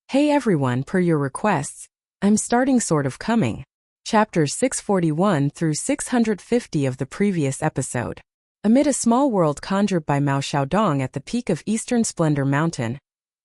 Hey everyone, per your requests, I'm starting Sword of Coming, chapters 641 through 650 of the previous episode. Amid a small world conjured by Mao Xiaodong at the peak of Eastern Splendor Mountain,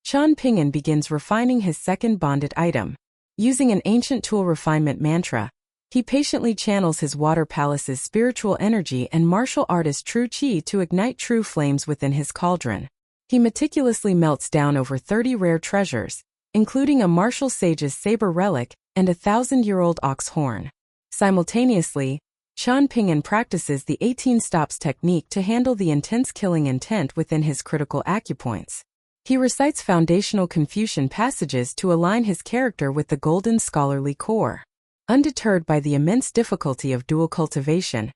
Qian Ping'an begins refining his second bonded item. Using an ancient tool refinement mantra, he patiently channels his water palace's spiritual energy and martial artist true qi to ignite true flames within his cauldron. He meticulously melts down over 30 rare treasures, including a martial sage's saber relic and a 1,000-year-old ox horn. Simultaneously, Qian Ping'an practices the 18 stops technique to handle the intense killing intent within his critical acupoints. He recites foundational Confucian passages to align his character with the golden scholarly core. Undeterred by the immense difficulty of dual cultivation,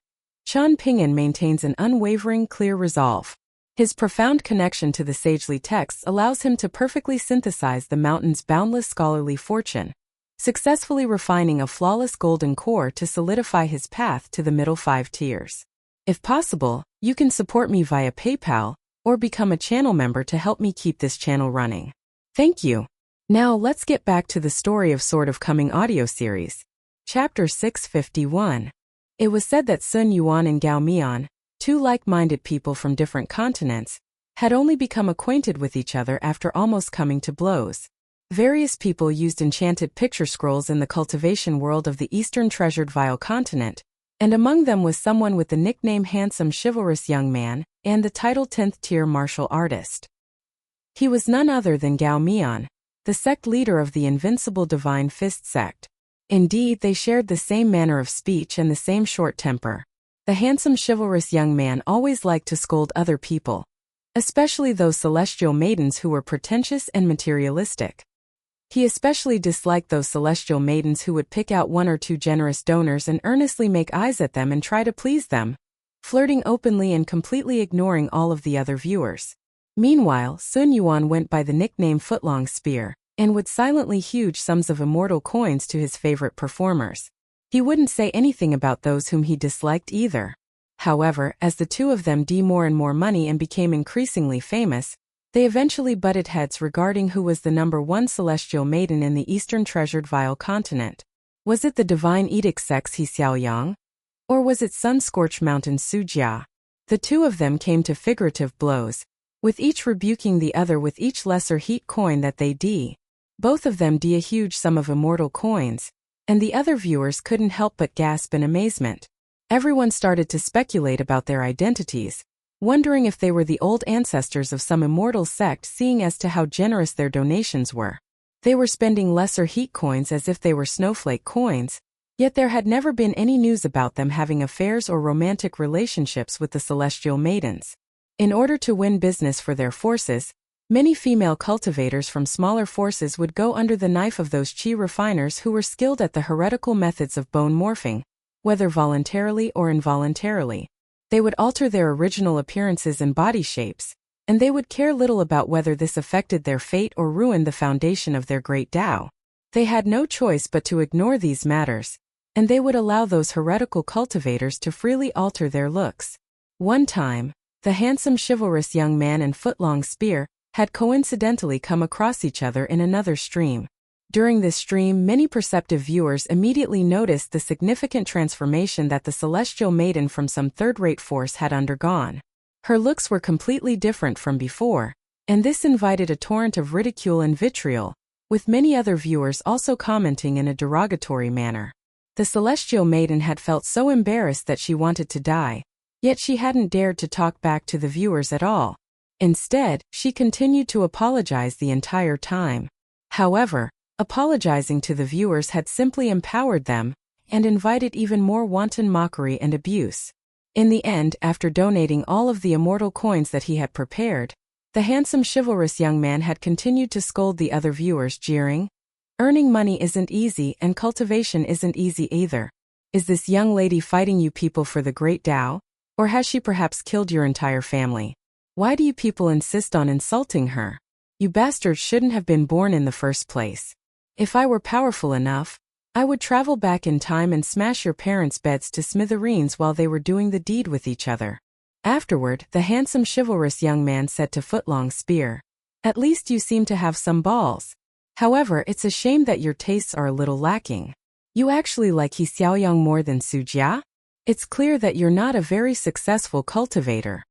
Qian Ping'an maintains an unwavering, clear resolve. His profound connection to the sagely texts allows him to perfectly synthesize the mountain's boundless scholarly fortune, successfully refining a flawless golden core to solidify his path to the middle 5 tiers. If possible, you can support me via PayPal or become a channel member to help me keep this channel running. Thank you. Now let's get back to the story of Sword of Coming audio series. Chapter 651. It was said that Sun Yuan and Gao Mian, two like-minded people from different continents, had only become acquainted with each other after almost coming to blows. Various people used enchanted picture scrolls in the cultivation world of the Eastern Treasured Vile Continent, and among them was someone with the nickname Handsome Chivalrous Young Man and the title 10th Tier Martial Artist. He was none other than Gao Mian, the sect leader of the Invincible Divine Fist sect. Indeed, they shared the same manner of speech and the same short temper. The handsome chivalrous young man always liked to scold other people, especially those celestial maidens who were pretentious and materialistic. He especially disliked those celestial maidens who would pick out 1 or 2 generous donors and earnestly make eyes at them and try to please them, flirting openly and completely ignoring all of the other viewers. Meanwhile, Sun Yuan went by the nickname Footlong Spear, and would silently huge sums of immortal coins to his favorite performers. He wouldn't say anything about those whom he disliked either. However, as the two of them drew more and more money and became increasingly famous, they eventually butted heads regarding who was the #1 celestial maiden in the Eastern Treasured Vile Continent. Was it the Divine Edict Sex He Xiaoyang? Or was it Sun-Scorched Mountain Su Jia? The two of them came to figurative blows, with each rebuking the other with each lesser heat coin that they d. Both of them d a huge sum of immortal coins, and the other viewers couldn't help but gasp in amazement. Everyone started to speculate about their identities, wondering if they were the old ancestors of some immortal sect, seeing as to how generous their donations were. They were spending lesser heat coins as if they were snowflake coins, yet there had never been any news about them having affairs or romantic relationships with the celestial maidens. In order to win business for their forces, many female cultivators from smaller forces would go under the knife of those qi refiners who were skilled at the heretical methods of bone morphing, whether voluntarily or involuntarily. They would alter their original appearances and body shapes, and they would care little about whether this affected their fate or ruined the foundation of their great Tao. They had no choice but to ignore these matters, and they would allow those heretical cultivators to freely alter their looks. One time, the handsome chivalrous young man and Footlong Spear had coincidentally come across each other in another stream. During this stream, many perceptive viewers immediately noticed the significant transformation that the celestial maiden from some third-rate force had undergone. Her looks were completely different from before, and this invited a torrent of ridicule and vitriol, with many other viewers also commenting in a derogatory manner. The celestial maiden had felt so embarrassed that she wanted to die, yet she hadn't dared to talk back to the viewers at all. Instead, she continued to apologize the entire time. However, apologizing to the viewers had simply empowered them, and invited even more wanton mockery and abuse. In the end, after donating all of the immortal coins that he had prepared, the handsome chivalrous young man had continued to scold the other viewers, jeering, "Earning money isn't easy, and cultivation isn't easy either. Is this young lady fighting you people for the great Tao? Or has she perhaps killed your entire family? Why do you people insist on insulting her? You bastards shouldn't have been born in the first place. If I were powerful enough, I would travel back in time and smash your parents' beds to smithereens while they were doing the deed with each other." Afterward, the handsome chivalrous young man said to Footlong Spear, "At least you seem to have some balls. However, it's a shame that your tastes are a little lacking. You actually like He Xiaoyang more than Su Jia? It's clear that you're not a very successful cultivator.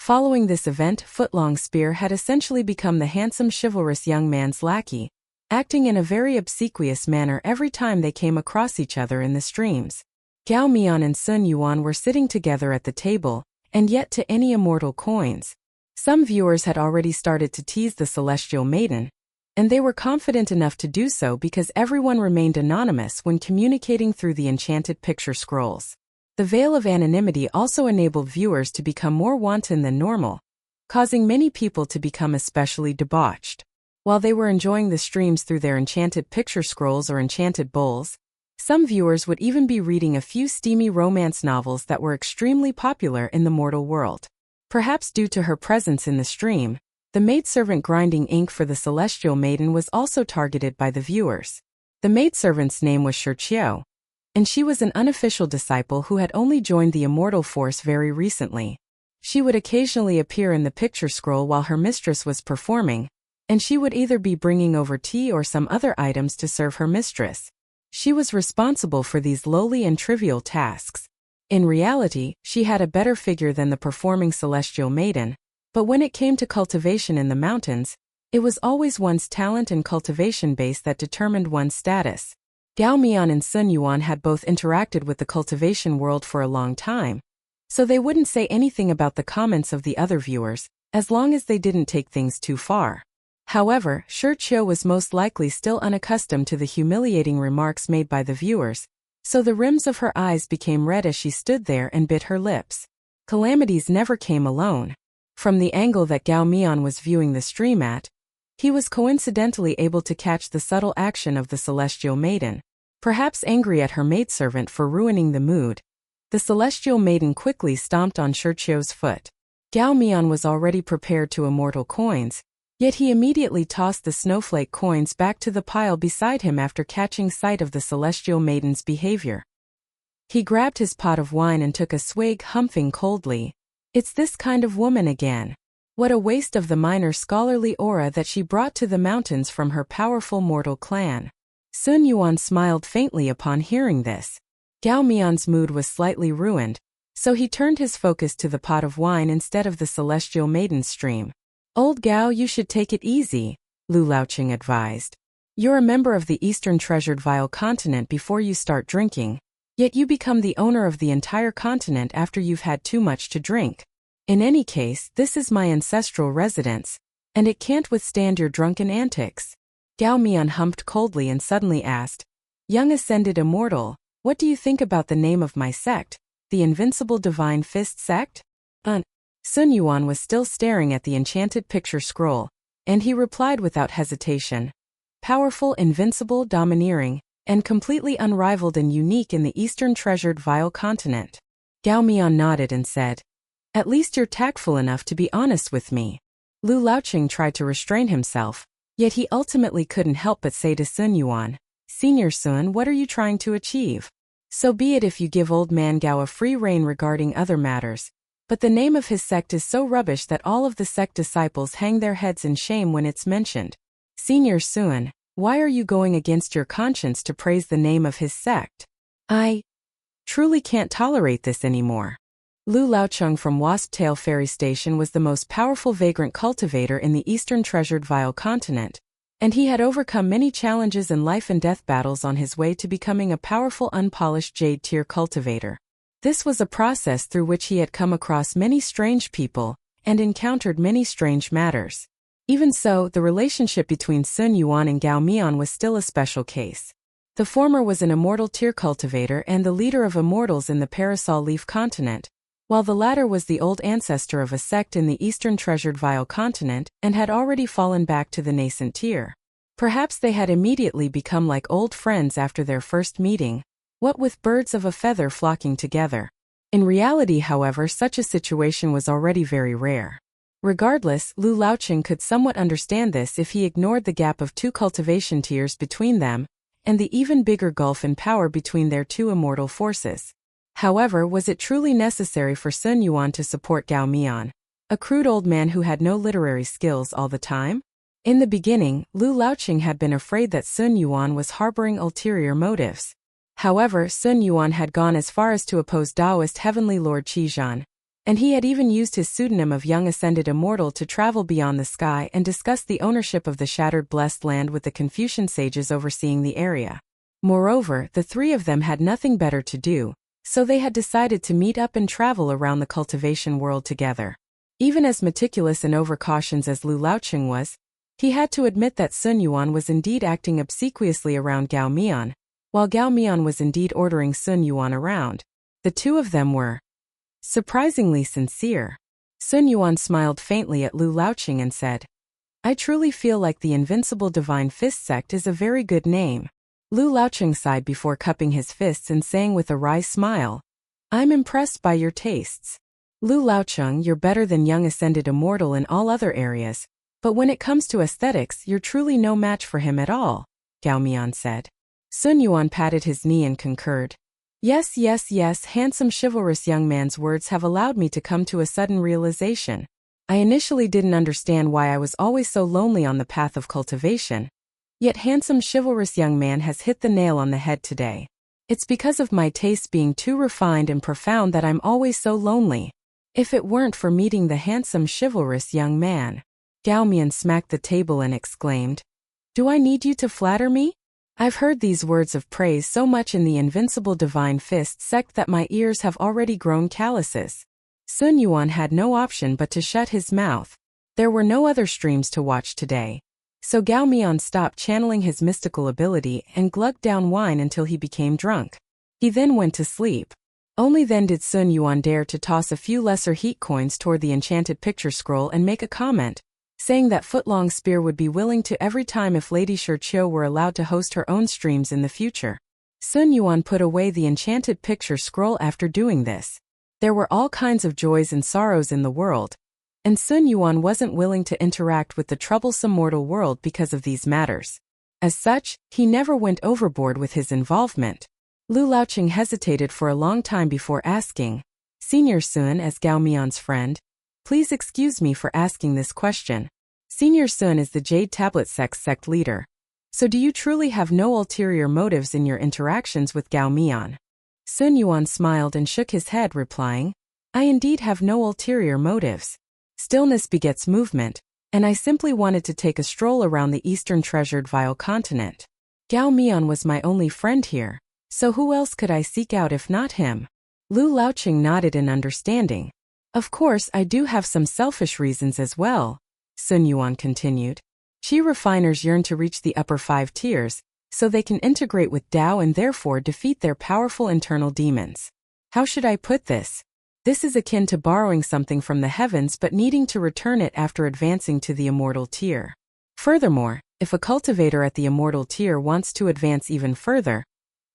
Following this event, Footlong Spear had essentially become the handsome chivalrous young man's lackey, acting in a very obsequious manner every time they came across each other in the streams. Gao Mian and Sun Yuan were sitting together at the table, and yet to any immortal coins. Some viewers had already started to tease the celestial maiden, and they were confident enough to do so because everyone remained anonymous when communicating through the enchanted picture scrolls. The veil of anonymity also enabled viewers to become more wanton than normal, causing many people to become especially debauched. While they were enjoying the streams through their enchanted picture scrolls or enchanted bowls, some viewers would even be reading a few steamy romance novels that were extremely popular in the mortal world. Perhaps due to her presence in the stream, the maidservant grinding ink for the celestial maiden was also targeted by the viewers. The maidservant's name was Shirqiu, and she was an unofficial disciple who had only joined the immortal force very recently. She would occasionally appear in the picture scroll while her mistress was performing, and she would either be bringing over tea or some other items to serve her mistress. She was responsible for these lowly and trivial tasks. In reality, she had a better figure than the performing celestial maiden, but when it came to cultivation in the mountains, it was always one's talent and cultivation base that determined one's status. Gao Mian and Sun Yuan had both interacted with the cultivation world for a long time, so they wouldn't say anything about the comments of the other viewers, as long as they didn't take things too far. However, Shirqiu was most likely still unaccustomed to the humiliating remarks made by the viewers, so the rims of her eyes became red as she stood there and bit her lips. Calamities never came alone. From the angle that Gao Mian was viewing the stream at, he was coincidentally able to catch the subtle action of the celestial maiden. Perhaps angry at her maidservant for ruining the mood, the celestial maiden quickly stomped on Shirqiu's foot. Gao Mian was already prepared to immortal coins, yet he immediately tossed the snowflake coins back to the pile beside him after catching sight of the celestial maiden's behavior. He grabbed his pot of wine and took a swig, humping coldly. It's this kind of woman again. What a waste of the minor scholarly aura that she brought to the mountains from her powerful mortal clan. Sun Yuan smiled faintly upon hearing this. Gao Mian's mood was slightly ruined, so he turned his focus to the pot of wine instead of the celestial maiden's stream. Old Gao, you should take it easy, Lu Laoqing advised. You're a member of the Eastern Treasured Vile Continent before you start drinking, yet you become the owner of the entire continent after you've had too much to drink. In any case, this is my ancestral residence, and it can't withstand your drunken antics. Gao Mian humped coldly and suddenly asked, Young Ascended Immortal, what do you think about the name of my sect, the Invincible Divine Fist Sect? Sun Yuan was still staring at the enchanted picture scroll, and he replied without hesitation. Powerful, invincible, domineering, and completely unrivaled and unique in the Eastern Treasured Vile Continent. Gao Mian nodded and said, At least you're tactful enough to be honest with me. Lu Laoqing tried to restrain himself, yet he ultimately couldn't help but say to Sun Yuan, Senior Sun, what are you trying to achieve? So be it if you give old man Gao a free rein regarding other matters, but the name of his sect is so rubbish that all of the sect disciples hang their heads in shame when it's mentioned. Senior Sun, why are you going against your conscience to praise the name of his sect? I truly can't tolerate this anymore. Lu Laoqing from Wasptail Ferry Station was the most powerful vagrant cultivator in the Eastern Treasured Vile Continent, and he had overcome many challenges and life and death battles on his way to becoming a powerful unpolished Jade Tier cultivator. This was a process through which he had come across many strange people and encountered many strange matters. Even so, the relationship between Sun Yuan and Gao Mian was still a special case. The former was an immortal tier cultivator and the leader of immortals in the Parasol Leaf Continent, while the latter was the old ancestor of a sect in the Eastern Treasured Vile Continent and had already fallen back to the nascent tier. Perhaps they had immediately become like old friends after their first meeting, what with birds of a feather flocking together. In reality, however, such a situation was already very rare. Regardless, Lu Laoqing could somewhat understand this if he ignored the gap of 2 cultivation tiers between them, and the even bigger gulf in power between their 2 immortal forces. However, was it truly necessary for Sun Yuan to support Gao Mian, a crude old man who had no literary skills all the time? In the beginning, Lu Laoqing had been afraid that Sun Yuan was harboring ulterior motives. However, Sun Yuan had gone as far as to oppose Taoist Heavenly Lord Qizhan, and he had even used his pseudonym of Young Ascended Immortal to travel beyond the sky and discuss the ownership of the shattered blessed land with the Confucian sages overseeing the area. Moreover, the three of them had nothing better to do, so they had decided to meet up and travel around the cultivation world together. Even as meticulous and overcautious as Lu Laoqing was, he had to admit that Sun Yuan was indeed acting obsequiously around Gao Mian, while Gao Mian was indeed ordering Sun Yuan around. The two of them were surprisingly sincere. Sun Yuan smiled faintly at Lu Laoqing and said, "I truly feel like the Invincible Divine Fist sect is a very good name." Lu Laoqing sighed before cupping his fists and saying with a wry smile, "I'm impressed by your tastes. Lu Laoqing, you're better than Young Ascended Immortal in all other areas, but when it comes to aesthetics, you're truly no match for him at all," Gao Mian said. Sun Yuan patted his knee and concurred. Yes, handsome chivalrous young man's words have allowed me to come to a sudden realization. I initially didn't understand why I was always so lonely on the path of cultivation. Yet handsome chivalrous young man has hit the nail on the head today. It's because of my tastes being too refined and profound that I'm always so lonely. If it weren't for meeting the handsome chivalrous young man. Gao Mian smacked the table and exclaimed, "Do I need you to flatter me? I've heard these words of praise so much in the Invincible Divine Fist sect that my ears have already grown calluses." Sun Yuan had no option but to shut his mouth. There were no other streams to watch today. So Gao Mian stopped channeling his mystical ability and glugged down wine until he became drunk. He then went to sleep. Only then did Sun Yuan dare to toss a few lesser heat coins toward the enchanted picture scroll and make a comment, saying that Footlong Spear would be willing to every time if Lady Shirqiu were allowed to host her own streams in the future. Sun Yuan put away the enchanted picture scroll after doing this. There were all kinds of joys and sorrows in the world, and Sun Yuan wasn't willing to interact with the troublesome mortal world because of these matters. As such, he never went overboard with his involvement. Lu Laoqing hesitated for a long time before asking, "Senior Sun, as Gao Mian's friend, please excuse me for asking this question. Senior Sun is the Jade Tablet sect leader. So do you truly have no ulterior motives in your interactions with Gao Mian?" Sun Yuan smiled and shook his head, replying, "I indeed have no ulterior motives. Stillness begets movement, and I simply wanted to take a stroll around the eastern treasured vile continent. Gao Mian was my only friend here, so who else could I seek out if not him?" Lu Laoqing nodded in understanding. "Of course, I do have some selfish reasons as well," Sun Yuan continued. "Qi refiners yearn to reach the upper 5 tiers, so they can integrate with Tao and therefore defeat their powerful internal demons. How should I put this? This is akin to borrowing something from the heavens but needing to return it after advancing to the immortal tier. Furthermore, if a cultivator at the immortal tier wants to advance even further,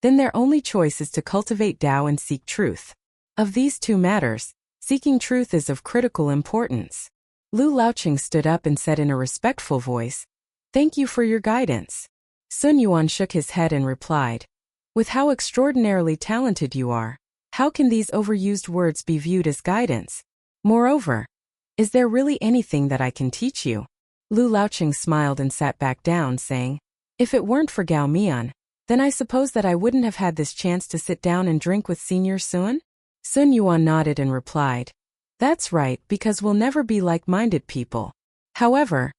then their only choice is to cultivate Tao and seek truth. Of these two matters, seeking truth is of critical importance." Lu Laoqing stood up and said in a respectful voice, "Thank you for your guidance." Sun Yuan shook his head and replied, "With how extraordinarily talented you are, how can these overused words be viewed as guidance? Moreover, is there really anything that I can teach you?" Lu Laoqing smiled and sat back down, saying, "If it weren't for Gao Mian, then I suppose that I wouldn't have had this chance to sit down and drink with Senior Sun?" Sun Yuan nodded and replied, "That's right, because we'll never be like-minded people. However,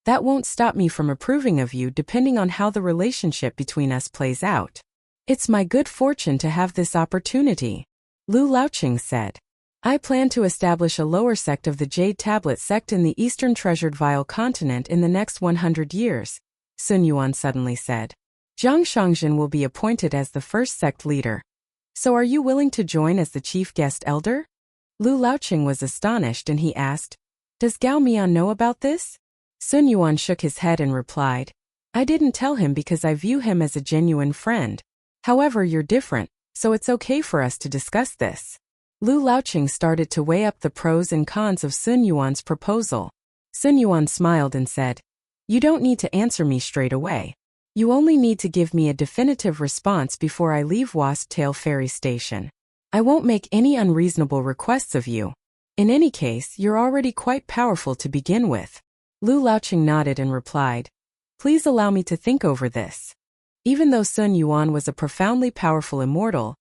that won't stop me from approving of you depending on how the relationship between us plays out. It's my good fortune to have this opportunity," Lu Laoqing said. "I plan to establish a lower sect of the Jade Tablet sect in the Eastern Treasured Vile Continent in the next 100 years, Sun Yuan suddenly said. "Zhang Shangjin will be appointed as the first sect leader. So are you willing to join as the chief guest elder?" Lu Laoqing was astonished and he asked, "Does Gao Mian know about this?" Sun Yuan shook his head and replied, "I didn't tell him because I view him as a genuine friend. However, you're different, so it's okay for us to discuss this." Lu Laoqing started to weigh up the pros and cons of Sun Yuan's proposal. Sun Yuan smiled and said, "You don't need to answer me straight away. You only need to give me a definitive response before I leave Wasptail Ferry Station. I won't make any unreasonable requests of you. In any case, you're already quite powerful to begin with. Lu Laoqing nodded and replied, "Please allow me to think over this." Even though Sun Yuan was a profoundly powerful immortal,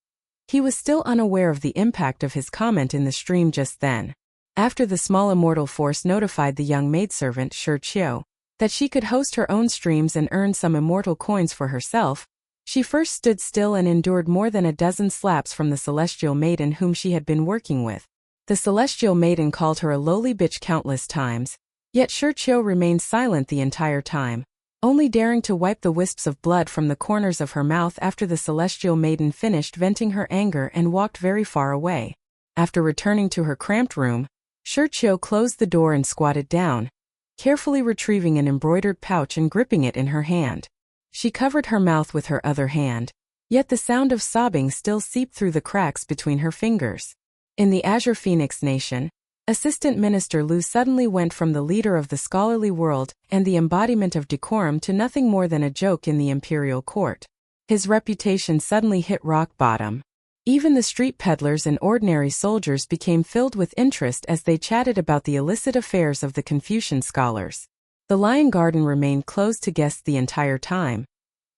he was still unaware of the impact of his comment in the stream just then. After the small immortal force notified the young maidservant Shi Qiu that she could host her own streams and earn some immortal coins for herself, she first stood still and endured more than a dozen slaps from the celestial maiden whom she had been working with. The celestial maiden called her a lowly bitch countless times, yet Shi Qiu remained silent the entire time, only daring to wipe the wisps of blood from the corners of her mouth after the celestial maiden finished venting her anger and walked very far away. After returning to her cramped room, Shi Qiu closed the door and squatted down, carefully retrieving an embroidered pouch and gripping it in her hand. She covered her mouth with her other hand, yet the sound of sobbing still seeped through the cracks between her fingers. In the Azure Phoenix Nation, Assistant Minister Lu suddenly went from the leader of the scholarly world and the embodiment of decorum to nothing more than a joke in the imperial court. His reputation suddenly hit rock bottom. Even the street peddlers and ordinary soldiers became filled with interest as they chatted about the illicit affairs of the Confucian scholars. The Lion Garden remained closed to guests the entire time,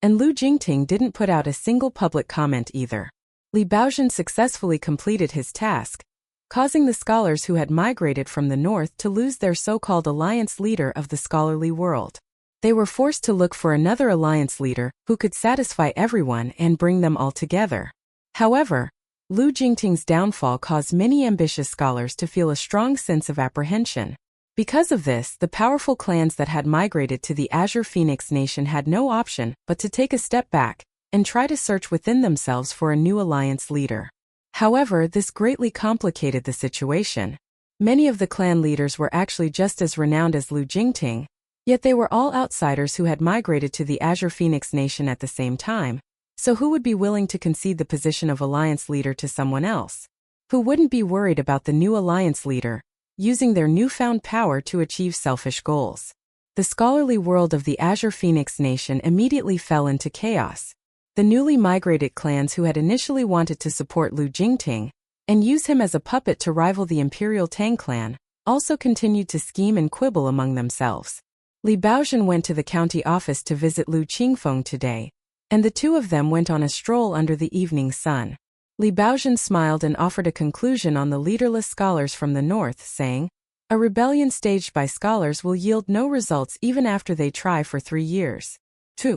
and Lu Jingting didn't put out a single public comment either. Li Baozhen successfully completed his task, causing the scholars who had migrated from the north to lose their so-called alliance leader of the scholarly world. They were forced to look for another alliance leader who could satisfy everyone and bring them all together. However, Lu Jingting's downfall caused many ambitious scholars to feel a strong sense of apprehension. Because of this, the powerful clans that had migrated to the Azure Phoenix Nation had no option but to take a step back and try to search within themselves for a new alliance leader. However, this greatly complicated the situation. Many of the clan leaders were actually just as renowned as Lu Jingting, yet they were all outsiders who had migrated to the Azure Phoenix Nation at the same time. So who would be willing to concede the position of alliance leader to someone else? Who wouldn't be worried about the new alliance leader using their newfound power to achieve selfish goals? The scholarly world of the Azure Phoenix Nation immediately fell into chaos. The newly migrated clans who had initially wanted to support Lu Jingting and use him as a puppet to rival the Imperial Tang clan also continued to scheme and quibble among themselves. Li Baozhen went to the county office to visit Lu Qingfeng today, and the two of them went on a stroll under the evening sun. Li Baozhen smiled and offered a conclusion on the leaderless scholars from the north, saying, "A rebellion staged by scholars will yield no results even after they try for 3 years." 2.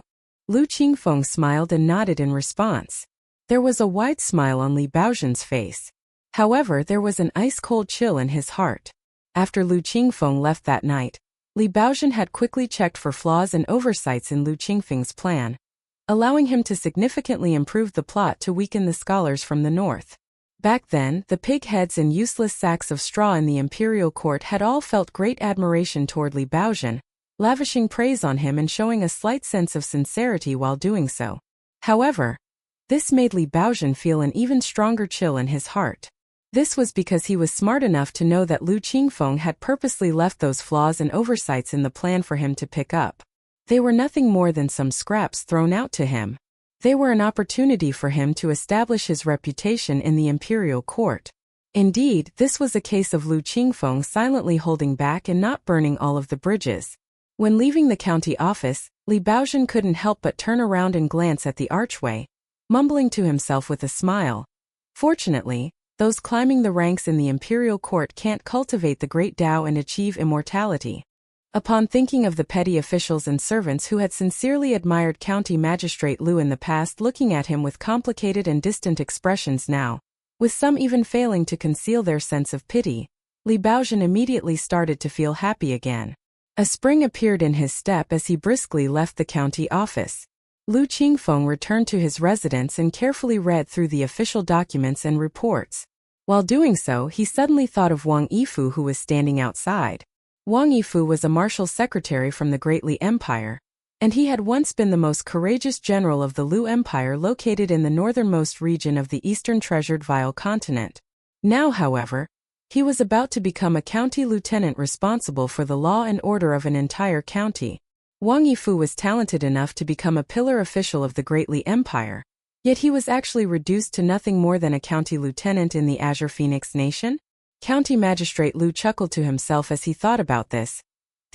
Lu Qingfeng smiled and nodded in response. There was a wide smile on Li Baozhen's face. However, there was an ice-cold chill in his heart. After Lu Qingfeng left that night, Li Baozhen had quickly checked for flaws and oversights in Lu Qingfeng's plan, allowing him to significantly improve the plot to weaken the scholars from the north. Back then, the pig-heads and useless sacks of straw in the imperial court had all felt great admiration toward Li Baozhen, lavishing praise on him and showing a slight sense of sincerity while doing so. However, this made Li Baozhen feel an even stronger chill in his heart. This was because he was smart enough to know that Lu Qingfeng had purposely left those flaws and oversights in the plan for him to pick up. They were nothing more than some scraps thrown out to him. They were an opportunity for him to establish his reputation in the imperial court. Indeed, this was a case of Lu Qingfeng silently holding back and not burning all of the bridges. When leaving the county office, Li Baozhen couldn't help but turn around and glance at the archway, mumbling to himself with a smile. Fortunately, those climbing the ranks in the imperial court can't cultivate the great Tao and achieve immortality. Upon thinking of the petty officials and servants who had sincerely admired County Magistrate Lu in the past looking at him with complicated and distant expressions now, with some even failing to conceal their sense of pity, Li Baozhen immediately started to feel happy again. A spring appeared in his step as he briskly left the county office. Lu Qingfeng returned to his residence and carefully read through the official documents and reports. While doing so, he suddenly thought of Wang Yifu, who was standing outside. Wang Yifu was a martial secretary from the Great Li Empire, and he had once been the most courageous general of the Lu Empire located in the northernmost region of the eastern treasured Vile continent. Now, however, he was about to become a county lieutenant responsible for the law and order of an entire county. Wang Yifu was talented enough to become a pillar official of the Great Li Empire, yet he was actually reduced to nothing more than a county lieutenant in the Azure Phoenix Nation? County Magistrate Lu chuckled to himself as he thought about this.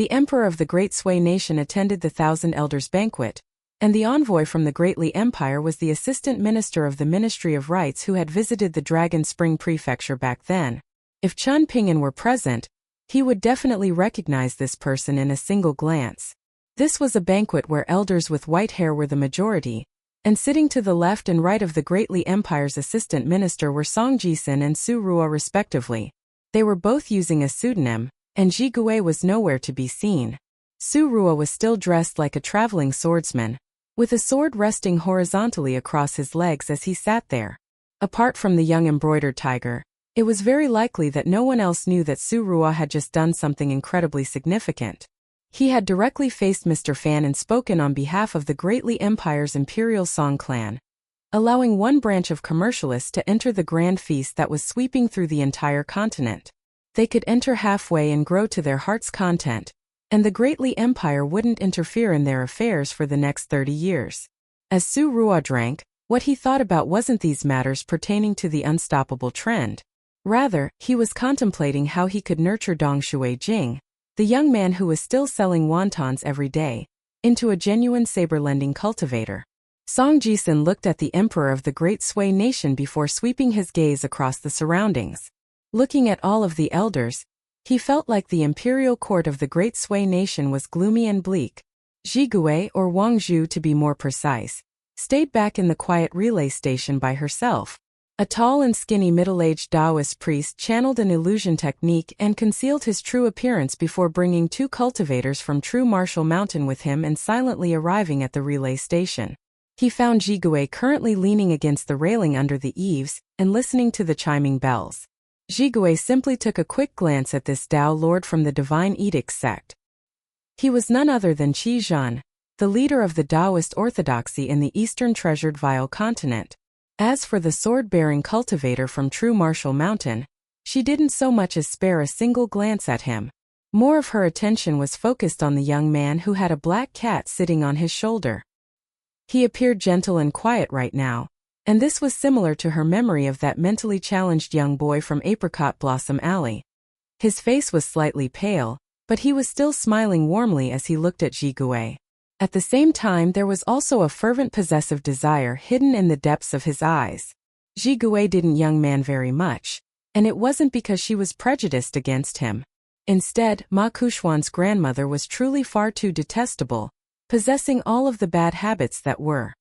The emperor of the Great Sui nation attended the Thousand Elders banquet, and the envoy from the Great Li Empire was the assistant minister of the Ministry of Rites who had visited the Dragon Spring Prefecture back then. If Chen Ping'an were present, he would definitely recognize this person in a single glance. This was a banquet where elders with white hair were the majority, and sitting to the left and right of the Great Li Empire's assistant minister were Song Jisun and Su Ruo respectively. They were both using a pseudonym, and Ji Gui was nowhere to be seen. Su Ruo was still dressed like a traveling swordsman, with a sword resting horizontally across his legs as he sat there. Apart from the young embroidered tiger, it was very likely that no one else knew that Su Ruo had just done something incredibly significant. He had directly faced Mr. Fan and spoken on behalf of the Great Li Empire's Imperial Song clan, allowing one branch of commercialists to enter the grand feast that was sweeping through the entire continent. They could enter halfway and grow to their heart's content, and the Great Li Empire wouldn't interfere in their affairs for the next 30 years. As Su Ruo drank, what he thought about wasn't these matters pertaining to the unstoppable trend. Rather, he was contemplating how he could nurture Dong Shui Jing, the young man who was still selling wontons every day, into a genuine saber-lending cultivator. Song Jisun looked at the emperor of the Great Sui nation before sweeping his gaze across the surroundings. Looking at all of the elders, he felt like the imperial court of the Great Sui nation was gloomy and bleak. Ji Gui, or Wang Zhu to be more precise, stayed back in the quiet relay station by herself. A tall and skinny middle-aged Taoist priest channeled an illusion technique and concealed his true appearance before bringing 2 cultivators from True Martial Mountain with him and silently arriving at the relay station. He found Ji Gui currently leaning against the railing under the eaves and listening to the chiming bells. Ji Gui simply took a quick glance at this Tao Lord from the Divine Edict sect. He was none other than Qi Zhan, the leader of the Taoist orthodoxy in the Eastern Treasured Vial continent. As for the sword-bearing cultivator from True Martial Mountain, she didn't so much as spare a single glance at him. More of her attention was focused on the young man who had a black cat sitting on his shoulder. He appeared gentle and quiet right now, and this was similar to her memory of that mentally challenged young boy from Apricot Blossom Alley. His face was slightly pale, but he was still smiling warmly as he looked at Ji Gui. At the same time, there was also a fervent possessive desire hidden in the depths of his eyes. Ji Gui didn't young man very much, and it wasn't because she was prejudiced against him. Instead, Ma Kuxuan's grandmother was truly far too detestable, possessing all of the bad habits that were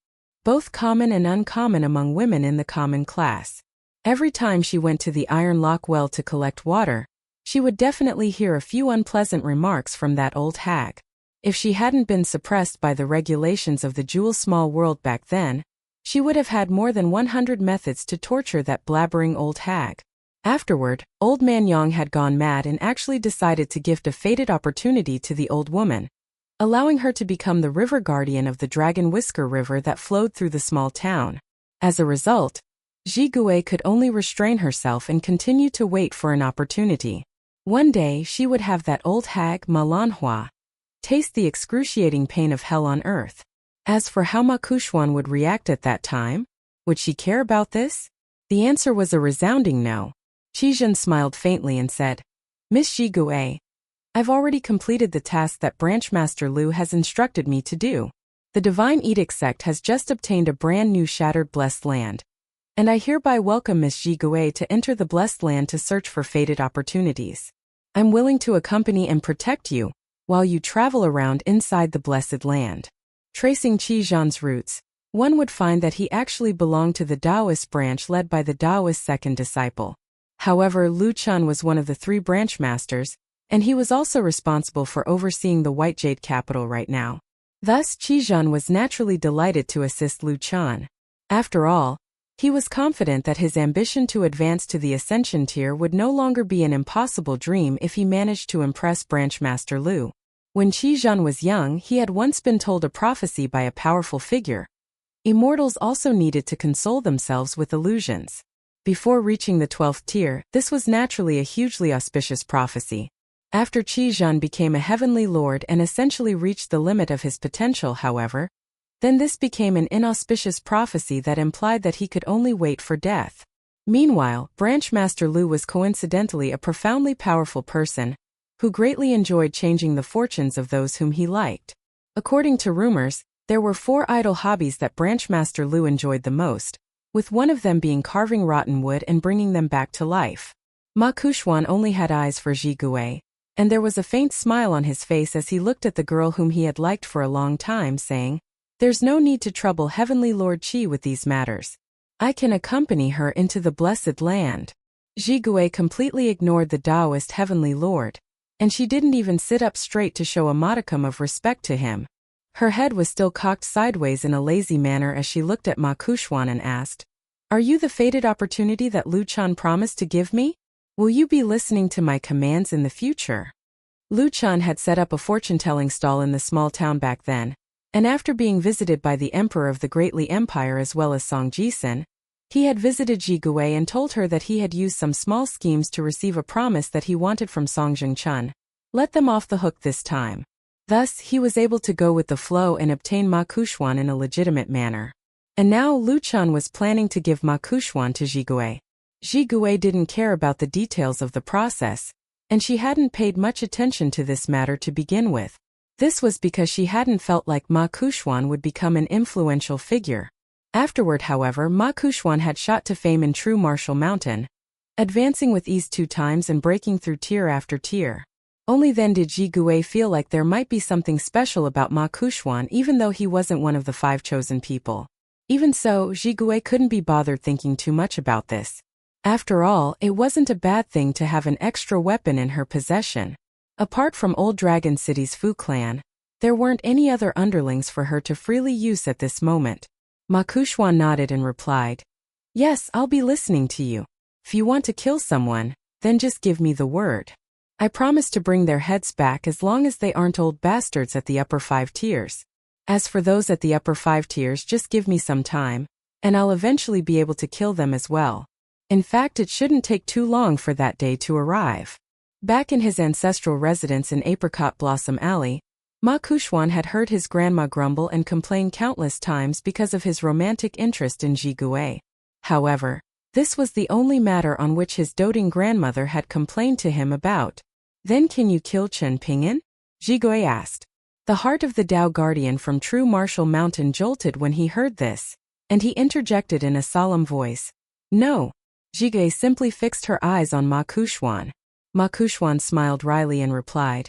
both common and uncommon among women in the common class. Every time she went to the Iron Lock well to collect water, she would definitely hear a few unpleasant remarks from that old hag. If she hadn't been suppressed by the regulations of the Jewel Small World back then, she would have had more than 100 methods to torture that blabbering old hag. Afterward, Old Man Yang had gone mad and actually decided to gift a fated opportunity to the old woman, allowing her to become the river guardian of the Dragon Whisker River that flowed through the small town. As a result, Ji Gui could only restrain herself and continue to wait for an opportunity. One day she would have that old hag Ma Lanhua taste the excruciating pain of hell on earth. As for how Ma Kuxuan would react at that time, would she care about this? The answer was a resounding no. Qizhen smiled faintly and said, "Miss Ji Gui, I've already completed the task that Branchmaster Lu has instructed me to do. The Divine Edict sect has just obtained a brand new Shattered Blessed Land, and I hereby welcome Miss Ji Gui to enter the Blessed Land to search for fated opportunities. I'm willing to accompany and protect you while you travel around inside the Blessed Land." Tracing Qi Zhan's roots, one would find that he actually belonged to the Taoist branch led by the Taoist second disciple. However, Lu Chun was one of the 3 branch masters, and he was also responsible for overseeing the White Jade capital right now. Thus, Qi Zhan was naturally delighted to assist Lu Chun. After all, he was confident that his ambition to advance to the Ascension tier would no longer be an impossible dream if he managed to impress Branchmaster Lu. When Qi Zhan was young, he had once been told a prophecy by a powerful figure. Immortals also needed to console themselves with illusions. Before reaching the 12th tier, this was naturally a hugely auspicious prophecy. After Qi Zhan became a heavenly lord and essentially reached the limit of his potential, however, then this became an inauspicious prophecy that implied that he could only wait for death. Meanwhile, Branchmaster Lu was coincidentally a profoundly powerful person, who greatly enjoyed changing the fortunes of those whom he liked. According to rumors, there were 4 idle hobbies that Branchmaster Lu enjoyed the most, with one of them being carving rotten wood and bringing them back to life. Ma Kuxuan only had eyes for Ji Gui, and there was a faint smile on his face as he looked at the girl whom he had liked for a long time, saying, "There's no need to trouble Heavenly Lord Qi with these matters. I can accompany her into the blessed land." Ji Gui completely ignored the Taoist Heavenly Lord, and she didn't even sit up straight to show a modicum of respect to him. Her head was still cocked sideways in a lazy manner as she looked at Ma Kuxuan and asked, "Are you the fated opportunity that Lu Chan promised to give me? Will you be listening to my commands in the future?" Lu Chan had set up a fortune-telling stall in the small town back then, and after being visited by the Emperor of the Great Li Empire as well as Song Jisun, he had visited Ji Gui and told her that he had used some small schemes to receive a promise that he wanted from Song Zhengchun. Let them off the hook this time. Thus, he was able to go with the flow and obtain Ma Kuxuan in a legitimate manner. And now Lu Chan was planning to give Ma Kuxuan to Ji Gui. Ji Gui didn't care about the details of the process, and she hadn't paid much attention to this matter to begin with. This was because she hadn't felt like Ma Kuxuan would become an influential figure. Afterward, however, Ma Kuxuan had shot to fame in true martial mountain, advancing with ease 2 times and breaking through tier after tier. Only then did Ji Gui feel like there might be something special about Ma Kuxuan even though he wasn't one of the 5 chosen people. Even so, Ji Gui couldn't be bothered thinking too much about this. After all, it wasn't a bad thing to have an extra weapon in her possession. Apart from Old Dragon City's Fu clan, there weren't any other underlings for her to freely use at this moment. Ma Kuxuan nodded and replied, "Yes, I'll be listening to you. If you want to kill someone, then just give me the word. I promise to bring their heads back as long as they aren't old bastards at the upper 5 tiers. As for those at the upper 5 tiers, just give me some time, and I'll eventually be able to kill them as well. In fact, it shouldn't take too long for that day to arrive." Back in his ancestral residence in Apricot Blossom Alley, Ma Kuxuan had heard his grandma grumble and complain countless times because of his romantic interest in Ji Gui. However, this was the only matter on which his doting grandmother had complained to him about. "Then can you kill Chen Ping'an?" Ji Gui asked. The heart of the Dao Guardian from True Martial Mountain jolted when he heard this, and he interjected in a solemn voice, "No." Ji Gui simply fixed her eyes on Ma Kuxuan. Ma Kuxuan smiled wryly and replied,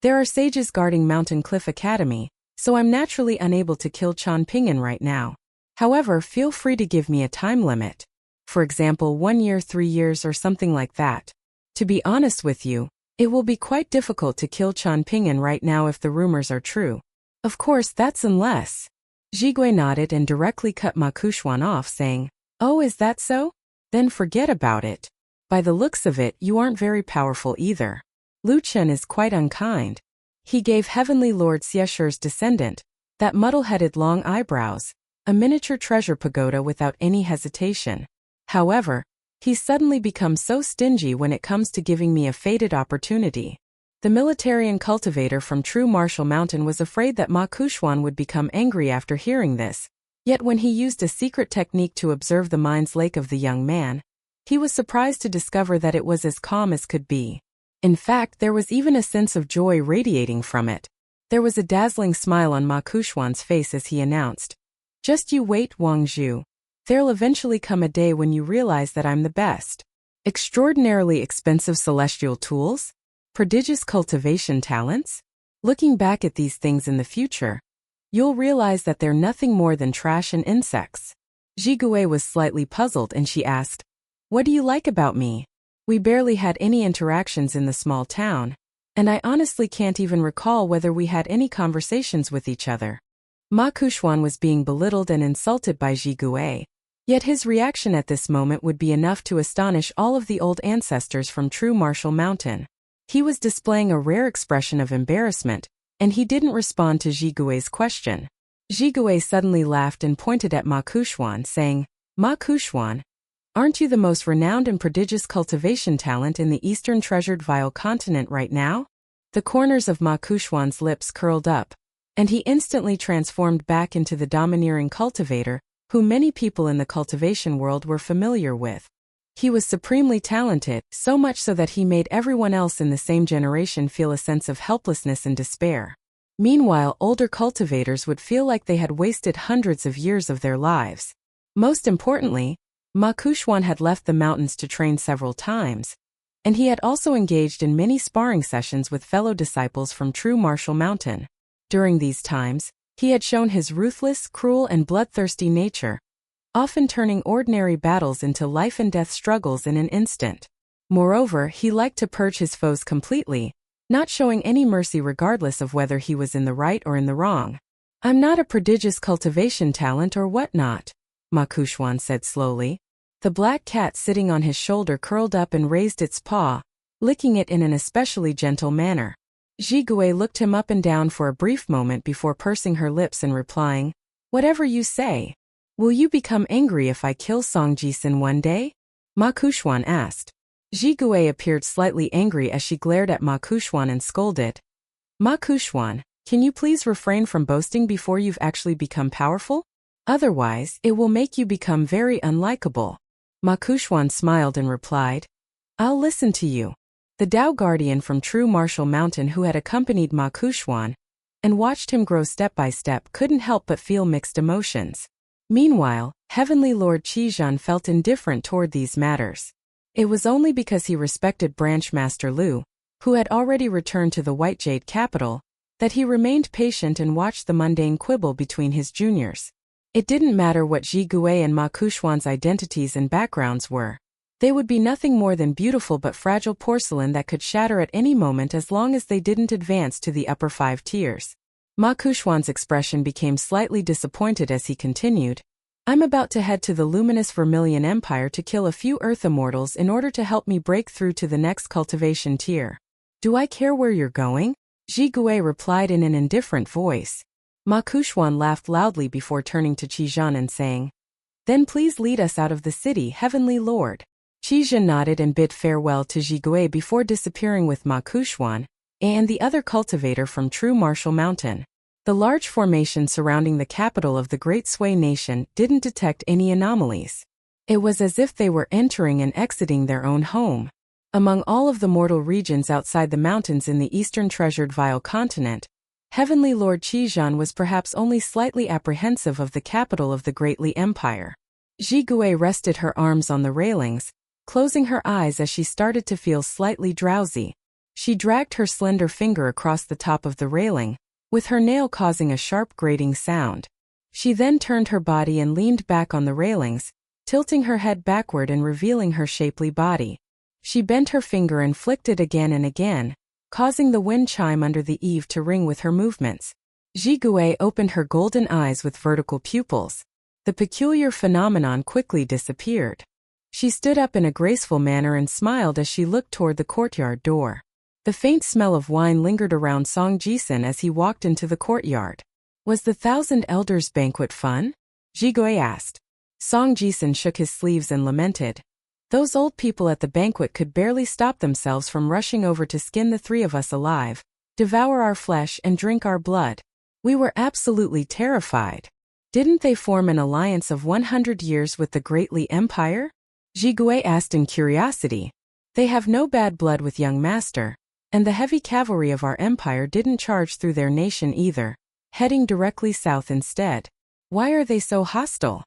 "There are sages guarding Mountain Cliff Academy, so I'm naturally unable to kill Chen Ping'an right now. However, feel free to give me a time limit. For example, 1 year, 3 years, or something like that. To be honest with you, it will be quite difficult to kill Chen Ping'an right now if the rumors are true. Of course, that's unless." Ji Gui nodded and directly cut Ma Kuxuan off, saying, "Oh, is that so? Then forget about it. By the looks of it, you aren't very powerful either. Lu Chen is quite unkind. He gave Heavenly Lord Xiesher's descendant, that muddle-headed long eyebrows, a miniature treasure pagoda without any hesitation. However, he's suddenly become so stingy when it comes to giving me a fated opportunity." The military cultivator from True Martial Mountain was afraid that Ma Kuxuan would become angry after hearing this. Yet when he used a secret technique to observe the mind's lake of the young man, he was surprised to discover that it was as calm as could be. In fact, there was even a sense of joy radiating from it. There was a dazzling smile on Ma Kuxuan's face as he announced, "Just you wait, Wang Zhu. There'll eventually come a day when you realize that I'm the best. Extraordinarily expensive celestial tools? Prodigious cultivation talents? Looking back at these things in the future, you'll realize that they're nothing more than trash and insects." Ji Gui was slightly puzzled and she asked, "What do you like about me? We barely had any interactions in the small town, and I honestly can't even recall whether we had any conversations with each other." Ma Kuxuan was being belittled and insulted by Ji Gui, yet his reaction at this moment would be enough to astonish all of the old ancestors from True Martial Mountain. He was displaying a rare expression of embarrassment, and he didn't respond to Ji Gui's question. Ji Gui suddenly laughed and pointed at Ma Kuxuan, saying, "Ma Kuxuan, aren't you the most renowned and prodigious cultivation talent in the Eastern Treasured Vile Continent right now?" The corners of Ma Kuxuan's lips curled up, and he instantly transformed back into the domineering cultivator, who many people in the cultivation world were familiar with. He was supremely talented, so much so that he made everyone else in the same generation feel a sense of helplessness and despair. Meanwhile, older cultivators would feel like they had wasted hundreds of years of their lives. Most importantly, Ma Kuxuan had left the mountains to train several times, and he had also engaged in many sparring sessions with fellow disciples from True Martial Mountain. During these times, he had shown his ruthless, cruel, and bloodthirsty nature, often turning ordinary battles into life-and-death struggles in an instant. Moreover, he liked to purge his foes completely, not showing any mercy regardless of whether he was in the right or in the wrong. "I'm not a prodigious cultivation talent or whatnot," Ma Kuxuan said slowly. The black cat sitting on his shoulder curled up and raised its paw, licking it in an especially gentle manner. Zhigui looked him up and down for a brief moment before pursing her lips and replying, "Whatever you say. Will you become angry if I kill Song Jisin one day?" Ma Kuxuan asked. Zhigui appeared slightly angry as she glared at Ma Kuxuan and scolded. "Ma Kuxuan, can you please refrain from boasting before you've actually become powerful? Otherwise, it will make you become very unlikable." Ma Kuxuan smiled and replied, "I'll listen to you." The Tao Guardian from True Martial Mountain who had accompanied Ma Kuxuan and watched him grow step by step couldn't help but feel mixed emotions. Meanwhile, Heavenly Lord Qizhan felt indifferent toward these matters. It was only because he respected Branch Master Lu, who had already returned to the White Jade capital, that he remained patient and watched the mundane quibble between his juniors. It didn't matter what Zhigui and Ma Kuxuan's identities and backgrounds were. They would be nothing more than beautiful but fragile porcelain that could shatter at any moment as long as they didn't advance to the upper 5 tiers. Ma Kuxuan's expression became slightly disappointed as he continued, "I'm about to head to the luminous Vermilion Empire to kill a few Earth immortals in order to help me break through to the next cultivation tier. Do I care where you're going?" Zhigui replied in an indifferent voice. Ma Kuxuan laughed loudly before turning to Qizhan and saying, "Then please lead us out of the city, Heavenly Lord." Qizhan nodded and bid farewell to Zhigui before disappearing with Ma Kuxuan and the other cultivator from True Martial Mountain. The large formation surrounding the capital of the Great Sui Nation didn't detect any anomalies. It was as if they were entering and exiting their own home. Among all of the mortal regions outside the mountains in the eastern treasured Vile continent, Heavenly Lord Qizhan was perhaps only slightly apprehensive of the capital of the Great Li Empire. Zhigui rested her arms on the railings, closing her eyes as she started to feel slightly drowsy. She dragged her slender finger across the top of the railing, with her nail causing a sharp grating sound. She then turned her body and leaned back on the railings, tilting her head backward and revealing her shapely body. She bent her finger and flicked it again and again, causing the wind chime under the eave to ring with her movements. Zhigui opened her golden eyes with vertical pupils. The peculiar phenomenon quickly disappeared. She stood up in a graceful manner and smiled as she looked toward the courtyard door. The faint smell of wine lingered around Song Jisin as he walked into the courtyard. "Was the Thousand Elders banquet fun?" Zhigui asked. Song Jisin shook his sleeves and lamented. "Those old people at the banquet could barely stop themselves from rushing over to skin the 3 of us alive, devour our flesh and drink our blood. We were absolutely terrified." "Didn't they form an alliance of 100 years with the Great Li Empire?" Zhigui asked in curiosity. "They have no bad blood with young master, and the heavy cavalry of our empire didn't charge through their nation either, heading directly south instead. Why are they so hostile?"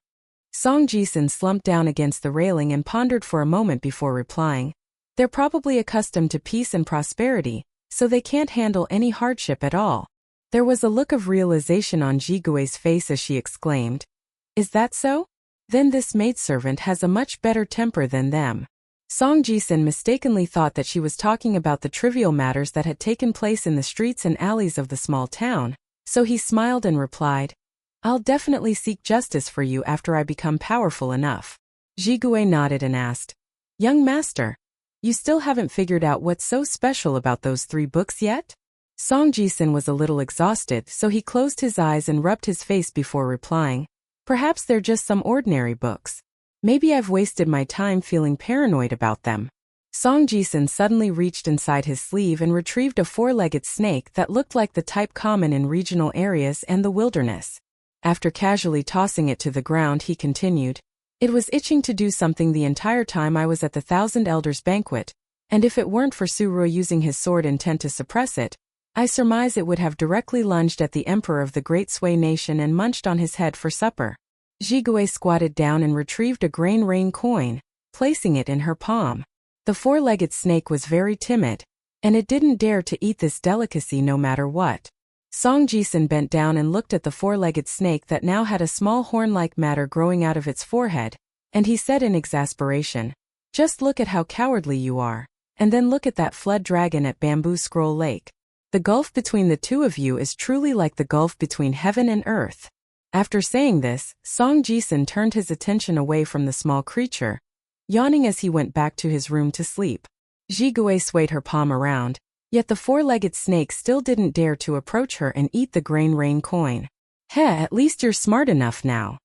Song Jisin slumped down against the railing and pondered for a moment before replying, "They're probably accustomed to peace and prosperity, so they can't handle any hardship at all." There was a look of realization on Zhigui's face as she exclaimed, "Is that so? Then this maidservant has a much better temper than them." Song Jisin mistakenly thought that she was talking about the trivial matters that had taken place in the streets and alleys of the small town, so he smiled and replied, "I'll definitely seek justice for you after I become powerful enough." Zhigui nodded and asked, "Young master, you still haven't figured out what's so special about those 3 books yet?" Song Jisin was a little exhausted, so he closed his eyes and rubbed his face before replying, "Perhaps they're just some ordinary books. Maybe I've wasted my time feeling paranoid about them." Song Jisin suddenly reached inside his sleeve and retrieved a 4-legged snake that looked like the type common in regional areas and the wilderness. After casually tossing it to the ground, he continued, It was itching to do something the entire time I was at the Thousand Elders banquet, and if it weren't for Surui using his sword intent to suppress it, I surmise it would have directly lunged at the emperor of the Great Sui nation and munched on his head for supper. Jigui squatted down and retrieved a grain rain coin, placing it in her palm. The four-legged snake was very timid, and it didn't dare to eat this delicacy no matter what. Song Jisun bent down and looked at the four-legged snake that now had a small horn-like matter growing out of its forehead, and he said in exasperation, "Just look at how cowardly you are, and then look at that flood dragon at Bamboo Scroll Lake. The gulf between the two of you is truly like the gulf between heaven and earth." After saying this, Song Jisun turned his attention away from the small creature, yawning as he went back to his room to sleep. Jigui swayed her palm around, yet the four-legged snake still didn't dare to approach her and eat the grain rain coin. At least you're smart enough now.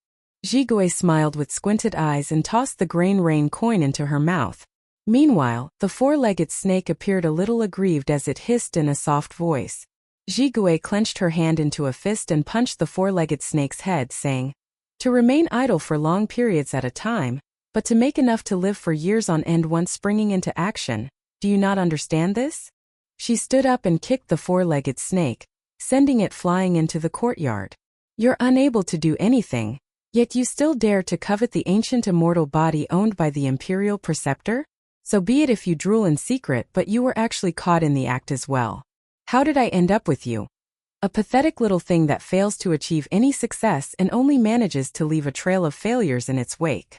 Jigui smiled with squinted eyes and tossed the grain rain coin into her mouth. Meanwhile, the four-legged snake appeared a little aggrieved as it hissed in a soft voice. Jigui clenched her hand into a fist and punched the four-legged snake's head, saying, "To remain idle for long periods at a time, but to make enough to live for years on end once springing into action. Do you not understand this?" She stood up and kicked the four-legged snake, sending it flying into the courtyard. "You're unable to do anything, yet you still dare to covet the ancient immortal body owned by the Imperial Preceptor? So be it if you drool in secret, but you were actually caught in the act as well. How did I end up with you? A pathetic little thing that fails to achieve any success and only manages to leave a trail of failures in its wake."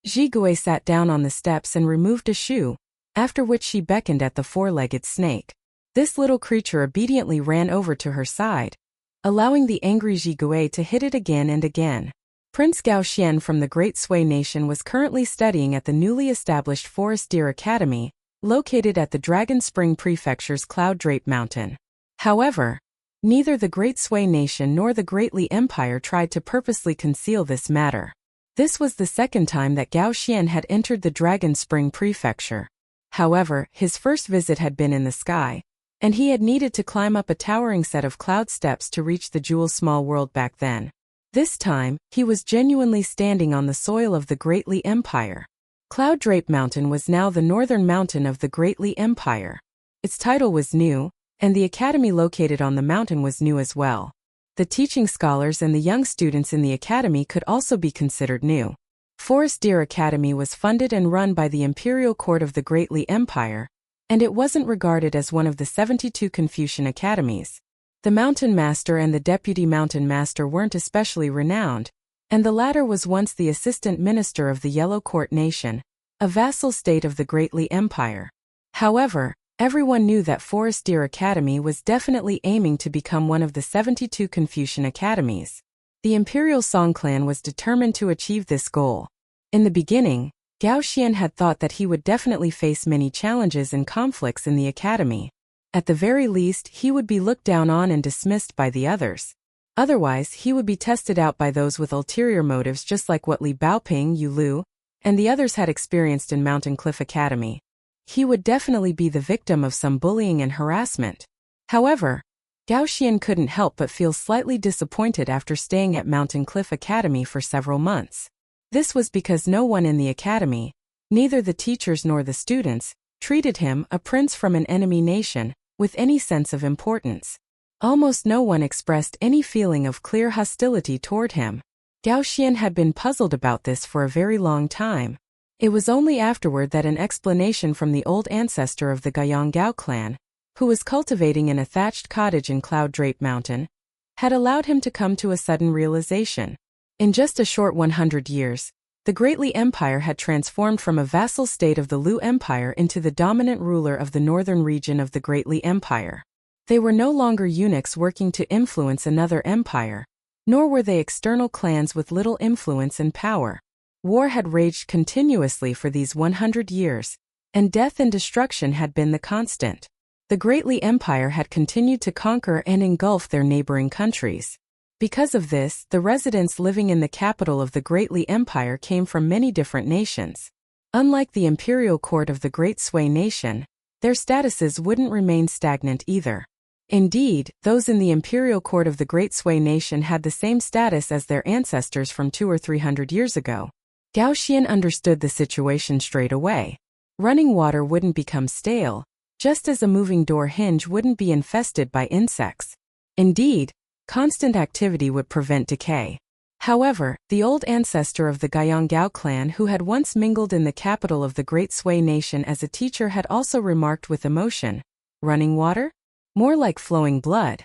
Jigui sat down on the steps and removed a shoe, after which she beckoned at the four-legged snake. This little creature obediently ran over to her side, allowing the angry Jigui to hit it again and again. Prince Gao Xian from the Great Sui nation was currently studying at the newly established Forest Deer Academy, located at the Dragon Spring Prefecture's Cloud Drape Mountain. However, neither the Great Sui nation nor the Great Li Empire tried to purposely conceal this matter. This was the second time that Gao Xian had entered the Dragon Spring Prefecture. However, his first visit had been in the sky, and he had needed to climb up a towering set of cloud steps to reach the Jewel Small World back then. This time, he was genuinely standing on the soil of the Great Li Empire. Cloud Drape Mountain was now the northern mountain of the Great Li Empire. Its title was new, and the academy located on the mountain was new as well. The teaching scholars and the young students in the academy could also be considered new. Forest Deer Academy was funded and run by the Imperial Court of the Great Li Empire, and it wasn't regarded as one of the 72 Confucian academies. The Mountain Master and the Deputy Mountain Master weren't especially renowned, and the latter was once the assistant minister of the Yellow Court Nation, a vassal state of the Great Li Empire. However, everyone knew that Forest Deer Academy was definitely aiming to become one of the 72 Confucian academies. The Imperial Song clan was determined to achieve this goal. In the beginning, Gao Xian had thought that he would definitely face many challenges and conflicts in the academy. At the very least, he would be looked down on and dismissed by the others. Otherwise, he would be tested out by those with ulterior motives, just like what Li Baoping, Yu Lu, and the others had experienced in Mountain Cliff Academy. He would definitely be the victim of some bullying and harassment. However, Gao Xian couldn't help but feel slightly disappointed after staying at Mountain Cliff Academy for several months. This was because no one in the academy, neither the teachers nor the students, treated him, a prince from an enemy nation, with any sense of importance. Almost no one expressed any feeling of clear hostility toward him. Gao Xian had been puzzled about this for a very long time. It was only afterward that an explanation from the old ancestor of the Guiyang Gao clan, who was cultivating in a thatched cottage in Cloud Drape Mountain, had allowed him to come to a sudden realization. In just a short 100 years, the Great Li Empire had transformed from a vassal state of the Lu Empire into the dominant ruler of the northern region of the Great Li Empire. They were no longer eunuchs working to influence another empire, nor were they external clans with little influence and power. War had raged continuously for these 100 years, and death and destruction had been the constant. The Great Li Empire had continued to conquer and engulf their neighboring countries. Because of this, the residents living in the capital of the Great Li Empire came from many different nations. Unlike the imperial court of the Great Sui nation, their statuses wouldn't remain stagnant either. Indeed, those in the imperial court of the Great Sui nation had the same status as their ancestors from 200 or 300 years ago. Gao Xian understood the situation straight away. Running water wouldn't become stale, just as a moving door hinge wouldn't be infested by insects. Indeed, constant activity would prevent decay. However, the old ancestor of the Guiyang clan who had once mingled in the capital of the Great Sui nation as a teacher had also remarked with emotion, "Running water? More like flowing blood."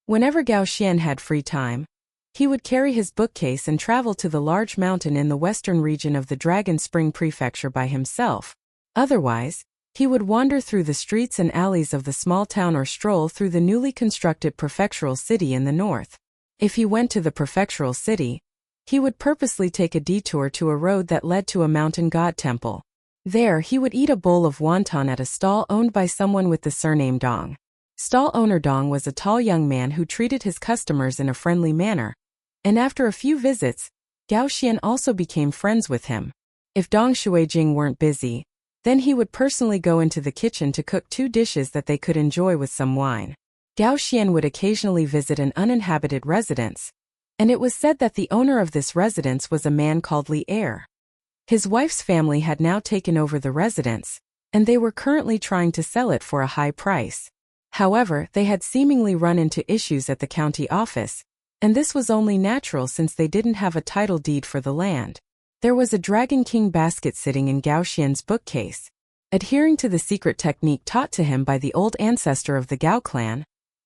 Whenever Gao Xian had free time, he would carry his bookcase and travel to the large mountain in the western region of the Dragon Spring Prefecture by himself. Otherwise, he would wander through the streets and alleys of the small town or stroll through the newly constructed prefectural city in the north. If he went to the prefectural city, he would purposely take a detour to a road that led to a mountain god temple. There he would eat a bowl of wonton at a stall owned by someone with the surname Dong. Stall owner Dong was a tall young man who treated his customers in a friendly manner, and after a few visits, Gao Xian also became friends with him. If Dong Shuijing weren't busy, then he would personally go into the kitchen to cook 2 dishes that they could enjoy with some wine. Gao Xian would occasionally visit an uninhabited residence, and it was said that the owner of this residence was a man called Li Er. His wife's family had now taken over the residence, and they were currently trying to sell it for a high price. However, they had seemingly run into issues at the county office, and this was only natural since they didn't have a title deed for the land. There was a Dragon King basket sitting in Gao Xian's bookcase. Adhering to the secret technique taught to him by the old ancestor of the Gao clan,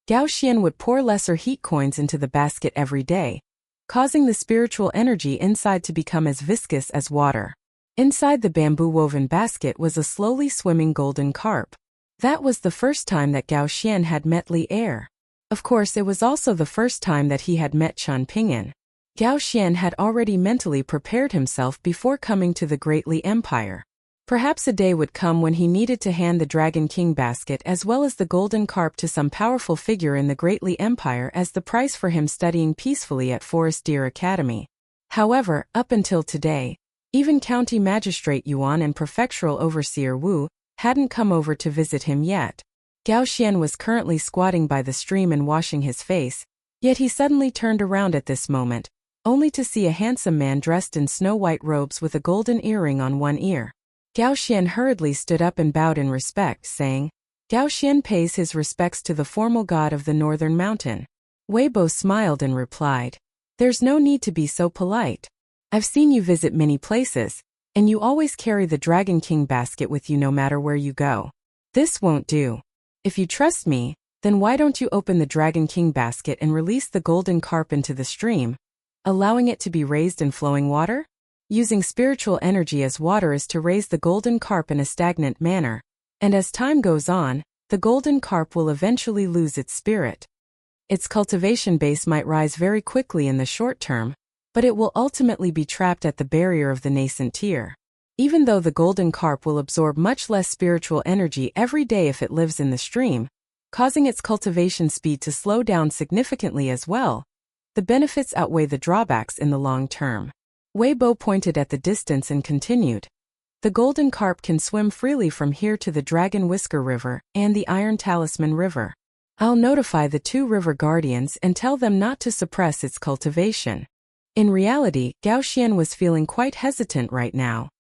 Gao Xian would pour lesser heat coins into the basket every day, causing the spiritual energy inside to become as viscous as water. Inside the bamboo-woven basket was a slowly swimming golden carp. That was the first time that Gao Xian had met Li Er. Of course, it was also the first time that he had met Chen Ping'an. Gao Xian had already mentally prepared himself before coming to the Great Li Empire. Perhaps a day would come when he needed to hand the Dragon King basket as well as the golden carp to some powerful figure in the Great Li Empire as the price for him studying peacefully at Forest Deer Academy. However, up until today, even County Magistrate Yuan and Prefectural Overseer Wu hadn't come over to visit him yet. Gao Xian was currently squatting by the stream and washing his face, yet he suddenly turned around at this moment, only to see a handsome man dressed in snow-white robes with a golden earring on one ear. Gao Xian hurriedly stood up and bowed in respect, saying, "Gao Xian pays his respects to the formal god of the northern mountain." Weibo smiled and replied, "There's no need to be so polite. I've seen you visit many places, and you always carry the Dragon King basket with you no matter where you go. This won't do. If you trust me, then why don't you open the Dragon King basket and release the golden carp into the stream, allowing it to be raised in flowing water? Using spiritual energy as water is to raise the golden carp in a stagnant manner, and as time goes on, the golden carp will eventually lose its spirit. Its cultivation base might rise very quickly in the short term, but it will ultimately be trapped at the barrier of the nascent tier. Even though the golden carp will absorb much less spiritual energy every day if it lives in the stream, causing its cultivation speed to slow down significantly as well, the benefits outweigh the drawbacks in the long term." Weibo pointed at the distance and continued, "The golden carp can swim freely from here to the Dragon Whisker River and the Iron Talisman River. I'll notify the 2 river guardians and tell them not to suppress its cultivation." In reality, Gao Xian was feeling quite hesitant right now.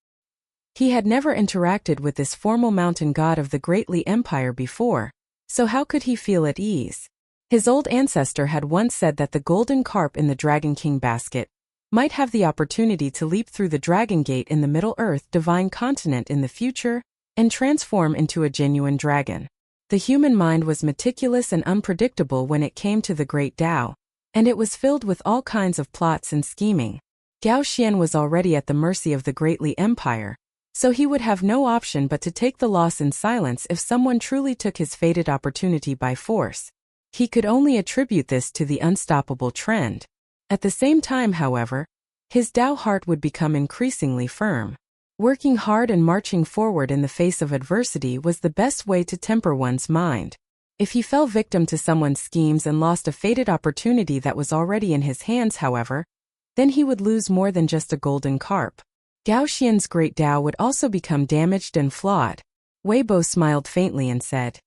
He had never interacted with this formal mountain god of the Great Li Empire before, so how could he feel at ease? His old ancestor had once said that the golden carp in the Dragon King basket might have the opportunity to leap through the Dragon Gate in the Middle-earth Divine Continent in the future and transform into a genuine dragon. The human mind was meticulous and unpredictable when it came to the Great Tao, and it was filled with all kinds of plots and scheming. Gao Xian was already at the mercy of the Great Li Empire, so he would have no option but to take the loss in silence if someone truly took his fated opportunity by force. He could only attribute this to the unstoppable trend. At the same time, however, his Tao heart would become increasingly firm. Working hard and marching forward in the face of adversity was the best way to temper one's mind. If he fell victim to someone's schemes and lost a fated opportunity that was already in his hands, however, then he would lose more than just a golden carp. Gao Xian's great Tao would also become damaged and flawed. Weibo smiled faintly and said,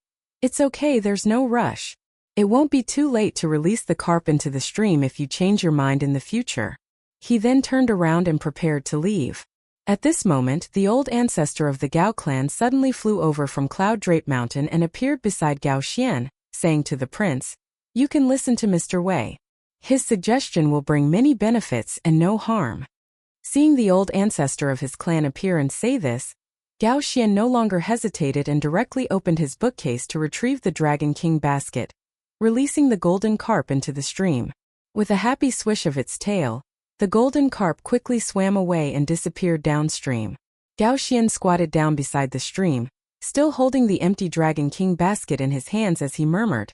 "It's okay, there's no rush. It won't be too late to release the carp into the stream if you change your mind in the future." He then turned around and prepared to leave. At this moment, the old ancestor of the Gao clan suddenly flew over from Cloud Drape Mountain and appeared beside Gao Xian, saying to the prince, "You can listen to Mr. Wei. His suggestion will bring many benefits and no harm." Seeing the old ancestor of his clan appear and say this, Gao Xian no longer hesitated and directly opened his bookcase to retrieve the Dragon King basket, releasing the golden carp into the stream. With a happy swish of its tail, the golden carp quickly swam away and disappeared downstream. Gao Xian squatted down beside the stream, still holding the empty Dragon King basket in his hands as he murmured,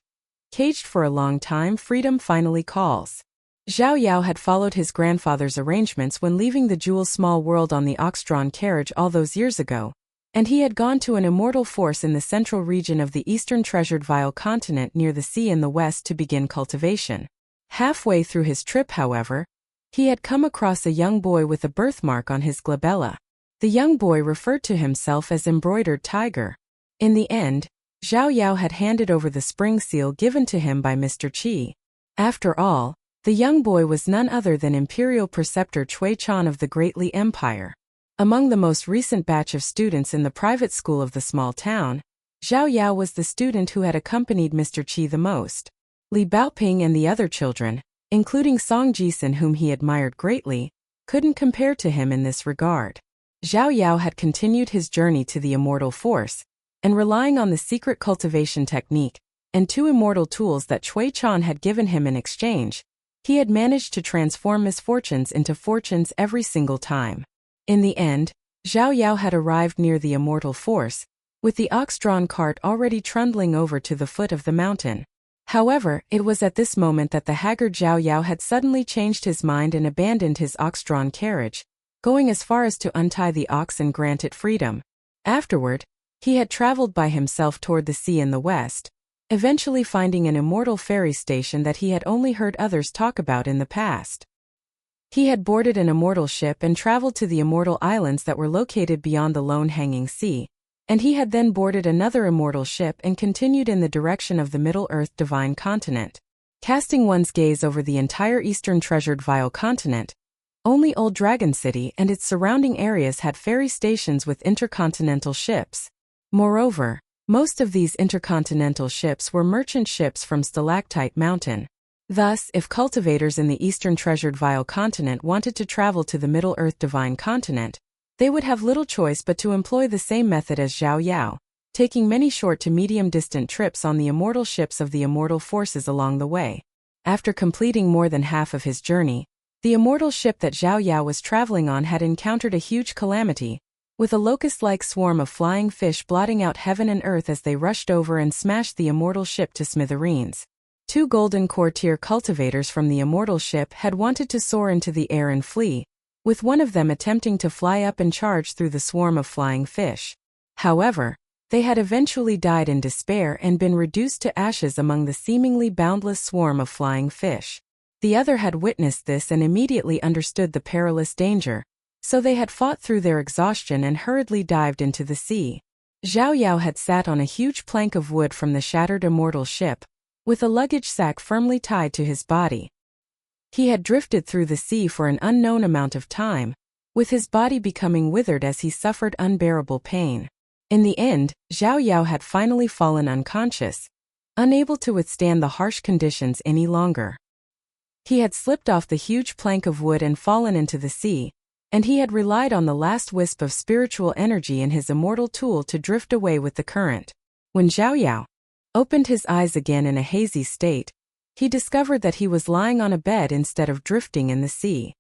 "Caged for a long time, freedom finally calls." Zhao Yao had followed his grandfather's arrangements when leaving the Jewel's small world on the ox-drawn carriage all those years ago, and he had gone to an immortal force in the central region of the eastern treasured Vile continent near the sea in the west to begin cultivation. Halfway through his trip, however, he had come across a young boy with a birthmark on his glabella. The young boy referred to himself as Embroidered Tiger. In the end, Zhao Yao had handed over the spring seal given to him by Mr. Qi. After all, the young boy was none other than Imperial Preceptor Cui Chan of the Great Li Empire. Among the most recent batch of students in the private school of the small town, Zhao Yao was the student who had accompanied Mr. Qi the most. Li Baoping and the other children, including Song Jisun whom he admired greatly, couldn't compare to him in this regard. Zhao Yao had continued his journey to the immortal force, and relying on the secret cultivation technique and 2 immortal tools that Cui Chan had given him in exchange, he had managed to transform misfortunes into fortunes every single time. In the end, Zhao Yao had arrived near the immortal force, with the ox-drawn cart already trundling over to the foot of the mountain. However, it was at this moment that the haggard Zhao Yao had suddenly changed his mind and abandoned his ox-drawn carriage, going as far as to untie the ox and grant it freedom. Afterward, he had traveled by himself toward the sea in the west, eventually finding an immortal ferry station that he had only heard others talk about in the past. He had boarded an immortal ship and traveled to the immortal islands that were located beyond the lone hanging sea, and he had then boarded another immortal ship and continued in the direction of the Middle-earth divine continent. Casting one's gaze over the entire eastern treasured Vile continent, only Old Dragon City and its surrounding areas had ferry stations with intercontinental ships. Moreover, most of these intercontinental ships were merchant ships from Stalactite Mountain. Thus, if cultivators in the eastern treasured Vile continent wanted to travel to the Middle-earth divine continent, they would have little choice but to employ the same method as Zhao Yao, taking many short to medium-distant trips on the immortal ships of the immortal forces along the way. After completing more than half of his journey, the immortal ship that Zhao Yao was traveling on had encountered a huge calamity, with a locust-like swarm of flying fish blotting out heaven and earth as they rushed over and smashed the immortal ship to smithereens. 2 golden core-tier cultivators from the immortal ship had wanted to soar into the air and flee, with one of them attempting to fly up and charge through the swarm of flying fish. However, they had eventually died in despair and been reduced to ashes among the seemingly boundless swarm of flying fish. The other had witnessed this and immediately understood the perilous danger, so they had fought through their exhaustion and hurriedly dived into the sea. Zhao Yao had sat on a huge plank of wood from the shattered immortal ship, with a luggage sack firmly tied to his body. He had drifted through the sea for an unknown amount of time, with his body becoming withered as he suffered unbearable pain. In the end, Zhao Yao had finally fallen unconscious, unable to withstand the harsh conditions any longer. He had slipped off the huge plank of wood and fallen into the sea, and he had relied on the last wisp of spiritual energy in his immortal tool to drift away with the current. When Zhao Yao opened his eyes again in a hazy state, he discovered that he was lying on a bed instead of drifting in the sea.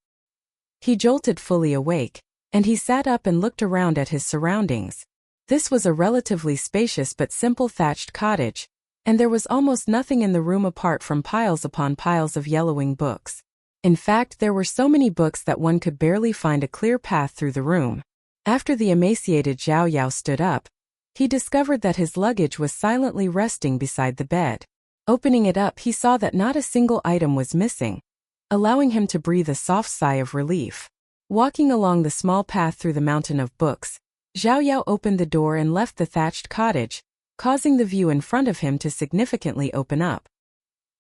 He jolted fully awake, and he sat up and looked around at his surroundings. This was a relatively spacious but simple thatched cottage, and there was almost nothing in the room apart from piles upon piles of yellowing books. In fact, there were so many books that one could barely find a clear path through the room. After the emaciated Zhao Yao stood up, he discovered that his luggage was silently resting beside the bed. Opening it up, he saw that not a single item was missing, allowing him to breathe a soft sigh of relief. Walking along the small path through the mountain of books, Zhao Yao opened the door and left the thatched cottage, causing the view in front of him to significantly open up.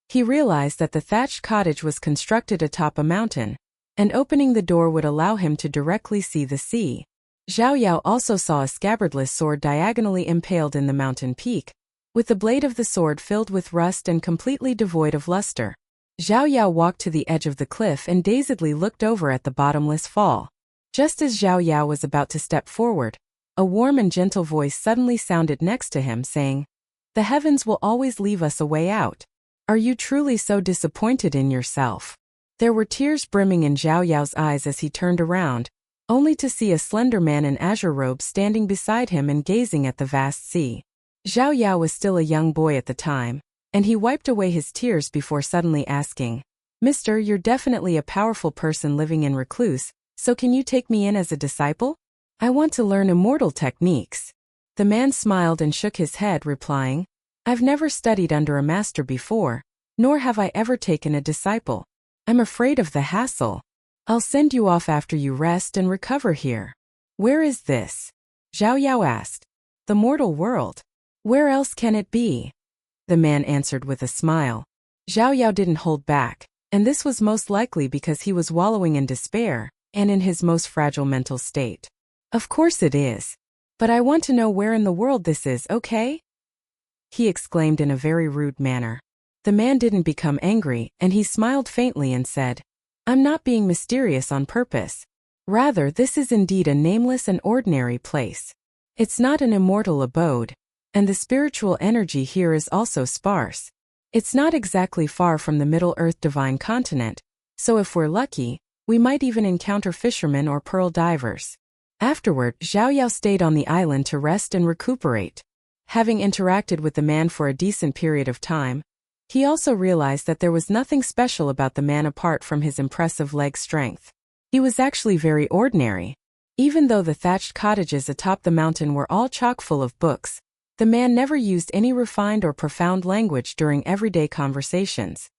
He realized that the thatched cottage was constructed atop a mountain, and opening the door would allow him to directly see the sea. Zhao Yao also saw a scabbardless sword diagonally impaled in the mountain peak, with the blade of the sword filled with rust and completely devoid of luster. Zhao Yao walked to the edge of the cliff and dazedly looked over at the bottomless fall. Just as Zhao Yao was about to step forward, a warm and gentle voice suddenly sounded next to him saying, "The heavens will always leave us a way out. Are you truly so disappointed in yourself?" There were tears brimming in Zhao Yao's eyes as he turned around, only to see a slender man in azure robes standing beside him and gazing at the vast sea. Zhao Yao was still a young boy at the time, and he wiped away his tears before suddenly asking, "Mister, you're definitely a powerful person living in recluse, so can you take me in as a disciple? I want to learn immortal techniques." The man smiled and shook his head, replying, "I've never studied under a master before, nor have I ever taken a disciple. I'm afraid of the hassle. I'll send you off after you rest and recover here." "Where is this?" Zhao Yao asked. "The mortal world. Where else can it be?" The man answered with a smile. Zhao Yao didn't hold back, and this was most likely because he was wallowing in despair and in his most fragile mental state. "Of course it is. But I want to know where in the world this is, okay?" he exclaimed in a very rude manner. The man didn't become angry, and he smiled faintly and said, "I'm not being mysterious on purpose. Rather, this is indeed a nameless and ordinary place. It's not an immortal abode, and the spiritual energy here is also sparse. It's not exactly far from the Middle Earth divine continent, so if we're lucky, we might even encounter fishermen or pearl divers." Afterward, Zhao Yao stayed on the island to rest and recuperate. Having interacted with the man for a decent period of time, he also realized that there was nothing special about the man apart from his impressive leg strength. He was actually very ordinary. Even though the thatched cottages atop the mountain were all chock full of books, the man never used any refined or profound language during everyday conversations.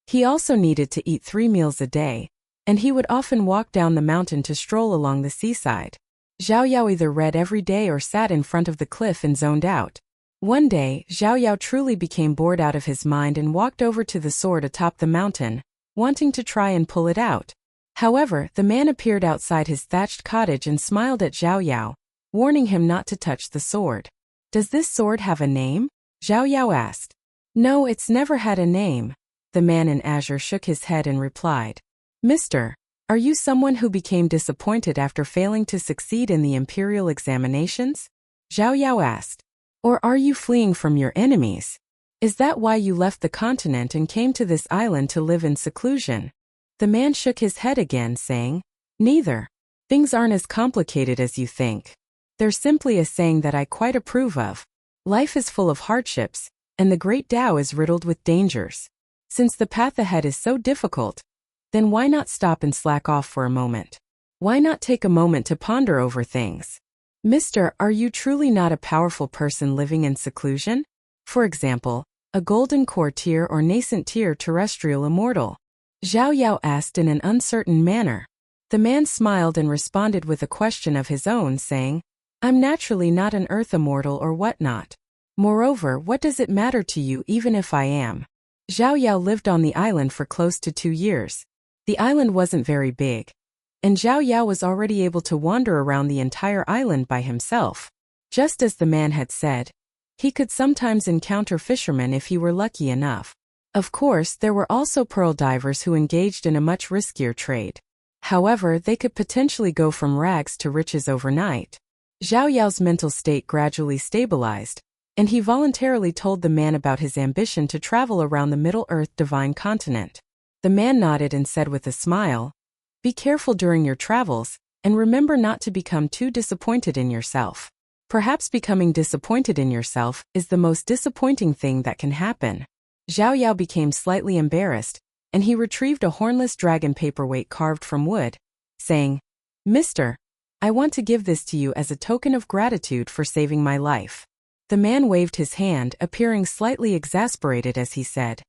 He also needed to eat 3 meals a day, and he would often walk down the mountain to stroll along the seaside. Zhao Yao either read every day or sat in front of the cliff and zoned out. One day, Zhao Yao truly became bored out of his mind and walked over to the sword atop the mountain, wanting to try and pull it out. However, the man appeared outside his thatched cottage and smiled at Zhao Yao, warning him not to touch the sword. "Does this sword have a name?" Zhao Yao asked. "No, it's never had a name." The man in azure shook his head and replied, "Mister, are you someone who became disappointed after failing to succeed in the imperial examinations?" Zhao Yao asked. "Or are you fleeing from your enemies? Is that why you left the continent and came to this island to live in seclusion?" The man shook his head again, saying, "Neither. Things aren't as complicated as you think. There's simply a saying that I quite approve of. Life is full of hardships, and the great Tao is riddled with dangers. Since the path ahead is so difficult, then why not stop and slack off for a moment? Why not take a moment to ponder over things? Mister, are you truly not a powerful person living in seclusion? For example, a golden core tier or nascent tier terrestrial immortal?" Zhao Yao asked in an uncertain manner. The man smiled and responded with a question of his own, saying, "I'm naturally not an earth immortal or whatnot. Moreover, what does it matter to you even if I am?" Zhao Yao lived on the island for close to 2 years. The island wasn't very big, and Zhao Yao was already able to wander around the entire island by himself. Just as the man had said, he could sometimes encounter fishermen if he were lucky enough. Of course, there were also pearl divers who engaged in a much riskier trade. However, they could potentially go from rags to riches overnight. Zhao Yao's mental state gradually stabilized, and he voluntarily told the man about his ambition to travel around the Middle Earth divine continent. The man nodded and said with a smile, "Be careful during your travels, and remember not to become too disappointed in yourself. Perhaps becoming disappointed in yourself is the most disappointing thing that can happen." Zhao Yao became slightly embarrassed, and he retrieved a hornless dragon paperweight carved from wood, saying, "Mister, I want to give this to you as a token of gratitude for saving my life." The man waved his hand, appearing slightly exasperated as he said,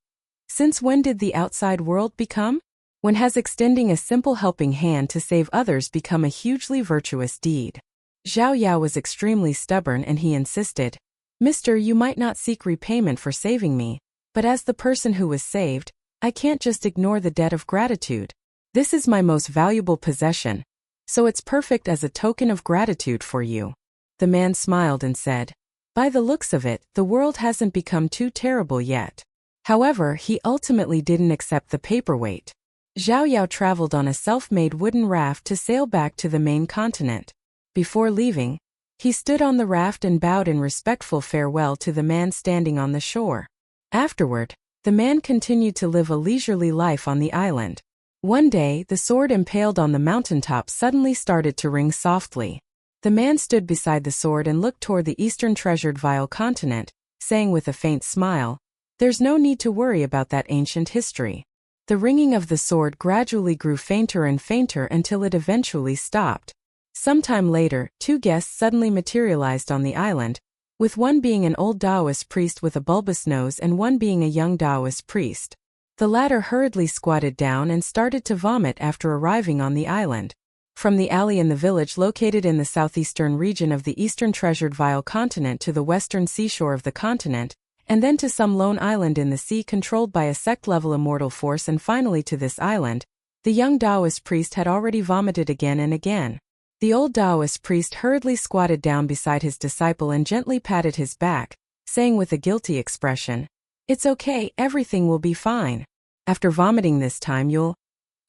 "Since when did the outside world become? When has extending a simple helping hand to save others become a hugely virtuous deed?" Zhao Yao was extremely stubborn and he insisted, "Mister, you might not seek repayment for saving me, but as the person who was saved, I can't just ignore the debt of gratitude. This is my most valuable possession, so it's perfect as a token of gratitude for you." The man smiled and said, "By the looks of it, the world hasn't become too terrible yet." However, he ultimately didn't accept the paperweight. Zhao Yao traveled on a self-made wooden raft to sail back to the main continent. Before leaving, he stood on the raft and bowed in respectful farewell to the man standing on the shore. Afterward, the man continued to live a leisurely life on the island. One day, the sword impaled on the mountaintop suddenly started to ring softly. The man stood beside the sword and looked toward the eastern treasured vile continent, saying with a faint smile, "There's no need to worry about that ancient history." The ringing of the sword gradually grew fainter and fainter until it eventually stopped. Sometime later, two guests suddenly materialized on the island, with one being an old Taoist priest with a bulbous nose and one being a young Taoist priest. The latter hurriedly squatted down and started to vomit after arriving on the island. From the alley in the village located in the southeastern region of the eastern treasured vile continent to the western seashore of the continent, and then to some lone island in the sea controlled by a sect-level immortal force and finally to this island, the young Taoist priest had already vomited again and again. The old Taoist priest hurriedly squatted down beside his disciple and gently patted his back, saying with a guilty expression, "It's okay, everything will be fine. After vomiting this time you'll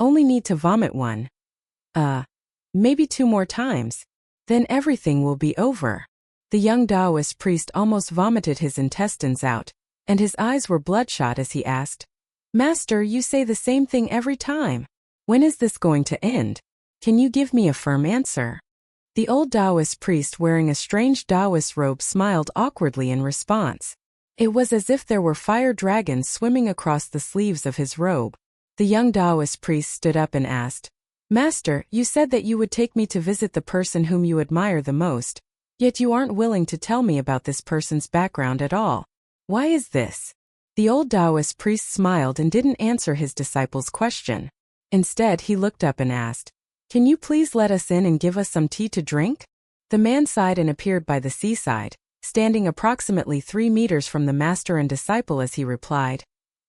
only need to vomit maybe 2 more times. Then everything will be over." The young Taoist priest almost vomited his intestines out, and his eyes were bloodshot as he asked, "Master, you say the same thing every time. When is this going to end? Can you give me a firm answer?" The old Taoist priest wearing a strange Taoist robe smiled awkwardly in response. It was as if there were fire dragons swimming across the sleeves of his robe. The young Taoist priest stood up and asked, "Master, you said that you would take me to visit the person whom you admire the most, yet you aren't willing to tell me about this person's background at all. Why is this?" The old Taoist priest smiled and didn't answer his disciple's question. Instead, he looked up and asked, "Can you please let us in and give us some tea to drink?" The man sighed and appeared by the seaside, standing approximately 3 meters from the master and disciple as he replied,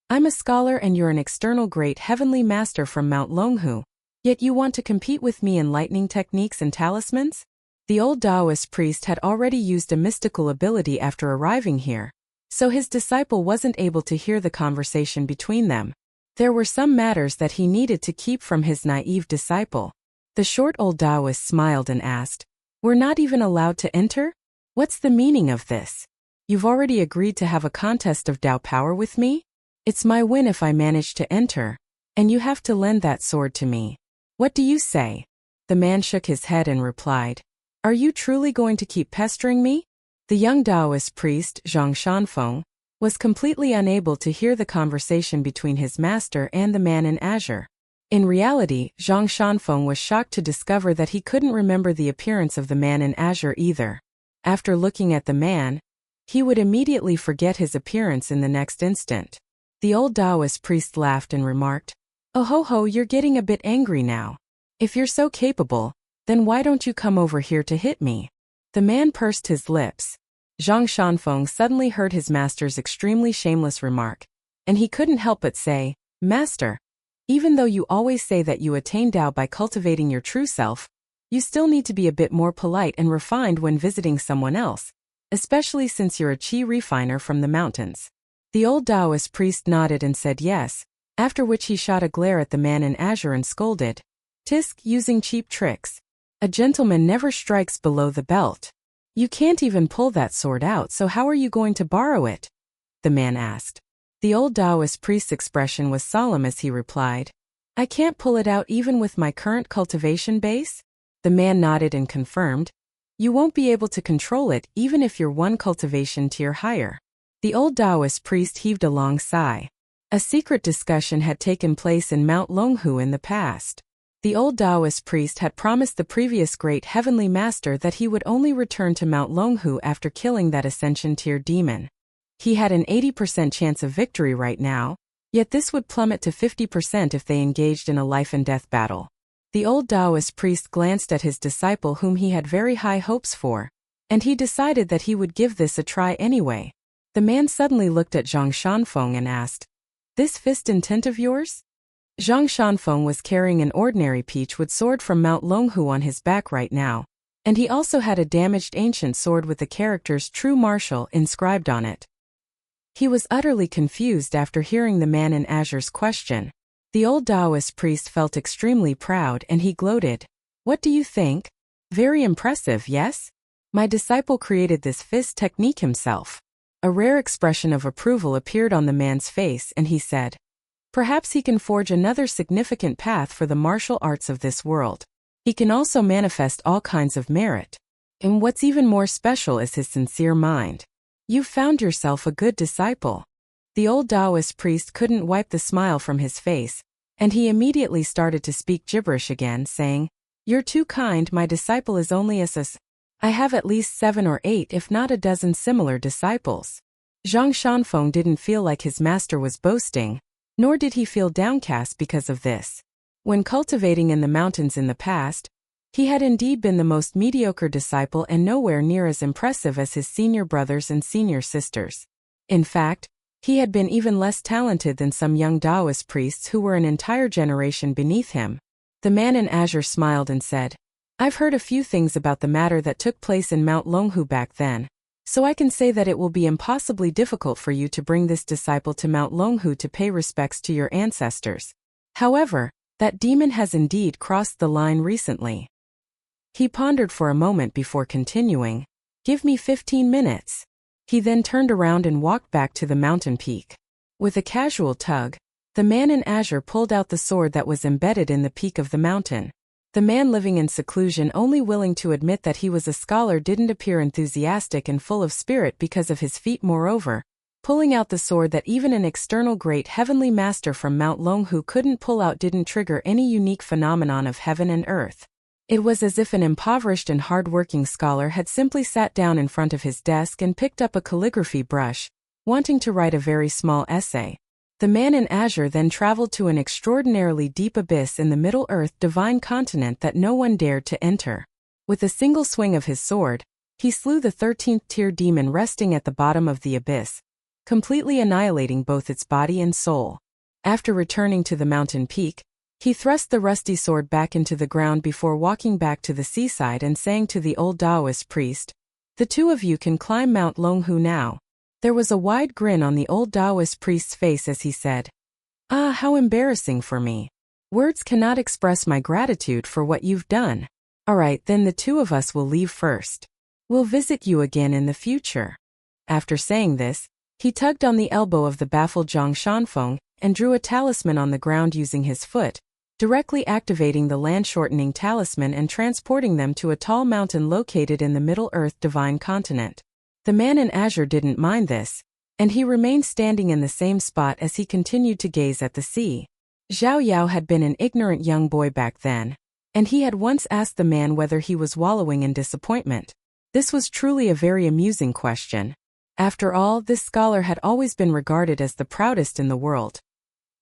"I'm a scholar and you're an external great heavenly master from Mount Longhu, yet you want to compete with me in lightning techniques and talismans?" The old Taoist priest had already used a mystical ability after arriving here, so his disciple wasn't able to hear the conversation between them. There were some matters that he needed to keep from his naive disciple. The short old Taoist smiled and asked, "We're not even allowed to enter? What's the meaning of this? You've already agreed to have a contest of Tao power with me? It's my win if I manage to enter, and you have to lend that sword to me. What do you say?" The man shook his head and replied, "Are you truly going to keep pestering me?" The young Taoist priest, Feng, was completely unable to hear the conversation between his master and the man in azure. In reality, Feng was shocked to discover that he couldn't remember the appearance of the man in azure either. After looking at the man, he would immediately forget his appearance in the next instant. The old Taoist priest laughed and remarked, "Oh ho, you're getting a bit angry now. If you're so capable, then why don't you come over here to hit me?" The man pursed his lips. Feng suddenly heard his master's extremely shameless remark, and he couldn't help but say, "Master, even though you always say that you attain Tao by cultivating your true self, you still need to be a bit more polite and refined when visiting someone else, especially since you're a qi refiner from the mountains." The old Taoist priest nodded and said yes, after which he shot a glare at the man in azure and scolded, "Tisk, using cheap tricks. A gentleman never strikes below the belt. You can't even pull that sword out, so how are you going to borrow it?" the man asked. The old Taoist priest's expression was solemn as he replied, "I can't pull it out even with my current cultivation base?" The man nodded and confirmed, "You won't be able to control it even if you're 1 cultivation tier higher." The old Taoist priest heaved a long sigh. A secret discussion had taken place in Mount Longhu in the past. The old Taoist priest had promised the previous great heavenly master that he would only return to Mount Longhu after killing that ascension tier demon. He had an 80% chance of victory right now, yet this would plummet to 50% if they engaged in a life and death battle. The old Taoist priest glanced at his disciple whom he had very high hopes for, and he decided that he would give this a try anyway. The man suddenly looked at Feng and asked, "This fist intent of yours? Zhang Shanfeng was carrying an ordinary peachwood sword from Mount Longhu on his back right now, and he also had a damaged ancient sword with the characters True Martial inscribed on it. He was utterly confused after hearing the man in azure's question. The old Taoist priest felt extremely proud and he gloated. What do you think? Very impressive, yes? My disciple created this fist technique himself. A rare expression of approval appeared on the man's face and he said, perhaps he can forge another significant path for the martial arts of this world. He can also manifest all kinds of merit. And what's even more special is his sincere mind. You've found yourself a good disciple. The old Taoist priest couldn't wipe the smile from his face, and he immediately started to speak gibberish again, saying, You're too kind, my disciple is only a I have at least 7 or 8 if not a dozen similar disciples. Zhang Shanfeng didn't feel like his master was boasting, nor did he feel downcast because of this. When cultivating in the mountains in the past, he had indeed been the most mediocre disciple and nowhere near as impressive as his senior brothers and senior sisters. In fact, he had been even less talented than some young Taoist priests who were an entire generation beneath him. The man in azure smiled and said, I've heard a few things about the matter that took place in Mount Longhu back then, so I can say that it will be impossibly difficult for you to bring this disciple to Mount Longhu to pay respects to your ancestors. However, that demon has indeed crossed the line recently. He pondered for a moment before continuing, Give me 15 minutes. He then turned around and walked back to the mountain peak. With a casual tug, the man in azure pulled out the sword that was embedded in the peak of the mountain. The man living in seclusion, only willing to admit that he was a scholar, didn't appear enthusiastic and full of spirit because of his feat. Moreover, pulling out the sword that even an external great heavenly master from Mount Longhu couldn't pull out didn't trigger any unique phenomenon of heaven and earth. It was as if an impoverished and hard-working scholar had simply sat down in front of his desk and picked up a calligraphy brush, wanting to write a very small essay. The man in azure then traveled to an extraordinarily deep abyss in the Middle Earth divine continent that no one dared to enter. With a single swing of his sword, he slew the 13th tier demon resting at the bottom of the abyss, completely annihilating both its body and soul. After returning to the mountain peak, he thrust the rusty sword back into the ground before walking back to the seaside and saying to the old Taoist priest, The two of you can climb Mount Longhu now. There was a wide grin on the old Taoist priest's face as he said, Ah, how embarrassing for me. Words cannot express my gratitude for what you've done. Alright, then the two of us will leave first. We'll visit you again in the future. After saying this, he tugged on the elbow of the baffled Zhang Shanfeng and drew a talisman on the ground using his foot, directly activating the land-shortening talisman and transporting them to a tall mountain located in the Middle Earth divine continent. The man in azure didn't mind this, and he remained standing in the same spot as he continued to gaze at the sea. Zhao Yao had been an ignorant young boy back then, and he had once asked the man whether he was wallowing in disappointment. This was truly a very amusing question. After all, this scholar had always been regarded as the proudest in the world.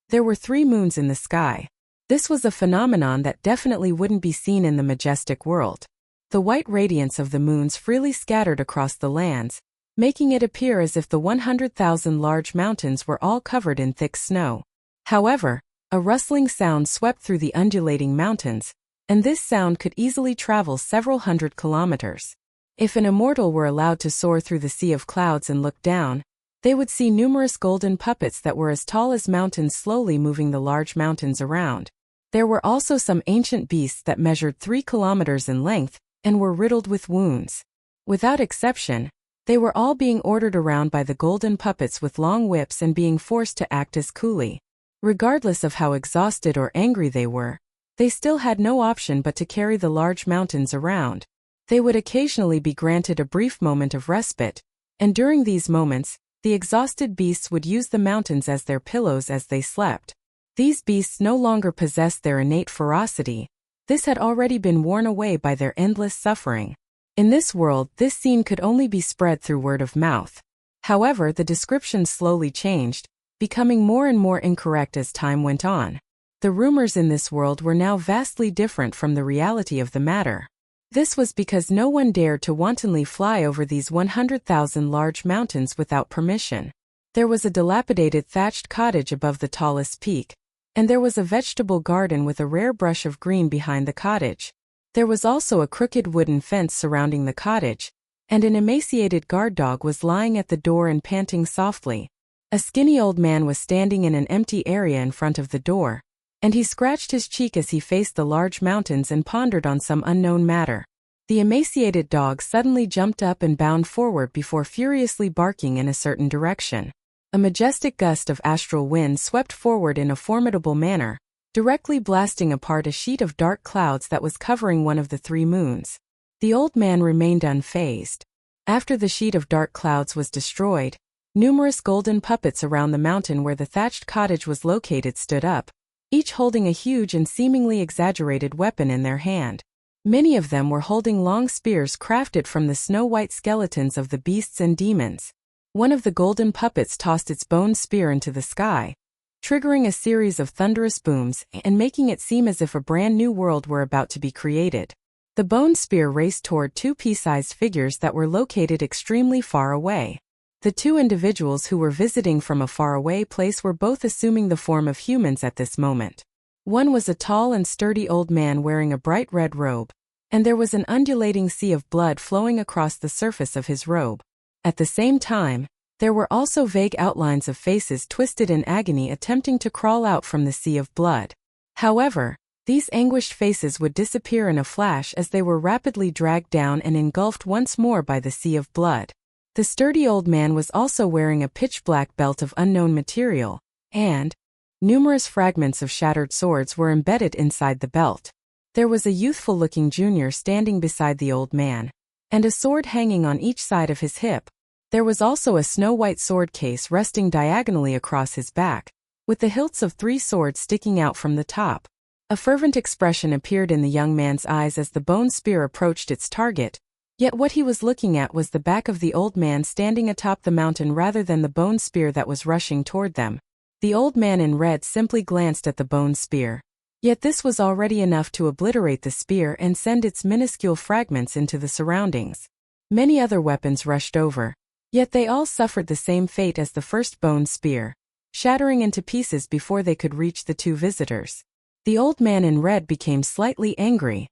There were 3 moons in the sky. This was a phenomenon that definitely wouldn't be seen in the majestic world. The white radiance of the moons freely scattered across the lands, making it appear as if the 100,000 large mountains were all covered in thick snow. However, a rustling sound swept through the undulating mountains, and this sound could easily travel several hundred kilometers. If an immortal were allowed to soar through the sea of clouds and look down, they would see numerous golden puppets that were as tall as mountains slowly moving the large mountains around. There were also some ancient beasts that measured 3 kilometers in length, and were riddled with wounds. Without exception, they were all being ordered around by the golden puppets with long whips and being forced to act as coolie. Regardless of how exhausted or angry they were, they still had no option but to carry the large mountains around. They would occasionally be granted a brief moment of respite, and during these moments, the exhausted beasts would use the mountains as their pillows as they slept. These beasts no longer possessed their innate ferocity. This had already been worn away by their endless suffering. In this world, this scene could only be spread through word of mouth. However, the descriptions slowly changed, becoming more and more incorrect as time went on. The rumors in this world were now vastly different from the reality of the matter. This was because no one dared to wantonly fly over these 100,000 large mountains without permission. There was a dilapidated thatched cottage above the tallest peak, and there was a vegetable garden with a rare brush of green behind the cottage. There was also a crooked wooden fence surrounding the cottage, and an emaciated guard dog was lying at the door and panting softly. A skinny old man was standing in an empty area in front of the door, and he scratched his cheek as he faced the large mountains and pondered on some unknown matter. The emaciated dog suddenly jumped up and bounded forward before furiously barking in a certain direction. A majestic gust of astral wind swept forward in a formidable manner, directly blasting apart a sheet of dark clouds that was covering one of the three moons. The old man remained unfazed. After the sheet of dark clouds was destroyed, numerous golden puppets around the mountain where the thatched cottage was located stood up, each holding a huge and seemingly exaggerated weapon in their hand. Many of them were holding long spears crafted from the snow-white skeletons of the beasts and demons. One of the golden puppets tossed its bone spear into the sky, triggering a series of thunderous booms and making it seem as if a brand new world were about to be created. The bone spear raced toward two pea-sized figures that were located extremely far away. The two individuals who were visiting from a faraway place were both assuming the form of humans at this moment. One was a tall and sturdy old man wearing a bright red robe, and there was an undulating sea of blood flowing across the surface of his robe. At the same time, there were also vague outlines of faces twisted in agony attempting to crawl out from the sea of blood. However, these anguished faces would disappear in a flash as they were rapidly dragged down and engulfed once more by the sea of blood. The sturdy old man was also wearing a pitch-black belt of unknown material, and numerous fragments of shattered swords were embedded inside the belt. There was a youthful-looking junior standing beside the old man, and a sword hanging on each side of his hip. There was also a snow-white sword case resting diagonally across his back, with the hilts of 3 swords sticking out from the top. A fervent expression appeared in the young man's eyes as the bone spear approached its target, yet what he was looking at was the back of the old man standing atop the mountain rather than the bone spear that was rushing toward them. The old man in red simply glanced at the bone spear, yet this was already enough to obliterate the spear and send its minuscule fragments into the surroundings. Many other weapons rushed over, yet they all suffered the same fate as the first bone spear, shattering into pieces before they could reach the two visitors. The old man in red became slightly angry.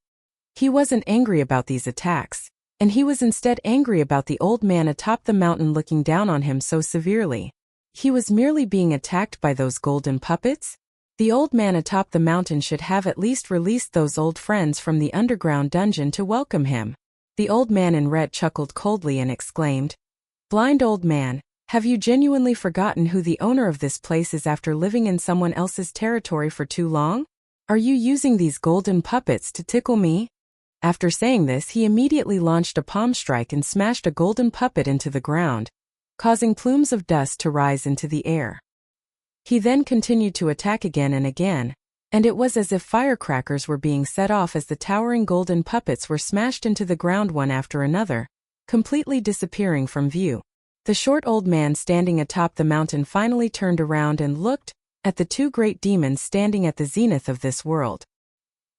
He wasn't angry about these attacks, and he was instead angry about the old man atop the mountain looking down on him so severely. He was merely being attacked by those golden puppets? The old man atop the mountain should have at least released those old friends from the underground dungeon to welcome him. The old man in red chuckled coldly and exclaimed, "Blind old man, have you genuinely forgotten who the owner of this place is after living in someone else's territory for too long? Are you using these golden puppets to tickle me?" After saying this, he immediately launched a palm strike and smashed a golden puppet into the ground, causing plumes of dust to rise into the air. He then continued to attack again and again, and it was as if firecrackers were being set off as the towering golden puppets were smashed into the ground one after another, completely disappearing from view. The short old man standing atop the mountain finally turned around and looked at the two great demons standing at the zenith of this world.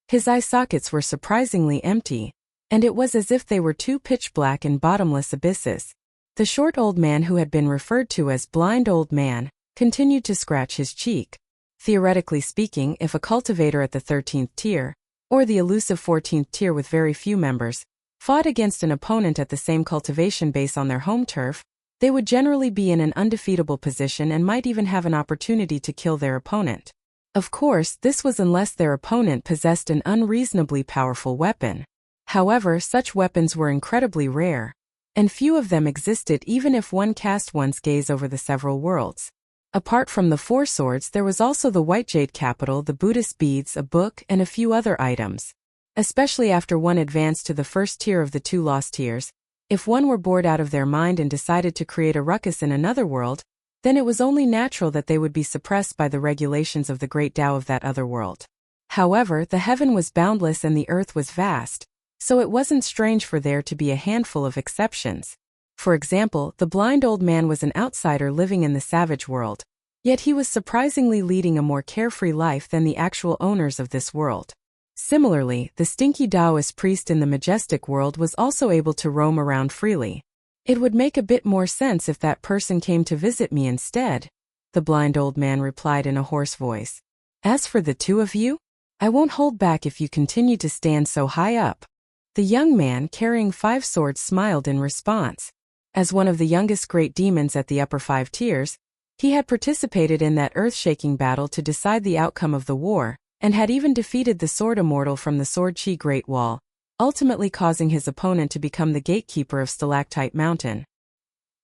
His eye sockets were surprisingly empty, and it was as if they were two pitch-black and bottomless abysses. The short old man who had been referred to as blind old man continued to scratch his cheek. Theoretically speaking, if a cultivator at the 13th tier, or the elusive 14th tier with very few members, fought against an opponent at the same cultivation base on their home turf, they would generally be in an undefeatable position and might even have an opportunity to kill their opponent. Of course, this was unless their opponent possessed an unreasonably powerful weapon. However, such weapons were incredibly rare, and few of them existed even if one cast one's gaze over the several worlds. Apart from the 4 swords, there was also the white jade capital, the Buddhist beads, a book, and a few other items. Especially after one advanced to the first tier of the 2 lost tiers, if one were bored out of their mind and decided to create a ruckus in another world, then it was only natural that they would be suppressed by the regulations of the great Tao of that other world. However, the heaven was boundless and the earth was vast, so it wasn't strange for there to be a handful of exceptions. For example, the blind old man was an outsider living in the savage world, yet he was surprisingly leading a more carefree life than the actual owners of this world. Similarly, the stinky Taoist priest in the majestic world was also able to roam around freely. "It would make a bit more sense if that person came to visit me instead," the blind old man replied in a hoarse voice. As for the two of you, I won't hold back if you continue to stand so high up. The young man carrying 5 swords smiled in response. As one of the youngest great demons at the upper 5 tiers, he had participated in that earth-shaking battle to decide the outcome of the war, and had even defeated the sword immortal from the Sword Chi Great Wall, ultimately causing his opponent to become the gatekeeper of Stalactite Mountain.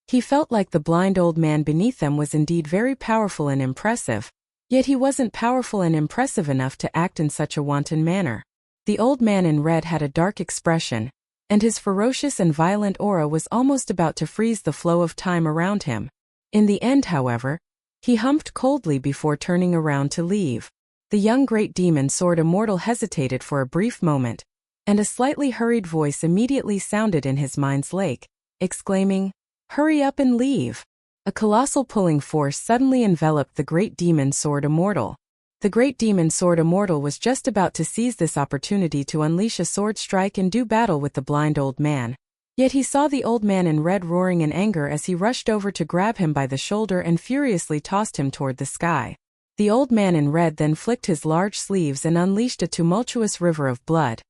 He felt like the blind old man beneath them was indeed very powerful and impressive, yet he wasn't powerful and impressive enough to act in such a wanton manner. The old man in red had a dark expression, and his ferocious and violent aura was almost about to freeze the flow of time around him. In the end, however, he humped coldly before turning around to leave. The young great demon sword immortal hesitated for a brief moment, and a slightly hurried voice immediately sounded in his mind's lake, exclaiming, "Hurry up and leave!" A colossal pulling force suddenly enveloped the great demon sword immortal. The great demon sword immortal was just about to seize this opportunity to unleash a sword strike and do battle with the blind old man. Yet he saw the old man in red roaring in anger as he rushed over to grab him by the shoulder and furiously tossed him toward the sky. The old man in red then flicked his large sleeves and unleashed a tumultuous river of blood,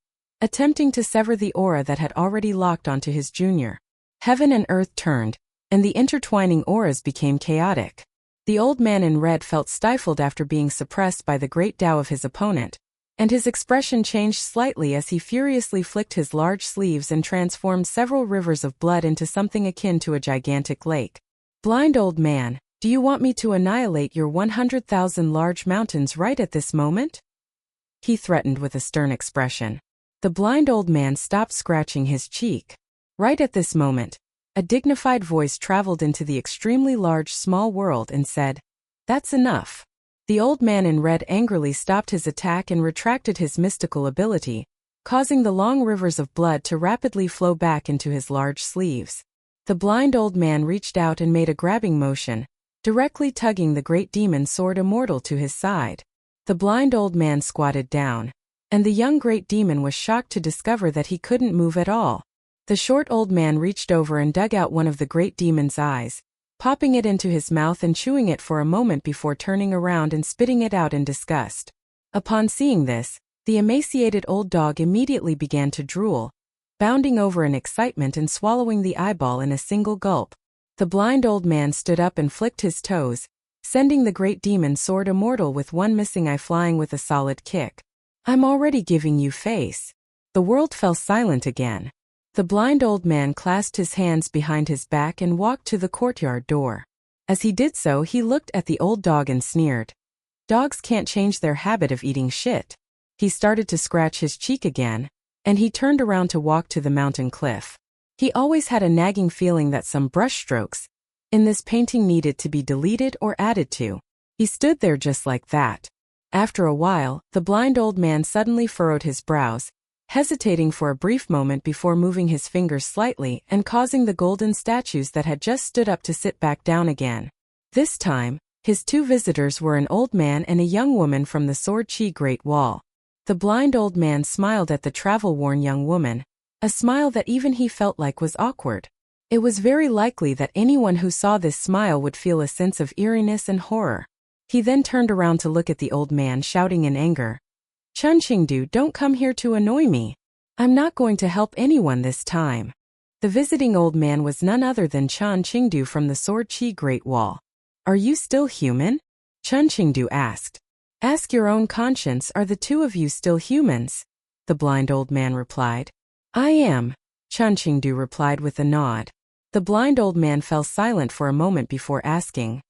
attempting to sever the aura that had already locked onto his junior. Heaven and earth turned, and the intertwining auras became chaotic. The old man in red felt stifled after being suppressed by the great Tao of his opponent, and his expression changed slightly as he furiously flicked his large sleeves and transformed several rivers of blood into something akin to a gigantic lake. "Blind old man, do you want me to annihilate your 100,000 large mountains right at this moment?" he threatened with a stern expression. The blind old man stopped scratching his cheek. Right at this moment, a dignified voice traveled into the extremely large small world and said, "That's enough." The old man in red angrily stopped his attack and retracted his mystical ability, causing the long rivers of blood to rapidly flow back into his large sleeves. The blind old man reached out and made a grabbing motion, directly tugging the great demon sword immortal to his side. The blind old man squatted down, and the young great demon was shocked to discover that he couldn't move at all. The short old man reached over and dug out one of the great demon's eyes, popping it into his mouth and chewing it for a moment before turning around and spitting it out in disgust. Upon seeing this, the emaciated old dog immediately began to drool, bounding over in excitement and swallowing the eyeball in a single gulp. The blind old man stood up and flicked his toes, sending the great demon sword immortal with one missing eye flying with a solid kick. "I'm already giving you face." The world fell silent again. The blind old man clasped his hands behind his back and walked to the courtyard door. As he did so, he looked at the old dog and sneered. "Dogs can't change their habit of eating shit." He started to scratch his cheek again, and he turned around to walk to the mountain cliff. He always had a nagging feeling that some brushstrokes in this painting needed to be deleted or added to. He stood there just like that. After a while, the blind old man suddenly furrowed his brows, hesitating for a brief moment before moving his fingers slightly and causing the golden statues that had just stood up to sit back down again. This time, his two visitors were an old man and a young woman from the Sword Chi Great Wall. The blind old man smiled at the travel-worn young woman, a smile that even he felt like was awkward. It was very likely that anyone who saw this smile would feel a sense of eeriness and horror. He then turned around to look at the old man, shouting in anger, "Chun Qingdu, don't come here to annoy me. I'm not going to help anyone this time." The visiting old man was none other than Chun Qingdu from the Sword Chi Great Wall. "Are you still human?" Chun Qingdu asked. "Ask your own conscience, are the two of you still humans?" the blind old man replied. "I am," Chun Qingdu replied with a nod. The blind old man fell silent for a moment before asking,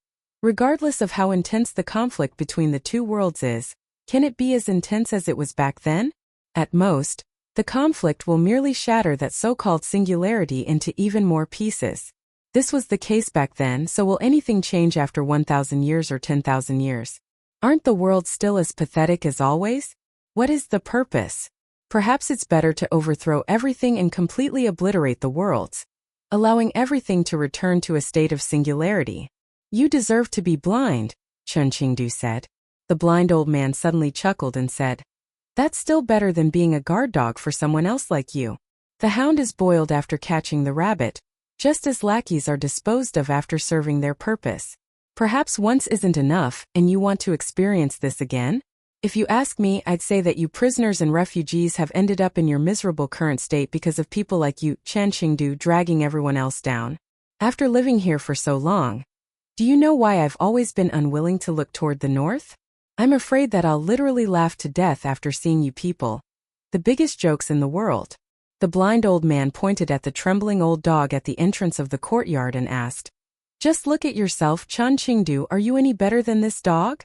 "Regardless of how intense the conflict between the two worlds is, can it be as intense as it was back then? At most, the conflict will merely shatter that so-called singularity into even more pieces. This was the case back then, so will anything change after 1,000 years or 10,000 years? Aren't the worlds still as pathetic as always? What is the purpose? Perhaps it's better to overthrow everything and completely obliterate the worlds, allowing everything to return to a state of singularity." "You deserve to be blind," Chun Qingdu said. The blind old man suddenly chuckled and said, "That's still better than being a guard dog for someone else like you. The hound is boiled after catching the rabbit, just as lackeys are disposed of after serving their purpose. Perhaps once isn't enough, and you want to experience this again?" If you ask me, I'd say that you prisoners and refugees have ended up in your miserable current state because of people like you, Chen Qingdu, dragging everyone else down. After living here for so long, do you know why I've always been unwilling to look toward the north? I'm afraid that I'll literally laugh to death after seeing you people. The biggest jokes in the world. The blind old man pointed at the trembling old dog at the entrance of the courtyard and asked, "Just look at yourself, Chen Qingdu, are you any better than this dog?"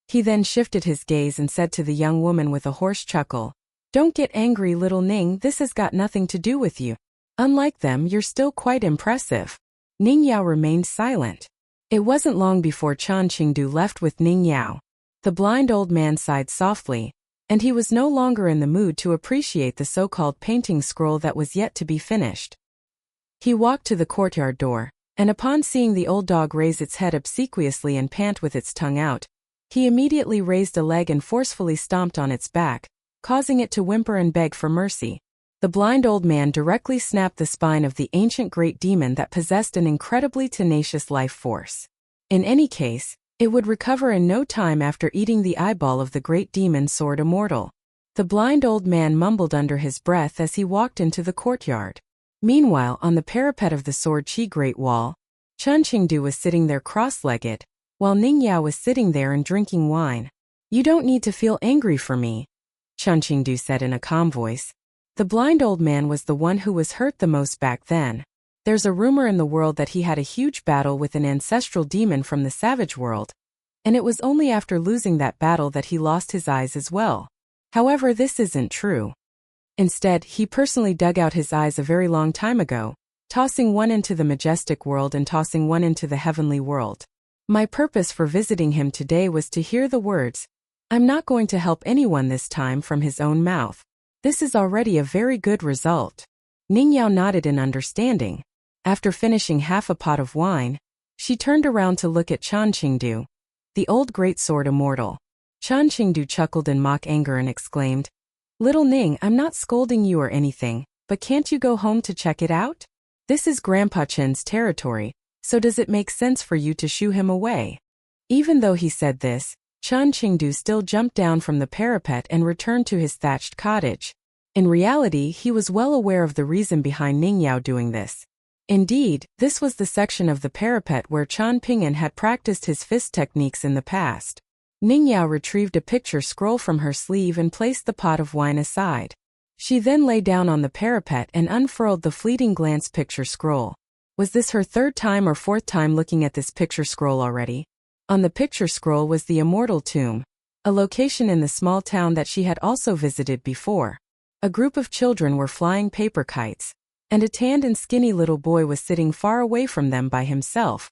He then shifted his gaze and said to the young woman with a hoarse chuckle, "Don't get angry, little Ning, this has got nothing to do with you. Unlike them, you're still quite impressive." Ning Yao remained silent. It wasn't long before Chen Qingdu left with Ning Yao. The blind old man sighed softly, and he was no longer in the mood to appreciate the so-called painting scroll that was yet to be finished. He walked to the courtyard door, and upon seeing the old dog raise its head obsequiously and pant with its tongue out, he immediately raised a leg and forcefully stomped on its back, causing it to whimper and beg for mercy. The blind old man directly snapped the spine of the ancient great demon that possessed an incredibly tenacious life force. In any case, it would recover in no time after eating the eyeball of the great demon sword immortal. The blind old man mumbled under his breath as he walked into the courtyard. Meanwhile, on the parapet of the Sword Chi Great Wall, Chen Qingdu was sitting there cross-legged, while Ning Yao was sitting there and drinking wine. "You don't need to feel angry for me," Chen Qingdu said in a calm voice. The blind old man was the one who was hurt the most back then. There's a rumor in the world that he had a huge battle with an ancestral demon from the savage world, and it was only after losing that battle that he lost his eyes as well. However, this isn't true. Instead, he personally dug out his eyes a very long time ago, tossing one into the majestic world and tossing one into the heavenly world. My purpose for visiting him today was to hear the words, "I'm not going to help anyone this time," from his own mouth. This is already a very good result. Ning Yao nodded in understanding. After finishing half a pot of wine, she turned around to look at Chen Qingdu, the old great sword immortal. Chen Qingdu chuckled in mock anger and exclaimed, "Little Ning, I'm not scolding you or anything, but can't you go home to check it out? This is Grandpa Chen's territory, so does it make sense for you to shoo him away?" Even though he said this, Chen Qingdu still jumped down from the parapet and returned to his thatched cottage. In reality, he was well aware of the reason behind Ning Yao doing this. Indeed, this was the section of the parapet where Chen Ping'an had practiced his fist techniques in the past. Ning Yao retrieved a picture scroll from her sleeve and placed the pot of wine aside. She then lay down on the parapet and unfurled the fleeting glance picture scroll. Was this her third time or fourth time looking at this picture scroll already? On the picture scroll was the immortal tomb, a location in the small town that she had also visited before. A group of children were flying paper kites, and a tanned and skinny little boy was sitting far away from them by himself.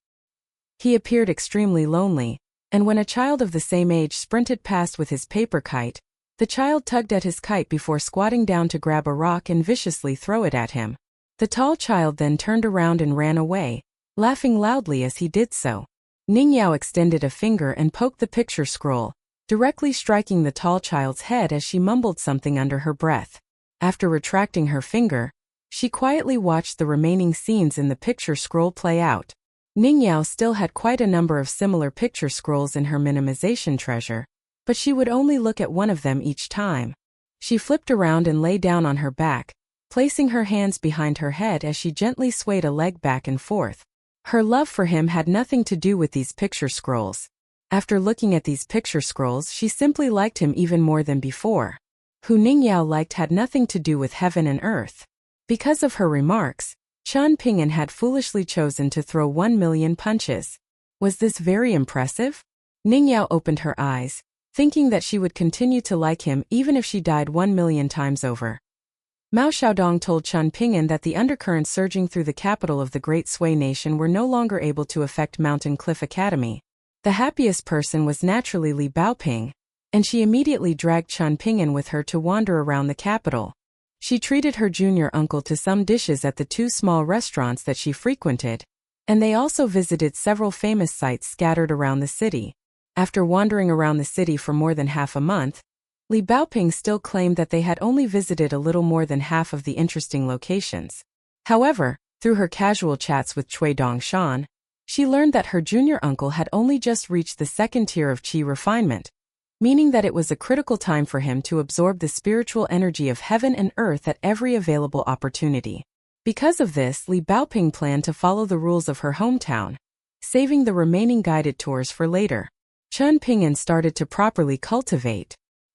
He appeared extremely lonely, and when a child of the same age sprinted past with his paper kite, the child tugged at his kite before squatting down to grab a rock and viciously throw it at him. The tall child then turned around and ran away, laughing loudly as he did so. Ning Yao extended a finger and poked the picture scroll, directly striking the tall child's head as she mumbled something under her breath. After retracting her finger, she quietly watched the remaining scenes in the picture scroll play out. Ning Yao still had quite a number of similar picture scrolls in her minimization treasure, but she would only look at one of them each time. She flipped around and lay down on her back, placing her hands behind her head as she gently swayed a leg back and forth. Her love for him had nothing to do with these picture scrolls. After looking at these picture scrolls, she simply liked him even more than before. Who Ning Yao liked had nothing to do with heaven and earth. Because of her remarks, Chen Ping'an had foolishly chosen to throw 1,000,000 punches. Was this very impressive? Ning Yao opened her eyes, thinking that she would continue to like him even if she died 1,000,000 times over. Mao Xiaodong told Chen Ping'an that the undercurrents surging through the capital of the Great Sui Nation were no longer able to affect Mountain Cliff Academy. The happiest person was naturally Li Baoping, and she immediately dragged Chen Ping'an with her to wander around the capital. She treated her junior uncle to some dishes at the 2 small restaurants that she frequented, and they also visited several famous sites scattered around the city. After wandering around the city for more than half a month, Li Baoping still claimed that they had only visited a little more than half of the interesting locations. However, through her casual chats with Cui Dongshan, she learned that her junior uncle had only just reached the second tier of qi refinement. meaning that it was a critical time for him to absorb the spiritual energy of heaven and earth at every available opportunity. Because of this, Li Baoping planned to follow the rules of her hometown, saving the remaining guided tours for later. Chen Ping'an started to properly cultivate.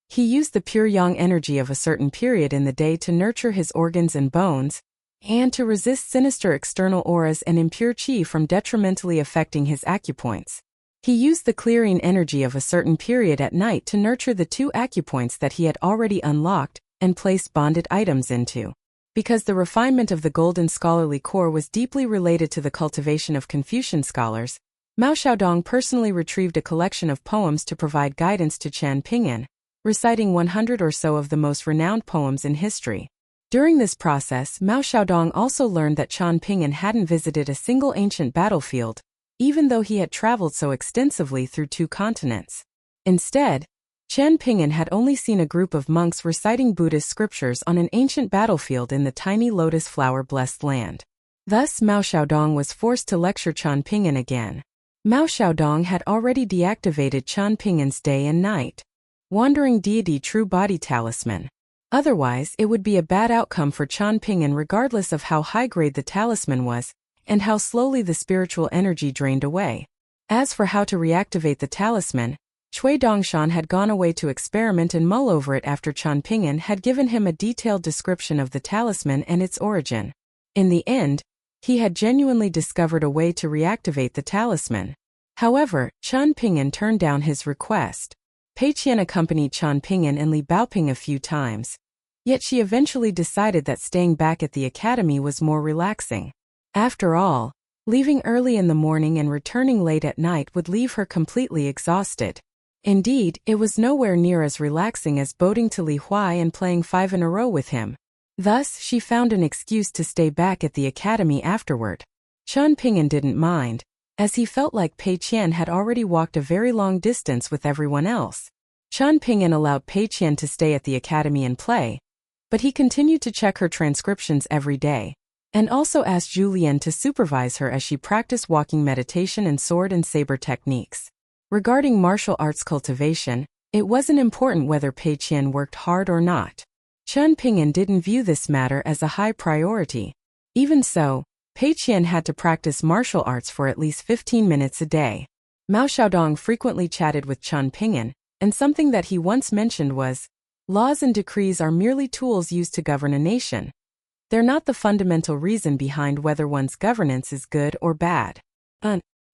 He used the pure yang energy of a certain period in the day to nurture his organs and bones, and to resist sinister external auras and impure qi from detrimentally affecting his acupoints. He used the clearing energy of a certain period at night to nurture the 2 acupoints that he had already unlocked and placed bonded items into. Because the refinement of the golden scholarly core was deeply related to the cultivation of Confucian scholars, Mao Xiaodong personally retrieved a collection of poems to provide guidance to Chen Ping'an, reciting 100 or so of the most renowned poems in history. During this process, Mao Xiaodong also learned that Chen Ping'an hadn't visited a single ancient battlefield, even though he had traveled so extensively through 2 continents. Instead, Chen Ping'an had only seen a group of monks reciting Buddhist scriptures on an ancient battlefield in the tiny lotus flower-blessed land. Thus, Mao Xiaodong was forced to lecture Chen Ping'an again. Mao Xiaodong had already deactivated Chen Ping'an's day and night wandering deity true body talisman. Otherwise, it would be a bad outcome for Chen Ping'an regardless of how high-grade the talisman was, and how slowly the spiritual energy drained away. As for how to reactivate the talisman, Cui Dongshan had gone away to experiment and mull over it after Chen Ping'an had given him a detailed description of the talisman and its origin. In the end, he had genuinely discovered a way to reactivate the talisman. However, Chen Ping'an turned down his request. Pei Qian accompanied Chen Ping'an and Li Baoping a few times. Yet she eventually decided that staying back at the academy was more relaxing. After all, leaving early in the morning and returning late at night would leave her completely exhausted. Indeed, it was nowhere near as relaxing as boating to Li Huai and playing 5 in a row with him. Thus, she found an excuse to stay back at the academy afterward. Chen Ping'an didn't mind, as he felt like Pei Qian had already walked a very long distance with everyone else. Chen Ping'an allowed Pei Qian to stay at the academy and play, but he continued to check her transcriptions every day, and also asked Julian to supervise her as she practiced walking meditation and sword and saber techniques. Regarding martial arts cultivation, it wasn't important whether Pei Qian worked hard or not. Chen Ping'an didn't view this matter as a high priority. Even so, Pei Qian had to practice martial arts for at least 15 minutes a day. Mao Xiaodong frequently chatted with Chen Ping'an, and something that he once mentioned was, laws and decrees are merely tools used to govern a nation. They're not the fundamental reason behind whether one's governance is good or bad.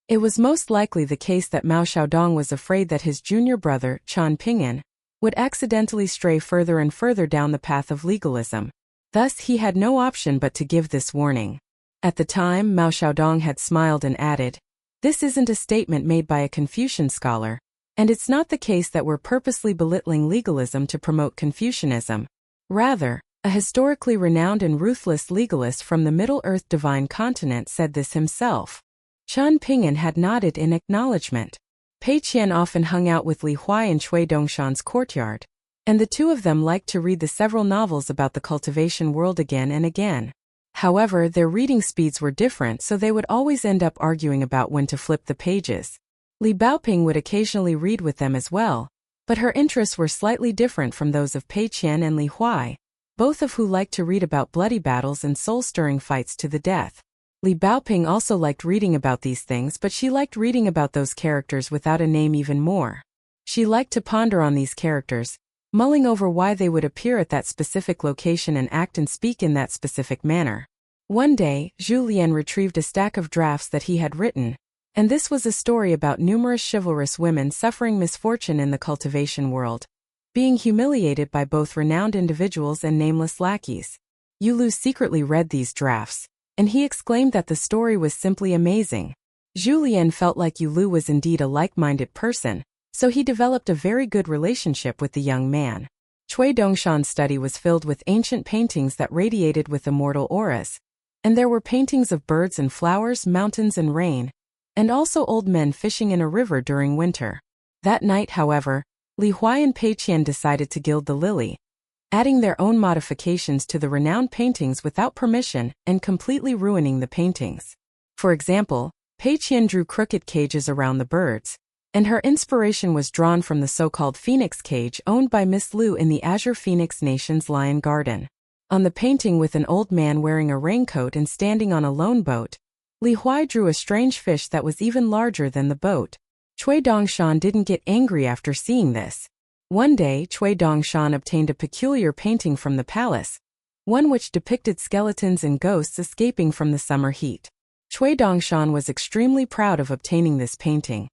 It was most likely the case that Mao Xiaodong was afraid that his junior brother, Chen Ping'an, would accidentally stray further and further down the path of legalism. Thus, he had no option but to give this warning. At the time, Mao Xiaodong had smiled and added, "This isn't a statement made by a Confucian scholar, and it's not the case that we're purposely belittling legalism to promote Confucianism. Rather, a historically renowned and ruthless legalist from the Middle Earth Divine Continent said this himself." Chen Ping'an had nodded in acknowledgement. Pei Qian often hung out with Li Huai in Cui Dongshan's courtyard, and the 2 of them liked to read the several novels about the cultivation world again and again. However, their reading speeds were different, so they would always end up arguing about when to flip the pages. Li Baoping would occasionally read with them as well, but her interests were slightly different from those of Pei Qian and Li Huai, both of who liked to read about bloody battles and soul-stirring fights to the death. Li Baoping also liked reading about these things, but she liked reading about those characters without a name even more. She liked to ponder on these characters, mulling over why they would appear at that specific location and act and speak in that specific manner. One day, Julian retrieved a stack of drafts that he had written, and this was a story about numerous chivalrous women suffering misfortune in the cultivation world, being humiliated by both renowned individuals and nameless lackeys. Yulu secretly read these drafts, and he exclaimed that the story was simply amazing. Julian felt like Yulu was indeed a like-minded person, so he developed a very good relationship with the young man. Cui Dongshan's study was filled with ancient paintings that radiated with immortal auras, and there were paintings of birds and flowers, mountains and rain, and also old men fishing in a river during winter. That night, however, Li Huai and Pei Qian decided to gild the lily, adding their own modifications to the renowned paintings without permission and completely ruining the paintings. For example, Pei Qian drew crooked cages around the birds, and her inspiration was drawn from the so-called Phoenix cage owned by Miss Liu in the Azure Phoenix Nation's Lion Garden. On the painting with an old man wearing a raincoat and standing on a lone boat, Li Huai drew a strange fish that was even larger than the boat. Cui Dongshan didn't get angry after seeing this. One day, Cui Dongshan obtained a peculiar painting from the palace, one which depicted skeletons and ghosts escaping from the summer heat. Cui Dongshan was extremely proud of obtaining this painting,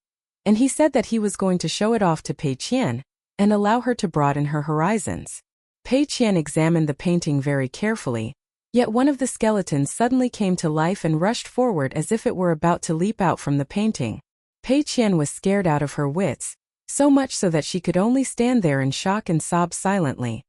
and he said that he was going to show it off to Pei Qian and allow her to broaden her horizons. Pei Qian examined the painting very carefully, yet one of the skeletons suddenly came to life and rushed forward as if it were about to leap out from the painting. Pei Qian was scared out of her wits, so much so that she could only stand there in shock and sob silently.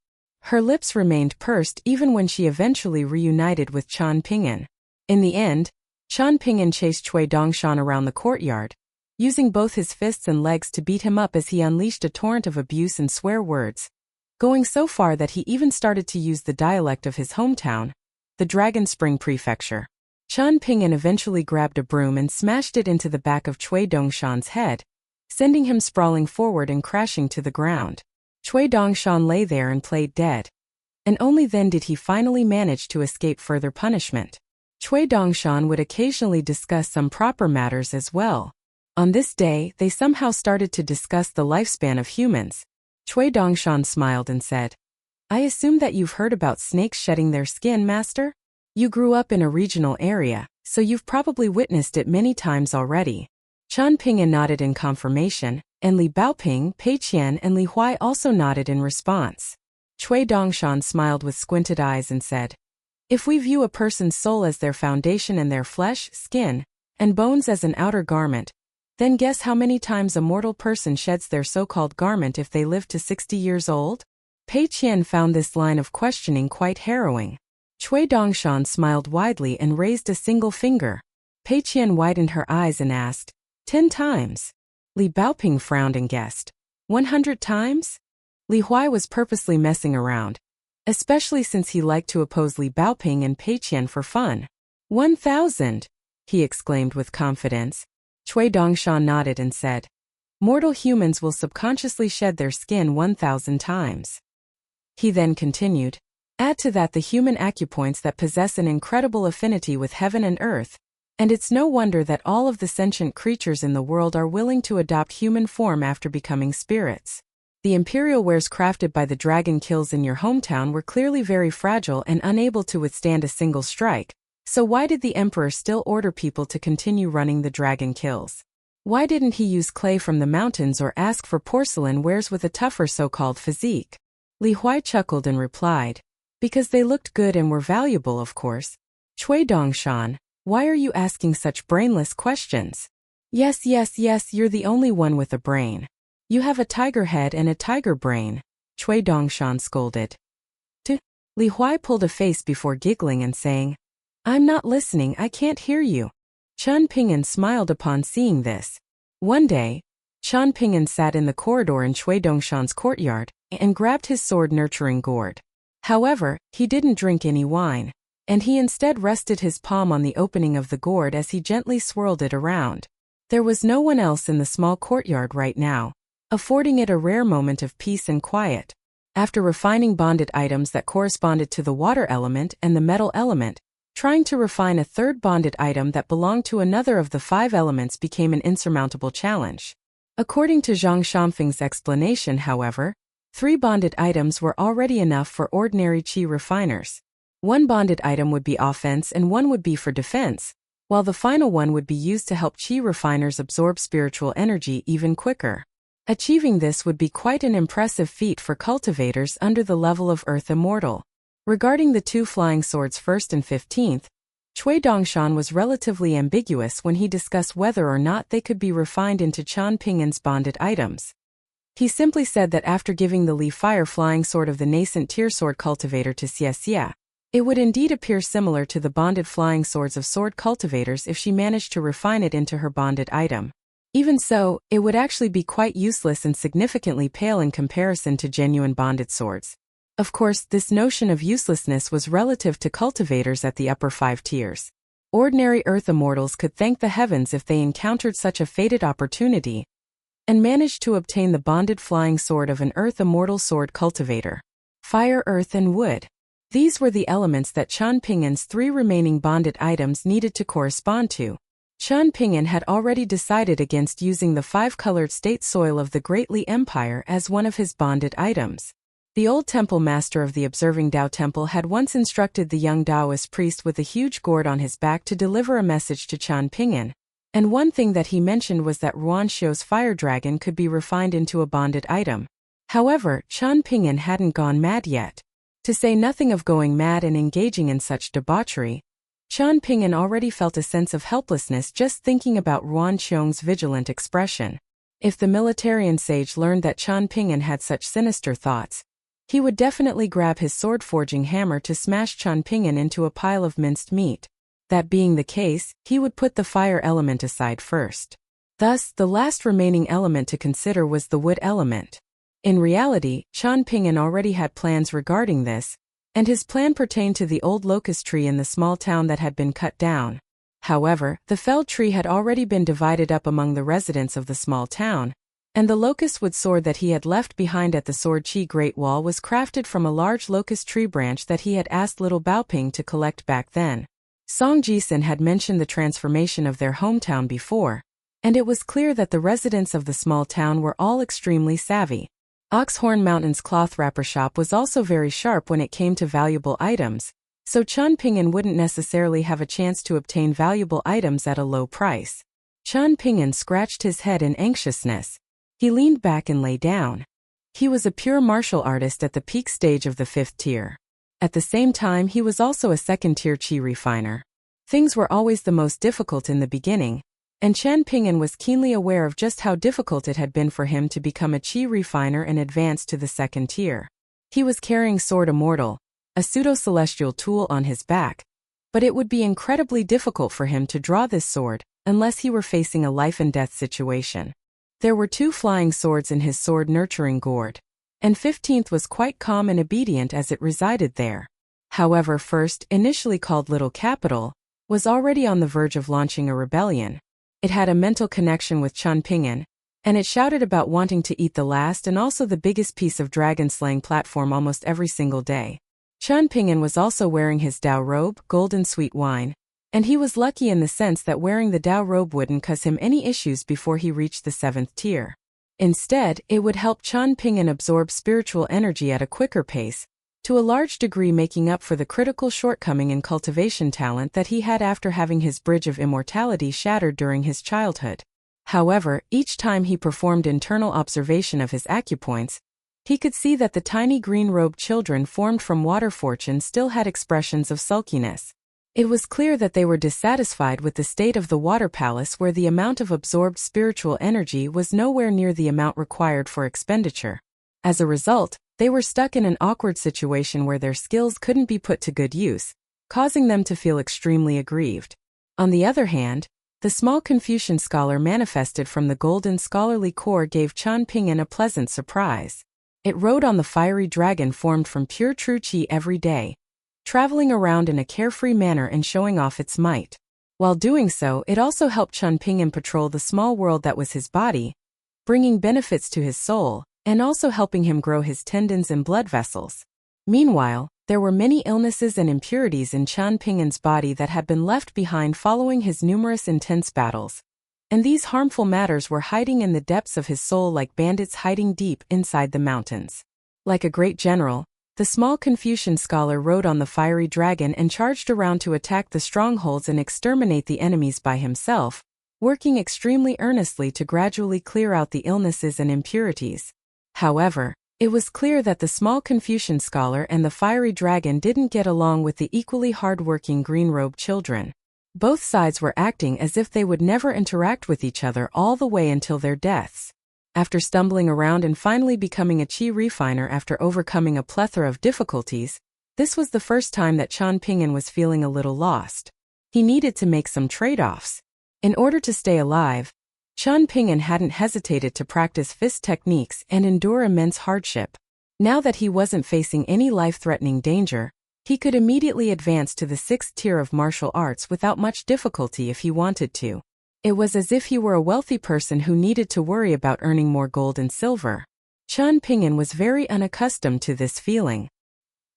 Her lips remained pursed even when she eventually reunited with Chan Ping'an. In the end, Chan Ping'an chased Cui Dongshan around the courtyard, using both his fists and legs to beat him up as he unleashed a torrent of abuse and swear words, going so far that he even started to use the dialect of his hometown, the Dragon Spring Prefecture. Chan Ping'an eventually grabbed a broom and smashed it into the back of Cui Dongshan's head, sending him sprawling forward and crashing to the ground. Cui Dongshan lay there and played dead, and only then did he finally manage to escape further punishment. Cui Dongshan would occasionally discuss some proper matters as well. On this day, they somehow started to discuss the lifespan of humans. Cui Dongshan smiled and said, "I assume that you've heard about snakes shedding their skin, master? You grew up in a regional area, so you've probably witnessed it many times already." Chan Ping'an nodded in confirmation, and Li Baoping, Pei Qian and Li Huai also nodded in response. Cui Dongshan smiled with squinted eyes and said, "If we view a person's soul as their foundation and their flesh, skin, and bones as an outer garment, then guess how many times a mortal person sheds their so-called garment if they live to 60 years old?" Pei Qian found this line of questioning quite harrowing. Cui Dongshan smiled widely and raised a single finger. Pei Qian widened her eyes and asked, 10 times. Li Baoping frowned and guessed, 100 times? Li Huai was purposely messing around, especially since he liked to oppose Li Baoping and Pei Qian for fun. 1,000, he exclaimed with confidence. Cui Dongshan nodded and said, "Mortal humans will subconsciously shed their skin 1,000 times. He then continued, "Add to that the human acupoints that possess an incredible affinity with heaven and earth, and it's no wonder that all of the sentient creatures in the world are willing to adopt human form after becoming spirits. The imperial wares crafted by the dragon kills in your hometown were clearly very fragile and unable to withstand a single strike. So why did the emperor still order people to continue running the dragon kills? Why didn't he use clay from the mountains or ask for porcelain wares with a tougher so-called physique?" Li Huai chuckled and replied, "Because they looked good and were valuable, of course." Cui Dongshan, why are you asking such brainless questions? Yes, you're the only one with a brain. You have a tiger head and a tiger brain, Cui Dongshan scolded. Li Huai pulled a face before giggling and saying, "I'm not listening, I can't hear you." Chan Ping'an smiled upon seeing this. One day, Chan Ping'an sat in the corridor in Cui Dongshan's courtyard and grabbed his sword-nurturing gourd. However, he didn't drink any wine, and he instead rested his palm on the opening of the gourd as he gently swirled it around. There was no one else in the small courtyard right now, affording it a rare moment of peace and quiet. After refining bonded items that corresponded to the water element and the metal element, trying to refine a third bonded item that belonged to another of the 5 elements became an insurmountable challenge. According to Zhang Shamfeng's explanation, however, 3 bonded items were already enough for ordinary qi refiners. 1 bonded item would be offense and 1 would be for defense, while the final one would be used to help qi refiners absorb spiritual energy even quicker. Achieving this would be quite an impressive feat for cultivators under the level of Earth Immortal. Regarding the 2 flying swords 1st and 15th, Cui Dongshan was relatively ambiguous when he discussed whether or not they could be refined into Chan Ping'an's bonded items. He simply said that after giving the Li Fire flying sword of the nascent tier sword cultivator to Xie, it would indeed appear similar to the bonded flying swords of sword cultivators if she managed to refine it into her bonded item. Even so, it would actually be quite useless and significantly pale in comparison to genuine bonded swords. Of course, this notion of uselessness was relative to cultivators at the upper 5 tiers. Ordinary Earth Immortals could thank the heavens if they encountered such a fated opportunity. and managed to obtain the bonded flying sword of an earth immortal sword cultivator. Fire, earth, and wood. These were the elements that Qian Pingin's 3 remaining bonded items needed to correspond to. Qian Pingin had already decided against using the 5-colored state soil of the Great Li Empire as one of his bonded items. The old temple master of the Observing Dao Temple had once instructed the young Taoist priest with a huge gourd on his back to deliver a message to Qian Pingin, and one thing that he mentioned was that Ruan Xiu's fire dragon could be refined into a bonded item. However, Qian Pingin hadn't gone mad yet. To say nothing of going mad and engaging in such debauchery, Qian Pingin already felt a sense of helplessness just thinking about Ruan Xiong's vigilant expression. If the militarian sage learned that Qian Pingin had such sinister thoughts, he would definitely grab his sword-forging hammer to smash Qian Pingin into a pile of minced meat. That being the case, he would put the fire element aside first. Thus, the last remaining element to consider was the wood element. In reality, Qian Pingin already had plans regarding this, and his plan pertained to the old locust tree in the small town that had been cut down. However, the felled tree had already been divided up among the residents of the small town, and the locust wood sword that he had left behind at the Sword Qi Great Wall was crafted from a large locust tree branch that he had asked little Baoping to collect back then. Song Jisun had mentioned the transformation of their hometown before, and it was clear that the residents of the small town were all extremely savvy. Oxhorn Mountain's cloth wrapper shop was also very sharp when it came to valuable items, so Qian Pingin wouldn't necessarily have a chance to obtain valuable items at a low price. Qian Pingin scratched his head in anxiousness. He leaned back and lay down. He was a pure martial artist at the peak stage of the 5th tier. At the same time, he was also a 2nd-tier qi refiner. Things were always the most difficult in the beginning, and Qian Pingin was keenly aware of just how difficult it had been for him to become a qi refiner and advance to the 2nd tier. He was carrying Sword Immortal, a pseudo-celestial tool, on his back, but it would be incredibly difficult for him to draw this sword unless he were facing a life-and-death situation. There were 2 flying swords in his sword-nurturing gourd, and 15th was quite calm and obedient as it resided there. However, first, initially called Little Capital, was already on the verge of launching a rebellion. It had a mental connection with Qian Pingin, and it shouted about wanting to eat the last and also the biggest piece of dragon-slaying platform almost every single day. Qian Pingin was also wearing his Dao robe, golden sweet wine, and he was lucky in the sense that wearing the Dao robe wouldn't cause him any issues before he reached the 7th tier. Instead, it would help Qian Pingin absorb spiritual energy at a quicker pace, to a large degree making up for the critical shortcoming in cultivation talent that he had after having his bridge of immortality shattered during his childhood. However, each time he performed internal observation of his acupoints, he could see that the tiny green-robed children formed from water fortune still had expressions of sulkiness. It was clear that they were dissatisfied with the state of the water palace, where the amount of absorbed spiritual energy was nowhere near the amount required for expenditure. As a result, they were stuck in an awkward situation where their skills couldn't be put to good use, causing them to feel extremely aggrieved. On the other hand, the small Confucian scholar manifested from the golden scholarly core gave Qian Pingin a pleasant surprise. It rode on the fiery dragon formed from pure true qi every day, traveling around in a carefree manner and showing off its might. While doing so, it also helped Qian Pingin patrol the small world that was his body, bringing benefits to his soul, and also helping him grow his tendons and blood vessels. Meanwhile, there were many illnesses and impurities in Qian Pingin's body that had been left behind following his numerous intense battles, and these harmful matters were hiding in the depths of his soul like bandits hiding deep inside the mountains. Like a great general, the small Confucian scholar rode on the fiery dragon and charged around to attack the strongholds and exterminate the enemies by himself, working extremely earnestly to gradually clear out the illnesses and impurities. However, it was clear that the small Confucian scholar and the fiery dragon didn't get along with the equally hard-working green-robed children. Both sides were acting as if they would never interact with each other all the way until their deaths. After stumbling around and finally becoming a qi refiner after overcoming a plethora of difficulties, this was the first time that Qian Pingin was feeling a little lost. He needed to make some trade-offs. In order to stay alive, Qian Pingin hadn't hesitated to practice fist techniques and endure immense hardship. Now that he wasn't facing any life-threatening danger, he could immediately advance to the 6th tier of martial arts without much difficulty if he wanted to. It was as if he were a wealthy person who needed to worry about earning more gold and silver. Qian Pingyan was very unaccustomed to this feeling.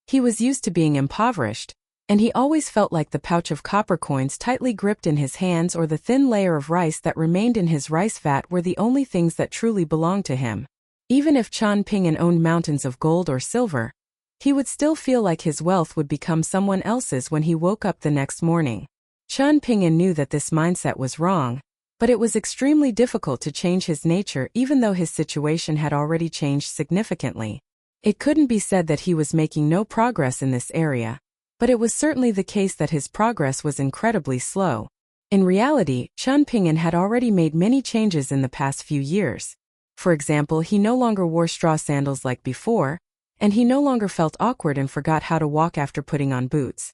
He was used to being impoverished, and he always felt like the pouch of copper coins tightly gripped in his hands or the thin layer of rice that remained in his rice vat were the only things that truly belonged to him. Even if Qian Pingyan owned mountains of gold or silver, he would still feel like his wealth would become someone else's when he woke up the next morning. Qian Pingyan knew that this mindset was wrong, but it was extremely difficult to change his nature even though his situation had already changed significantly. It couldn't be said that he was making no progress in this area, but it was certainly the case that his progress was incredibly slow. In reality, Qian Pingyan had already made many changes in the past few years. For example, he no longer wore straw sandals like before, and he no longer felt awkward and forgot how to walk after putting on boots.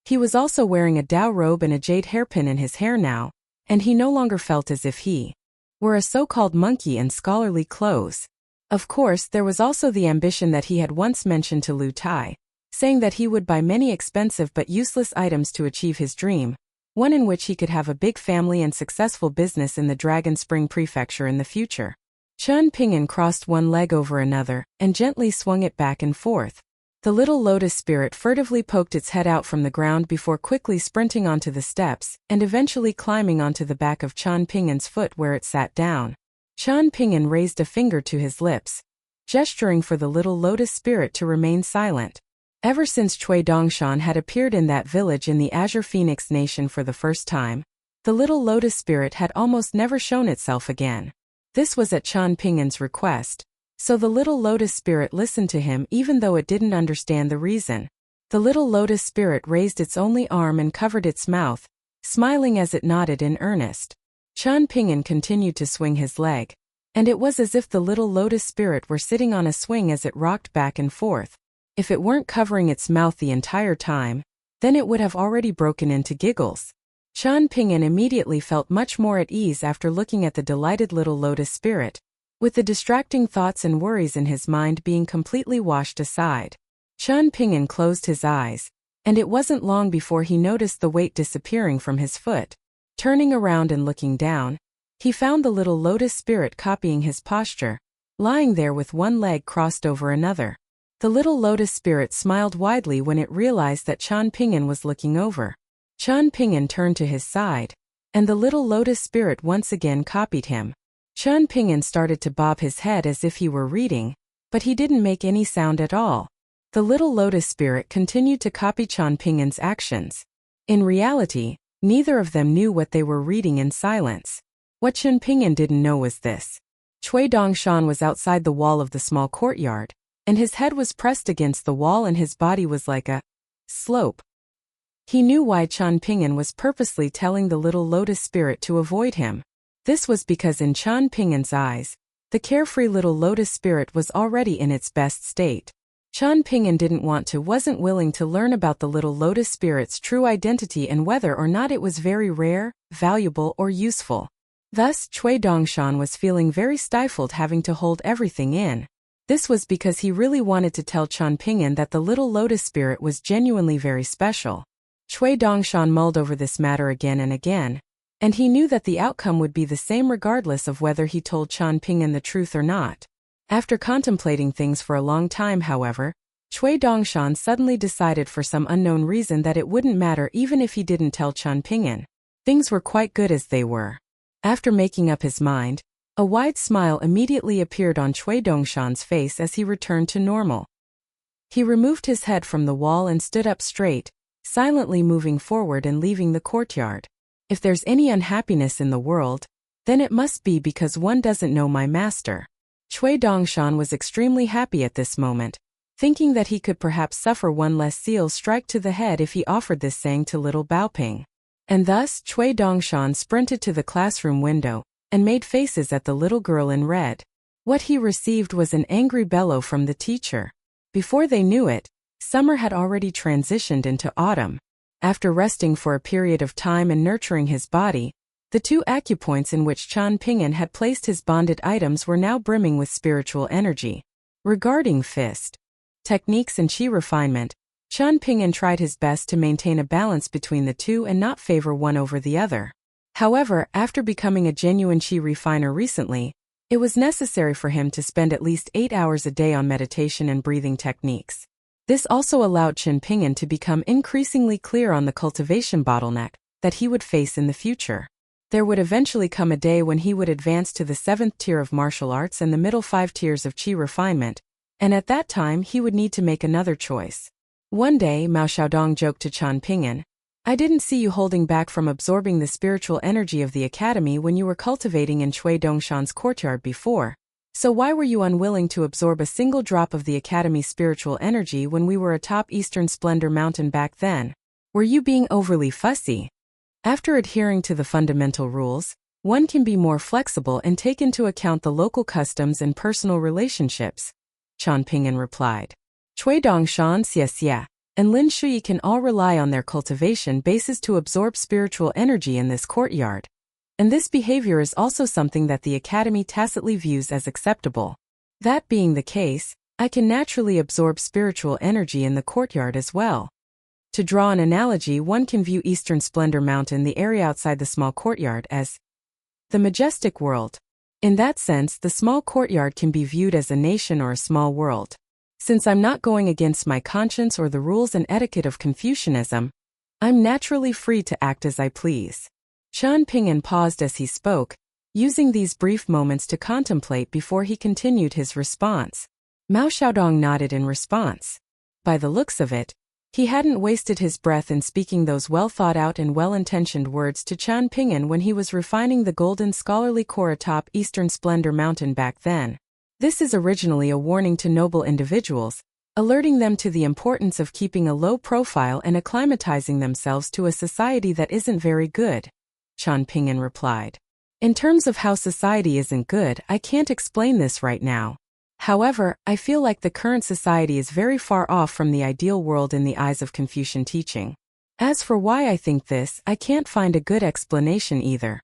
He was also wearing a Dao robe and a jade hairpin in his hair now, and he no longer felt as if he were a so-called monkey in scholarly clothes. Of course, there was also the ambition that he had once mentioned to Lu Tai, saying that he would buy many expensive but useless items to achieve his dream, one in which he could have a big family and successful business in the Dragon Spring Prefecture in the future. Qian Pingyan crossed one leg over another and gently swung it back and forth. The little lotus spirit furtively poked its head out from the ground before quickly sprinting onto the steps and eventually climbing onto the back of Qian Pingyan's foot where it sat down. Qian Pingyan raised a finger to his lips, gesturing for the little lotus spirit to remain silent. Ever since Cui Dongshan had appeared in that village in the Azure Phoenix Nation for the first time, the little lotus spirit had almost never shown itself again. This was at Qian Pingyan's request, so the little lotus spirit listened to him even though it didn't understand the reason. The little lotus spirit raised its only arm and covered its mouth, smiling as it nodded in earnest. Qian Pingyan continued to swing his leg, and it was as if the little lotus spirit were sitting on a swing as it rocked back and forth. If it weren't covering its mouth the entire time, then it would have already broken into giggles. Qian Pingyan immediately felt much more at ease after looking at the delighted little lotus spirit, with the distracting thoughts and worries in his mind being completely washed aside. Qian Pingyan closed his eyes, and it wasn't long before he noticed the weight disappearing from his foot. Turning around and looking down, he found the little lotus spirit copying his posture, lying there with one leg crossed over another. The little lotus spirit smiled widely when it realized that Qian Pingyan was looking over. Qian Pingyan turned to his side, and the little lotus spirit once again copied him. Qian Pingyan started to bob his head as if he were reading, but he didn't make any sound at all. The little lotus spirit continued to copy Qian Pingyan's actions. In reality, neither of them knew what they were reading in silence. What Qian Pingyan didn't know was this. Cui Dongshan was outside the wall of the small courtyard, and his head was pressed against the wall and his body was like a slope. He knew why Qian Pingyan was purposely telling the little lotus spirit to avoid him. This was because in Qian Pingyan's eyes, the carefree little lotus spirit was already in its best state. Qian Pingyan wasn't willing to learn about the little lotus spirit's true identity and whether or not it was very rare, valuable or useful. Thus, Cui Dongshan was feeling very stifled having to hold everything in. This was because he really wanted to tell Qian Pingyan that the little lotus spirit was genuinely very special. Cui Dongshan mulled over this matter again and again, and he knew that the outcome would be the same regardless of whether he told Qian Pingyan the truth or not. After contemplating things for a long time, however, Cui Dongshan suddenly decided for some unknown reason that it wouldn't matter even if he didn't tell Qian Pingyan. Things were quite good as they were. After making up his mind, a wide smile immediately appeared on Cui Dongshan's face as he returned to normal. He removed his head from the wall and stood up straight, silently moving forward and leaving the courtyard. If there's any unhappiness in the world, then it must be because one doesn't know my master. Cui Dongshan was extremely happy at this moment, thinking that he could perhaps suffer one less seal strike to the head if he offered this saying to little Baoping. And thus Cui Dongshan sprinted to the classroom window and made faces at the little girl in red. What he received was an angry bellow from the teacher. Before they knew it, summer had already transitioned into autumn. After resting for a period of time and nurturing his body, the 2 acupoints in which Qian Pingyan had placed his bonded items were now brimming with spiritual energy. Regarding fist techniques and qi refinement, Qian Pingyan tried his best to maintain a balance between the two and not favor one over the other. However, after becoming a genuine qi refiner recently, it was necessary for him to spend at least 8 hours a day on meditation and breathing techniques. This also allowed Chen Ping'an to become increasingly clear on the cultivation bottleneck that he would face in the future. There would eventually come a day when he would advance to the 7th tier of martial arts and the middle 5 tiers of qi refinement, and at that time he would need to make another choice. One day, Mao Xiaodong joked to Chen Ping'an, "I didn't see you holding back from absorbing the spiritual energy of the academy when you were cultivating in Cui Dongshan's courtyard before. So why were you unwilling to absorb a single drop of the academy's spiritual energy when we were atop Eastern Splendor Mountain back then? Were you being overly fussy?" After adhering to the fundamental rules, one can be more flexible and take into account the local customs and personal relationships, Chen Ping'an replied. Cui Dongshan, Xie, and Lin Shui can all rely on their cultivation bases to absorb spiritual energy in this courtyard. And this behavior is also something that the academy tacitly views as acceptable. That being the case, I can naturally absorb spiritual energy in the courtyard as well. To draw an analogy, one can view Eastern Splendor Mountain, the area outside the small courtyard, as the majestic world. In that sense, the small courtyard can be viewed as a nation or a small world. Since I'm not going against my conscience or the rules and etiquette of Confucianism, I'm naturally free to act as I please. Chen Ping'an paused as he spoke, using these brief moments to contemplate before he continued his response. Mao Xiaodong nodded in response. By the looks of it, he hadn't wasted his breath in speaking those well-thought-out and well-intentioned words to Chen Ping'an when he was refining the golden scholarly core atop Eastern Splendor Mountain back then. This is originally a warning to noble individuals, alerting them to the importance of keeping a low profile and acclimatizing themselves to a society that isn't very good, Chen Ping'an replied. In terms of how society isn't good, I can't explain this right now. However, I feel like the current society is very far off from the ideal world in the eyes of Confucian teaching. As for why I think this, I can't find a good explanation either.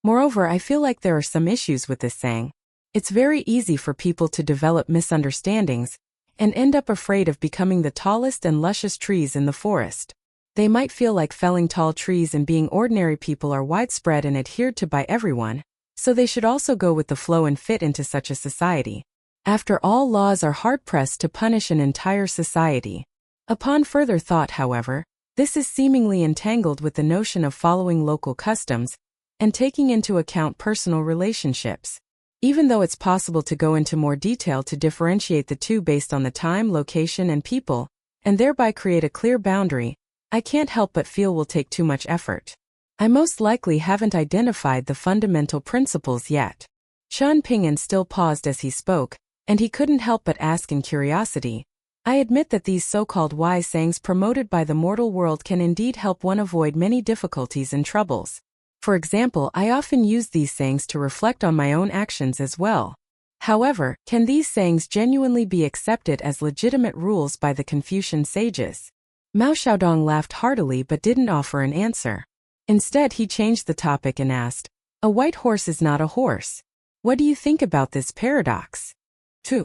Moreover, I feel like there are some issues with this saying. It's very easy for people to develop misunderstandings and end up afraid of becoming the tallest and luscious trees in the forest. They might feel like felling tall trees and being ordinary people are widespread and adhered to by everyone, so they should also go with the flow and fit into such a society. After all, laws are hard-pressed to punish an entire society. Upon further thought, however, this is seemingly entangled with the notion of following local customs and taking into account personal relationships. Even though it's possible to go into more detail to differentiate the two based on the time, location, and people, and thereby create a clear boundary, I can't help but feel will take too much effort. I most likely haven't identified the fundamental principles yet. Chen Ping'an still paused as he spoke, and he couldn't help but ask in curiosity, I admit that these so-called wise sayings promoted by the mortal world can indeed help one avoid many difficulties and troubles. For example, I often use these sayings to reflect on my own actions as well. However, can these sayings genuinely be accepted as legitimate rules by the Confucian sages? Mao Xiaodong laughed heartily but didn't offer an answer. Instead, he changed the topic and asked, "A white horse is not a horse. What do you think about this paradox?" 2.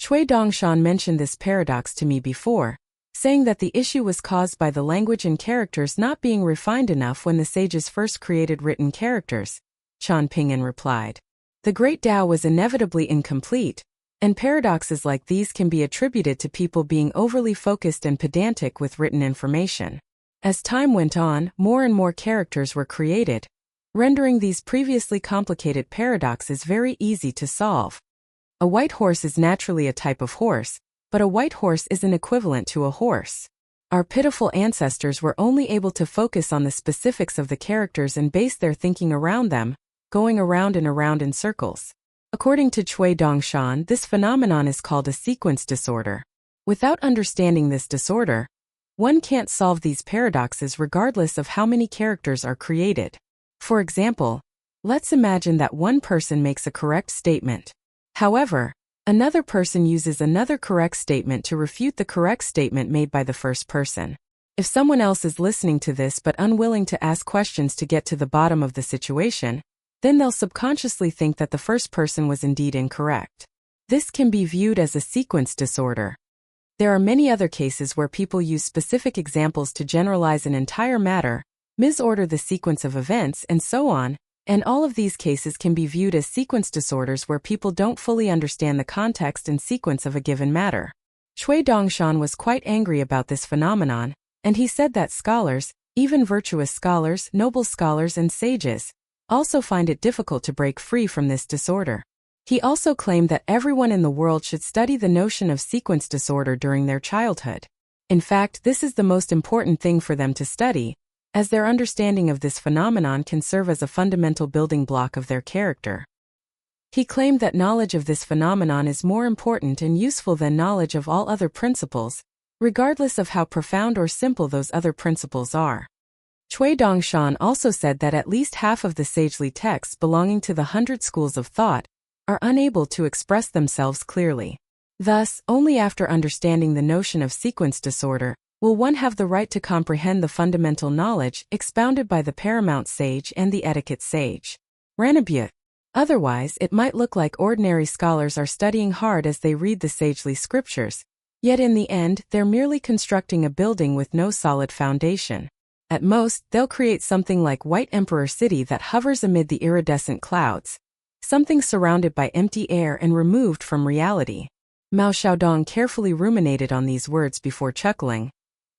Cui Dongshan mentioned this paradox to me before, saying that the issue was caused by the language and characters not being refined enough when the sages first created written characters, Chen Ping'an replied. The Great Tao was inevitably incomplete, and paradoxes like these can be attributed to people being overly focused and pedantic with written information. As time went on, more and more characters were created, rendering these previously complicated paradoxes very easy to solve. A white horse is naturally a type of horse, but a white horse isn't equivalent to a horse. Our pitiful ancestors were only able to focus on the specifics of the characters and base their thinking around them, going around and around in circles. According to Cui Dongshan, this phenomenon is called a sequence disorder. Without understanding this disorder, one can't solve these paradoxes regardless of how many characters are created. For example, let's imagine that one person makes a correct statement. However, another person uses another correct statement to refute the correct statement made by the first person. If someone else is listening to this but unwilling to ask questions to get to the bottom of the situation, then they'll subconsciously think that the first person was indeed incorrect. This can be viewed as a sequence disorder. There are many other cases where people use specific examples to generalize an entire matter, misorder the sequence of events, and so on, and all of these cases can be viewed as sequence disorders where people don't fully understand the context and sequence of a given matter. Cui Dongshan was quite angry about this phenomenon, and he said that scholars, even virtuous scholars, noble scholars and sages, also find it difficult to break free from this disorder. He also claimed that everyone in the world should study the notion of sequence disorder during their childhood. In fact, this is the most important thing for them to study, as their understanding of this phenomenon can serve as a fundamental building block of their character. He claimed that knowledge of this phenomenon is more important and useful than knowledge of all other principles, regardless of how profound or simple those other principles are. Cui Dongshan also said that at least half of the sagely texts belonging to the 100 schools of thought are unable to express themselves clearly. Thus, only after understanding the notion of sequence disorder will one have the right to comprehend the fundamental knowledge expounded by the paramount sage and the etiquette sage. Ranabye. Otherwise, it might look like ordinary scholars are studying hard as they read the sagely scriptures, yet in the end, they're merely constructing a building with no solid foundation. At most, they'll create something like White Emperor City that hovers amid the iridescent clouds, something surrounded by empty air and removed from reality. Mao Xiaodong carefully ruminated on these words before chuckling.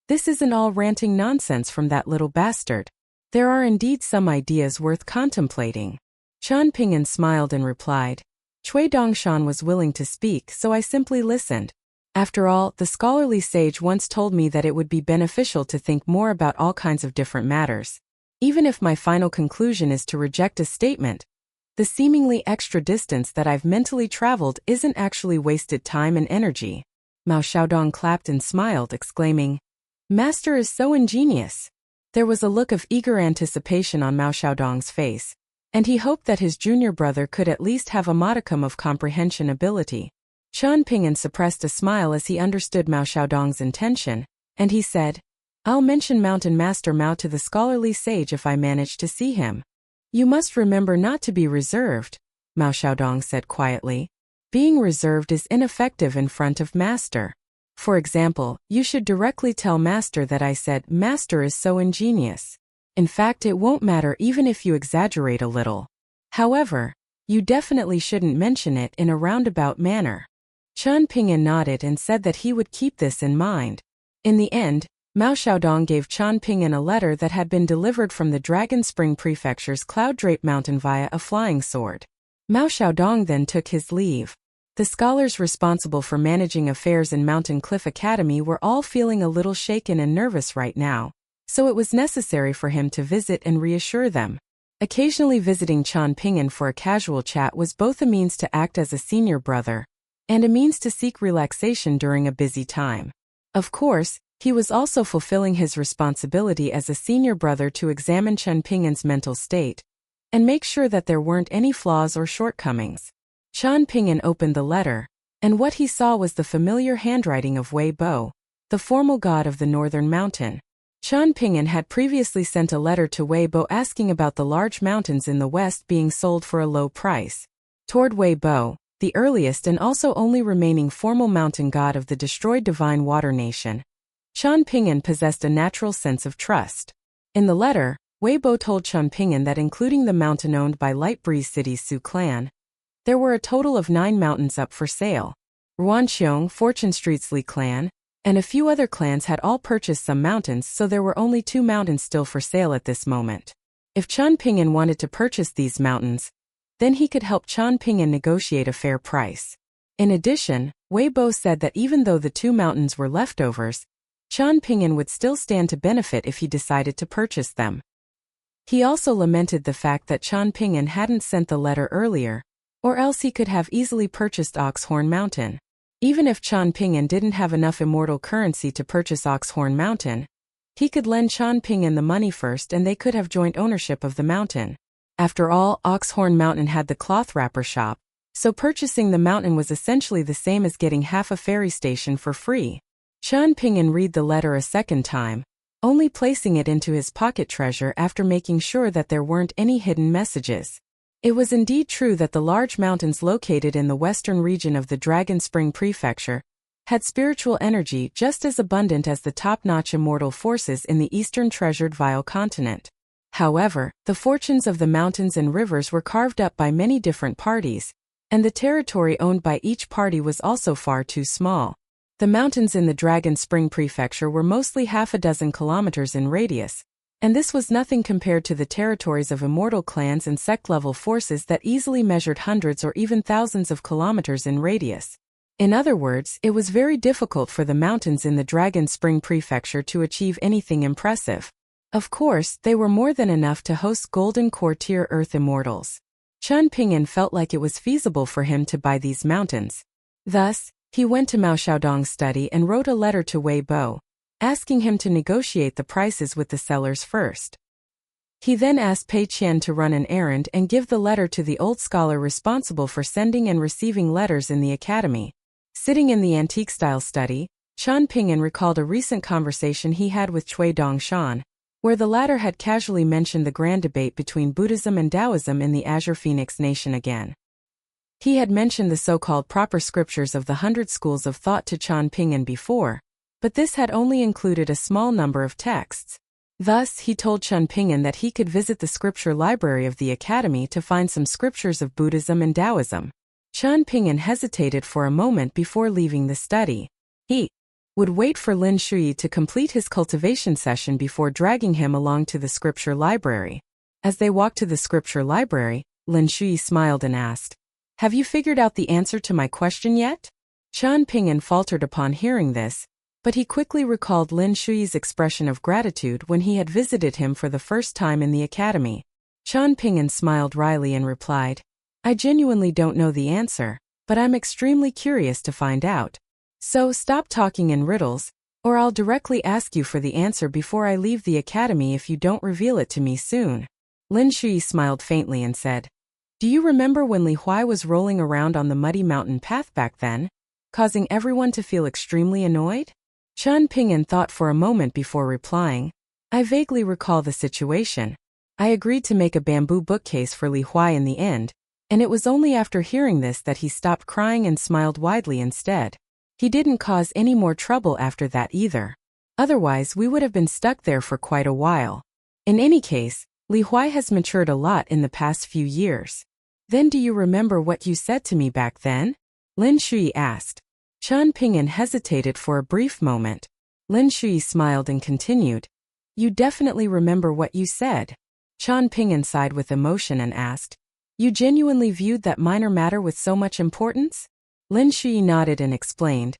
This isn't all ranting nonsense from that little bastard. There are indeed some ideas worth contemplating. Qian Pingan smiled and replied. Cui Dongshan was willing to speak, so I simply listened. After all, the scholarly sage once told me that it would be beneficial to think more about all kinds of different matters. Even if my final conclusion is to reject a statement, the seemingly extra distance that I've mentally traveled isn't actually wasted time and energy. Mao Xiaodong clapped and smiled, exclaiming, Master is so ingenious. There was a look of eager anticipation on Mao Xiaodong's face, and he hoped that his junior brother could at least have a modicum of comprehension ability. Qian Pingan suppressed a smile as he understood Mao Xiaodong's intention, and he said, I'll mention Mountain Master Mao to the scholarly sage if I manage to see him. You must remember not to be reserved, Mao Xiaodong said quietly. Being reserved is ineffective in front of Master. For example, you should directly tell Master that I said Master is so ingenious. In fact, it won't matter even if you exaggerate a little. However, you definitely shouldn't mention it in a roundabout manner. Qian Pingan nodded and said that he would keep this in mind. In the end, Mao Xiaodong gave Qian Pingan a letter that had been delivered from the Dragon Spring Prefecture's cloud-draped mountain via a flying sword. Mao Xiaodong then took his leave. The scholars responsible for managing affairs in Mountain Cliff Academy were all feeling a little shaken and nervous right now, so it was necessary for him to visit and reassure them. Occasionally visiting Qian Pingan for a casual chat was both a means to act as a senior brother and a means to seek relaxation during a busy time. Of course, he was also fulfilling his responsibility as a senior brother to examine Qian Pingan's mental state and make sure that there weren't any flaws or shortcomings. Qian Pingan opened the letter, and what he saw was the familiar handwriting of Wei Bo, the formal god of the northern mountain. Qian Pingan had previously sent a letter to Wei Bo asking about the large mountains in the west being sold for a low price. Toward Wei Bo, the earliest and also only remaining formal mountain god of the destroyed divine water nation, Qian Pingan possessed a natural sense of trust. In the letter, Wei Bo told Qian Pingan that including the mountain owned by Light Breeze City's Su clan, there were a total of 9 mountains up for sale. Ruanqiong, Fortune Street's Li clan, and a few other clans had all purchased some mountains, so there were only 2 mountains still for sale at this moment. If Qian Pingan wanted to purchase these mountains, then he could help Qian Pingan negotiate a fair price. In addition, Wei Bo said that even though the 2 mountains were leftovers, Qian Pingan would still stand to benefit if he decided to purchase them. He also lamented the fact that Qian Pingan hadn't sent the letter earlier, or else he could have easily purchased Oxhorn Mountain. Even if Qian Pingan didn't have enough immortal currency to purchase Oxhorn Mountain, he could lend Qian Pingan the money first and they could have joint ownership of the mountain. After all, Oxhorn Mountain had the cloth wrapper shop, so purchasing the mountain was essentially the same as getting half a ferry station for free. Qian Pingan read the letter a second time, only placing it into his pocket treasure after making sure that there weren't any hidden messages. It was indeed true that the large mountains located in the western region of the Dragon Spring Prefecture had spiritual energy just as abundant as the top-notch immortal forces in the eastern treasured Vile continent. However, the fortunes of the mountains and rivers were carved up by many different parties, and the territory owned by each party was also far too small. The mountains in the Dragon Spring Prefecture were mostly half a dozen kilometers in radius, and this was nothing compared to the territories of immortal clans and sect-level forces that easily measured hundreds or even thousands of kilometers in radius. In other words, it was very difficult for the mountains in the Dragon Spring Prefecture to achieve anything impressive. Of course, they were more than enough to host Golden Core Tier Earth Immortals. Chen Ping'an felt like it was feasible for him to buy these mountains. Thus, he went to Mao Xiaodong's study and wrote a letter to Wei Bo, asking him to negotiate the prices with the sellers first. He then asked Pei Qian to run an errand and give the letter to the old scholar responsible for sending and receiving letters in the academy. Sitting in the antique-style study, Chen Ping'an recalled a recent conversation he had with Cui Dongshan, where the latter had casually mentioned the grand debate between Buddhism and Taoism in the Azure Phoenix Nation again. He had mentioned the so-called proper scriptures of the 100 schools of thought to Chen Ping'an before, but this had only included a small number of texts. Thus, he told Chen Ping'an that he could visit the scripture library of the academy to find some scriptures of Buddhism and Taoism. Chen Ping'an hesitated for a moment before leaving the study. He would wait for Lin Shui to complete his cultivation session before dragging him along to the scripture library. As they walked to the scripture library, Lin Shui smiled and asked, "Have you figured out the answer to my question yet?" Chen Ping'an faltered upon hearing this, but he quickly recalled Lin Shui's expression of gratitude when he had visited him for the first time in the academy. Chen Ping'an smiled wryly and replied, "I genuinely don't know the answer, but I'm extremely curious to find out. So stop talking in riddles, or I'll directly ask you for the answer before I leave the academy if you don't reveal it to me soon." Lin Shui smiled faintly and said, "Do you remember when Li Huai was rolling around on the muddy mountain path back then, causing everyone to feel extremely annoyed?" Chen Ping'an thought for a moment before replying, "I vaguely recall the situation. I agreed to make a bamboo bookcase for Li Huai in the end, and it was only after hearing this that he stopped crying and smiled widely instead. He didn't cause any more trouble after that either. Otherwise, we would have been stuck there for quite a while. In any case, Li Huai has matured a lot in the past few years." "Then do you remember what you said to me back then?" Lin Shui asked. Chen Ping'an hesitated for a brief moment. Lin Shui smiled and continued, "You definitely remember what you said." Chen Ping'an sighed with emotion and asked, "You genuinely viewed that minor matter with so much importance?" Lin Shui nodded and explained,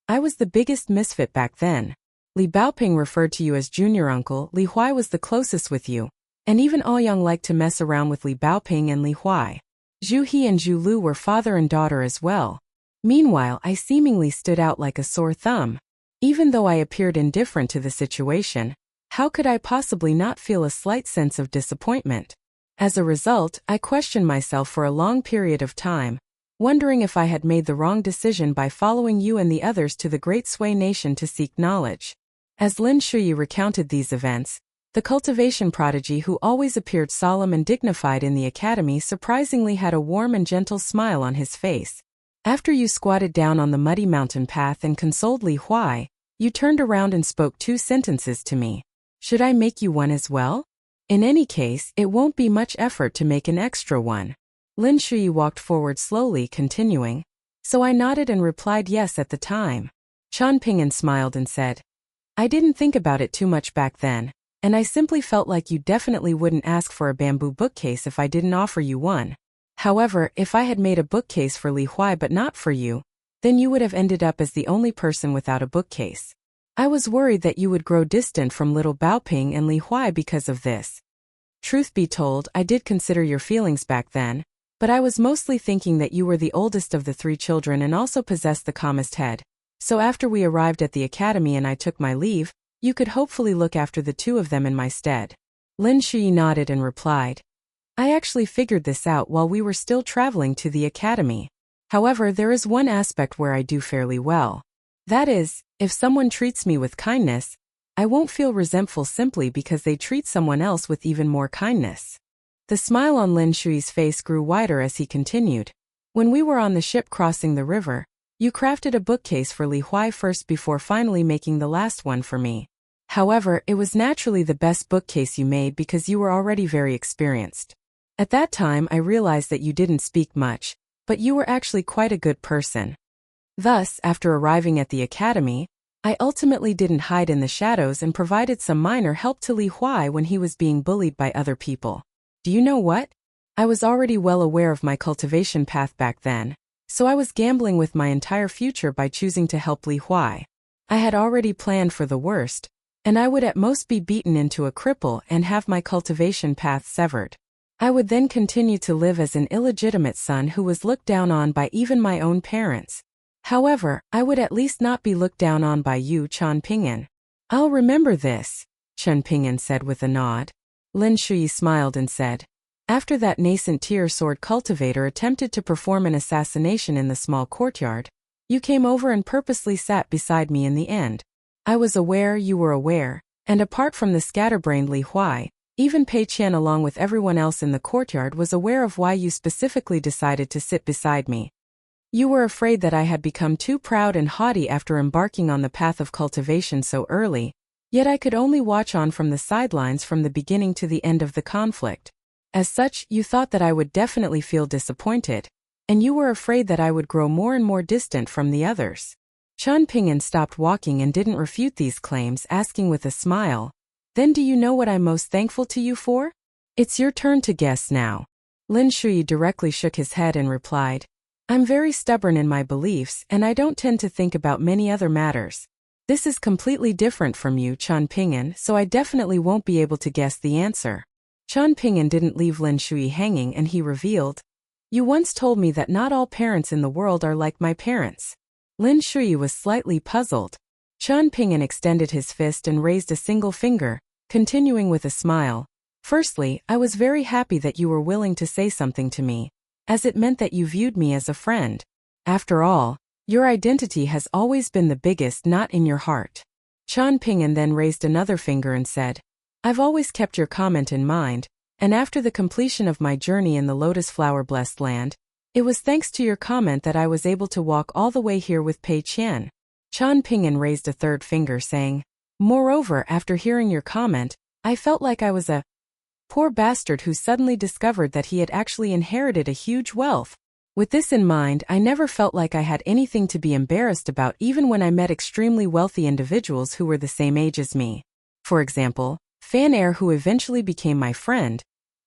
"I was the biggest misfit back then. Li Baoping referred to you as junior uncle, Li Huai was the closest with you, and even Aoyang liked to mess around with Li Baoping and Li Huai. Zhu He and Zhu Lu were father and daughter as well. Meanwhile, I seemingly stood out like a sore thumb. Even though I appeared indifferent to the situation, how could I possibly not feel a slight sense of disappointment? As a result, I questioned myself for a long period of time, wondering if I had made the wrong decision by following you and the others to the Great Sui Nation to seek knowledge." As Lin Shui recounted these events, the cultivation prodigy who always appeared solemn and dignified in the academy surprisingly had a warm and gentle smile on his face. "After you squatted down on the muddy mountain path and consoled Li Huai, you turned around and spoke 2 sentences to me. Should I make you one as well? In any case, it won't be much effort to make an extra one." Lin Shui walked forward slowly, continuing, "So I nodded and replied yes at the time." Chen Ping'an smiled and said, "I didn't think about it too much back then, and I simply felt like you definitely wouldn't ask for a bamboo bookcase if I didn't offer you one. However, if I had made a bookcase for Li Huai but not for you, then you would have ended up as the only person without a bookcase. I was worried that you would grow distant from little Baoping and Li Huai because of this. Truth be told, I did consider your feelings back then, but I was mostly thinking that you were the oldest of the 3 children and also possessed the calmest head. So after we arrived at the academy and I took my leave, you could hopefully look after the 2 of them in my stead." Lin Shui nodded and replied, "I actually figured this out while we were still traveling to the academy. However, there is one aspect where I do fairly well. That is, if someone treats me with kindness, I won't feel resentful simply because they treat someone else with even more kindness." The smile on Lin Shui's face grew wider as he continued, "When we were on the ship crossing the river, You crafted a bookcase for Li Huai first before finally making the last one for me. However, it was naturally the best bookcase you made because you were already very experienced. At that time I realized that you didn't speak much, but you were actually quite a good person. Thus, after arriving at the academy, I ultimately didn't hide in the shadows and provided some minor help to Li Huai when he was being bullied by other people. Do you know what? I was already well aware of my cultivation path back then, so I was gambling with my entire future by choosing to help Li Huai. I had already planned for the worst, and I would at most be beaten into a cripple and have my cultivation path severed. I would then continue to live as an illegitimate son who was looked down on by even my own parents. However, I would at least not be looked down on by you, Chen Ping'an. I'll remember this, Chen Ping'an said with a nod. Lin Shui smiled and said, after that nascent tier sword cultivator attempted to perform an assassination in the small courtyard, you came over and purposely sat beside me in the end. I was aware you were aware, and apart from the scatterbrained Li Huai, even Pei Qian along with everyone else in the courtyard was aware of why you specifically decided to sit beside me. You were afraid that I had become too proud and haughty after embarking on the path of cultivation so early, yet I could only watch on from the sidelines from the beginning to the end of the conflict. As such, you thought that I would definitely feel disappointed, and you were afraid that I would grow more and more distant from the others. Chen Ping'an stopped walking and didn't refute these claims, asking with a smile, then do you know what I'm most thankful to you for? It's your turn to guess now. Lin Shui directly shook his head and replied, I'm very stubborn in my beliefs and I don't tend to think about many other matters. This is completely different from you, Chen Ping'an, so I definitely won't be able to guess the answer. Chen Ping'an didn't leave Lin Shui hanging and he revealed, you once told me that not all parents in the world are like my parents. Lin Shui was slightly puzzled. Chen Ping'an extended his fist and raised a single finger, continuing with a smile. Firstly, I was very happy that you were willing to say something to me, as it meant that you viewed me as a friend. After all, your identity has always been the biggest knot in your heart. Chen Ping'an then raised another finger and said, I've always kept your comment in mind, and after the completion of my journey in the Lotus Flower Blessed Land, it was thanks to your comment that I was able to walk all the way here with Pei Qian. Chen Ping'an raised a third finger saying, moreover, after hearing your comment, I felt like I was a poor bastard who suddenly discovered that he had actually inherited a huge wealth. With this in mind, I never felt like I had anything to be embarrassed about even when I met extremely wealthy individuals who were the same age as me. For example, Fan Air, who eventually became my friend,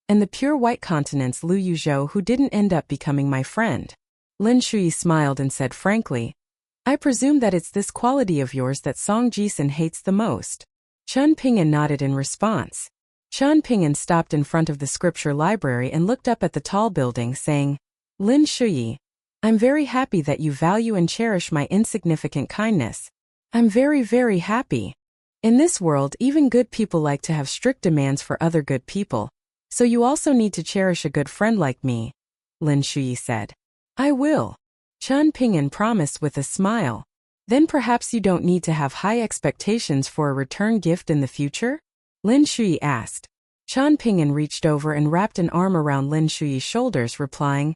and the pure white continent's Lu Yuzhou, who didn't end up becoming my friend. Lin Shui smiled and said frankly, I presume that it's this quality of yours that Song Jisun hates the most. Chen Ping'an nodded in response. Chen Ping'an stopped in front of the scripture library and looked up at the tall building, saying, Lin Shui, I'm very happy that you value and cherish my insignificant kindness. I'm very, very happy. In this world, even good people like to have strict demands for other good people. So you also need to cherish a good friend like me, Lin Shui said. I will. Chen Ping'an promised with a smile. Then perhaps you don't need to have high expectations for a return gift in the future? Lin Shui asked. Chen Ping'an reached over and wrapped an arm around Lin Shui's shoulders, replying,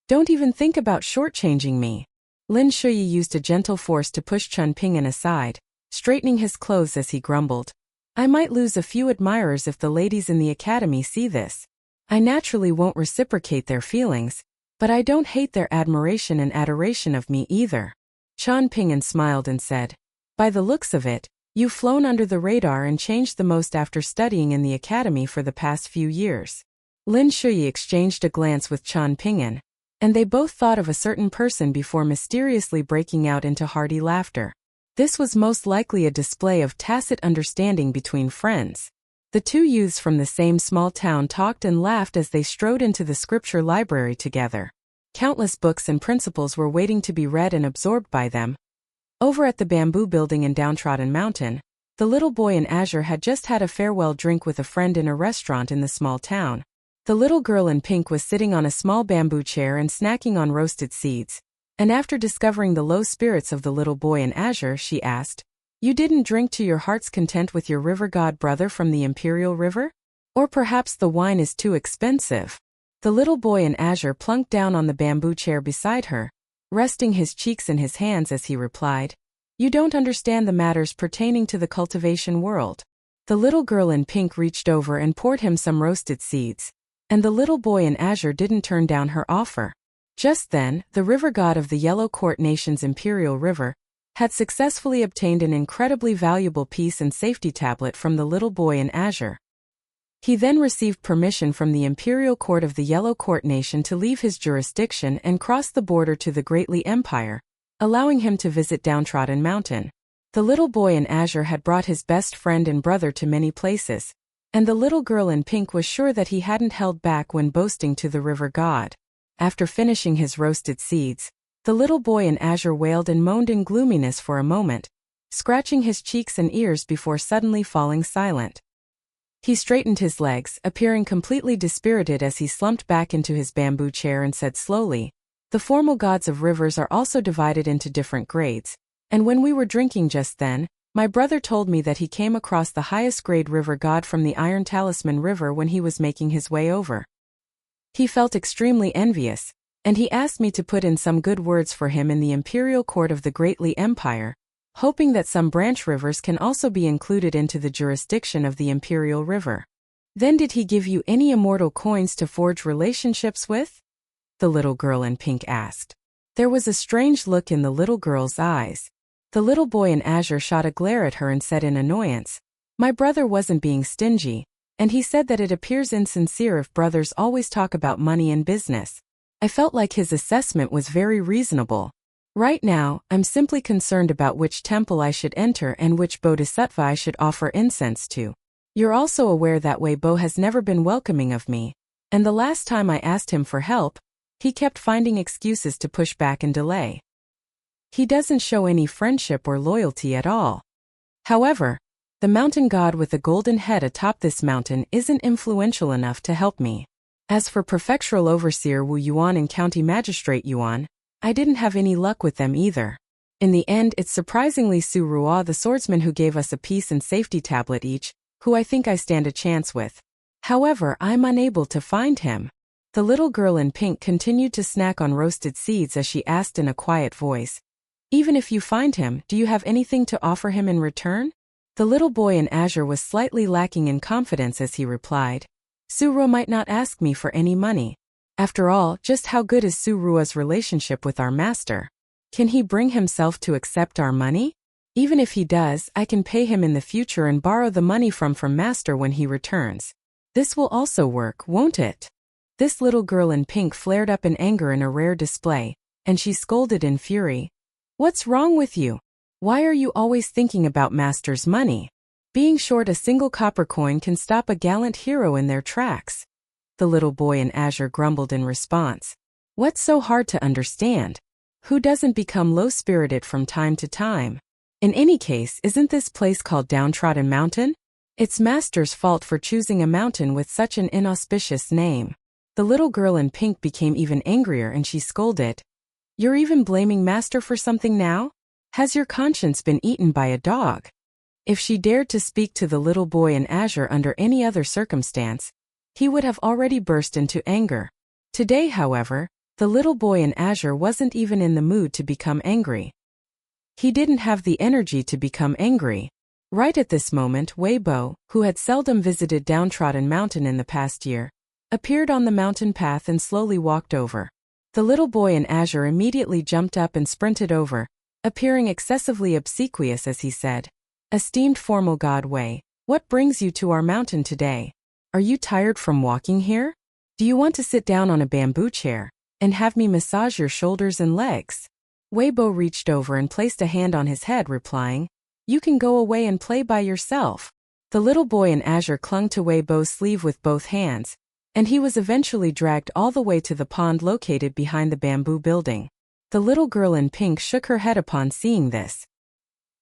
Don't even think about shortchanging me. Lin Shui used a gentle force to push Chen Ping'an aside, straightening his clothes as he grumbled, I might lose a few admirers if the ladies in the academy see this. I naturally won't reciprocate their feelings, but I don't hate their admiration and adoration of me either. Chen Ping'an smiled and said, By the looks of it, you've flown under the radar and changed the most after studying in the academy for the past few years. Lin Shui exchanged a glance with Chen Ping'an, and they both thought of a certain person before mysteriously breaking out into hearty laughter. This was most likely a display of tacit understanding between friends. The two youths from the same small town talked and laughed as they strode into the scripture library together. Countless books and principles were waiting to be read and absorbed by them. Over at the bamboo building in Downtrodden Mountain, the little boy in azure had just had a farewell drink with a friend in a restaurant in the small town. The little girl in pink was sitting on a small bamboo chair and snacking on roasted seeds. And after discovering the low spirits of the little boy in azure, she asked, You didn't drink to your heart's content with your river god brother from the Imperial River? Or perhaps the wine is too expensive? The little boy in azure plunked down on the bamboo chair beside her, resting his cheeks in his hands as he replied, "You don't understand the matters pertaining to the cultivation world." The little girl in pink reached over and poured him some roasted seeds, and the little boy in azure didn't turn down her offer. Just then, the river god of the Yellow Court Nation's imperial river had successfully obtained an incredibly valuable peace and safety tablet from the little boy in azure. He then received permission from the imperial court of the Yellow Court Nation to leave his jurisdiction and cross the border to the Great Li Empire, allowing him to visit Downtrodden Mountain. The little boy in azure had brought his best friend and brother to many places, and the little girl in pink was sure that he hadn't held back when boasting to the river god. After finishing his roasted seeds, the little boy in azure wailed and moaned in gloominess for a moment, scratching his cheeks and ears before suddenly falling silent. He straightened his legs, appearing completely dispirited as he slumped back into his bamboo chair and said slowly, "The formal gods of rivers are also divided into different grades, and when we were drinking just then, my brother told me that he came across the highest grade river god from the Iron Talisman River when he was making his way over. He felt extremely envious, and he asked me to put in some good words for him in the imperial court of the Great Li Empire, hoping that some branch rivers can also be included into the jurisdiction of the imperial river." "Then did he give you any immortal coins to forge relationships with?" the little girl in pink asked. There was a strange look in the little girl's eyes. The little boy in azure shot a glare at her and said in annoyance, "My brother wasn't being stingy, and he said that it appears insincere if brothers always talk about money and business." I felt like his assessment was very reasonable. "Right now, I'm simply concerned about which temple I should enter and which bodhisattva I should offer incense to. You're also aware that Weibo has never been welcoming of me, and the last time I asked him for help, he kept finding excuses to push back and delay. He doesn't show any friendship or loyalty at all. However, the mountain god with the golden head atop this mountain isn't influential enough to help me. As for Prefectural Overseer Wu Yuan and County Magistrate Yuan, I didn't have any luck with them either. In the end, it's surprisingly Su Ruo the swordsman who gave us a peace and safety tablet each, who I think I stand a chance with. However, I'm unable to find him." The little girl in pink continued to snack on roasted seeds as she asked in a quiet voice, "Even if you find him, do you have anything to offer him in return?" The little boy in azure was slightly lacking in confidence as he replied, "Su Ruo might not ask me for any money. After all, just how good is Su Ruo's relationship with our master? Can he bring himself to accept our money? Even if he does, I can pay him in the future and borrow the money from master when he returns. This will also work, won't it?" This little girl in pink flared up in anger in a rare display, and she scolded in fury, "What's wrong with you? Why are you always thinking about master's money? Being short a single copper coin can stop a gallant hero in their tracks." The little boy in azure grumbled in response, "What's so hard to understand? Who doesn't become low-spirited from time to time? In any case, isn't this place called Downtrodden Mountain? It's master's fault for choosing a mountain with such an inauspicious name." The little girl in pink became even angrier and she scolded, "You're even blaming master for something now? Has your conscience been eaten by a dog?" If she dared to speak to the little boy in azure under any other circumstance, he would have already burst into anger. Today, however, the little boy in azure wasn't even in the mood to become angry. He didn't have the energy to become angry. Right at this moment, Weibo, who had seldom visited Downtrodden Mountain in the past year, appeared on the mountain path and slowly walked over. The little boy in azure immediately jumped up and sprinted over, appearing excessively obsequious as he said, "Esteemed formal god Wei, what brings you to our mountain today? Are you tired from walking here? Do you want to sit down on a bamboo chair and have me massage your shoulders and legs?" Weibo reached over and placed a hand on his head, replying, "You can go away and play by yourself." The little boy in azure clung to Weibo's sleeve with both hands, and he was eventually dragged all the way to the pond located behind the bamboo building. The little girl in pink shook her head upon seeing this.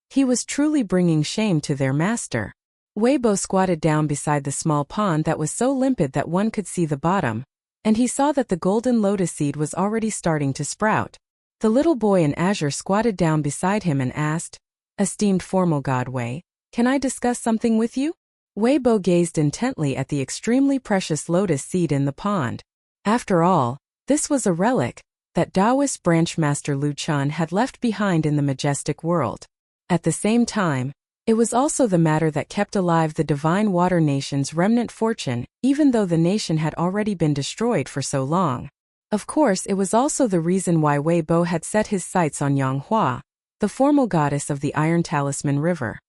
He was truly bringing shame to their master. Weibo squatted down beside the small pond that was so limpid that one could see the bottom, and he saw that the golden lotus seed was already starting to sprout. The little boy in azure squatted down beside him and asked, "Esteemed formal god Wei, can I discuss something with you?" Weibo gazed intently at the extremely precious lotus seed in the pond. After all, this was a relic, that Taoist branch master Lu Chun had left behind in the majestic world. At the same time, it was also the matter that kept alive the divine water nation's remnant fortune, even though the nation had already been destroyed for so long. Of course, it was also the reason why Wei Bo had set his sights on Yang Hua, the formal goddess of the Iron Talisman River.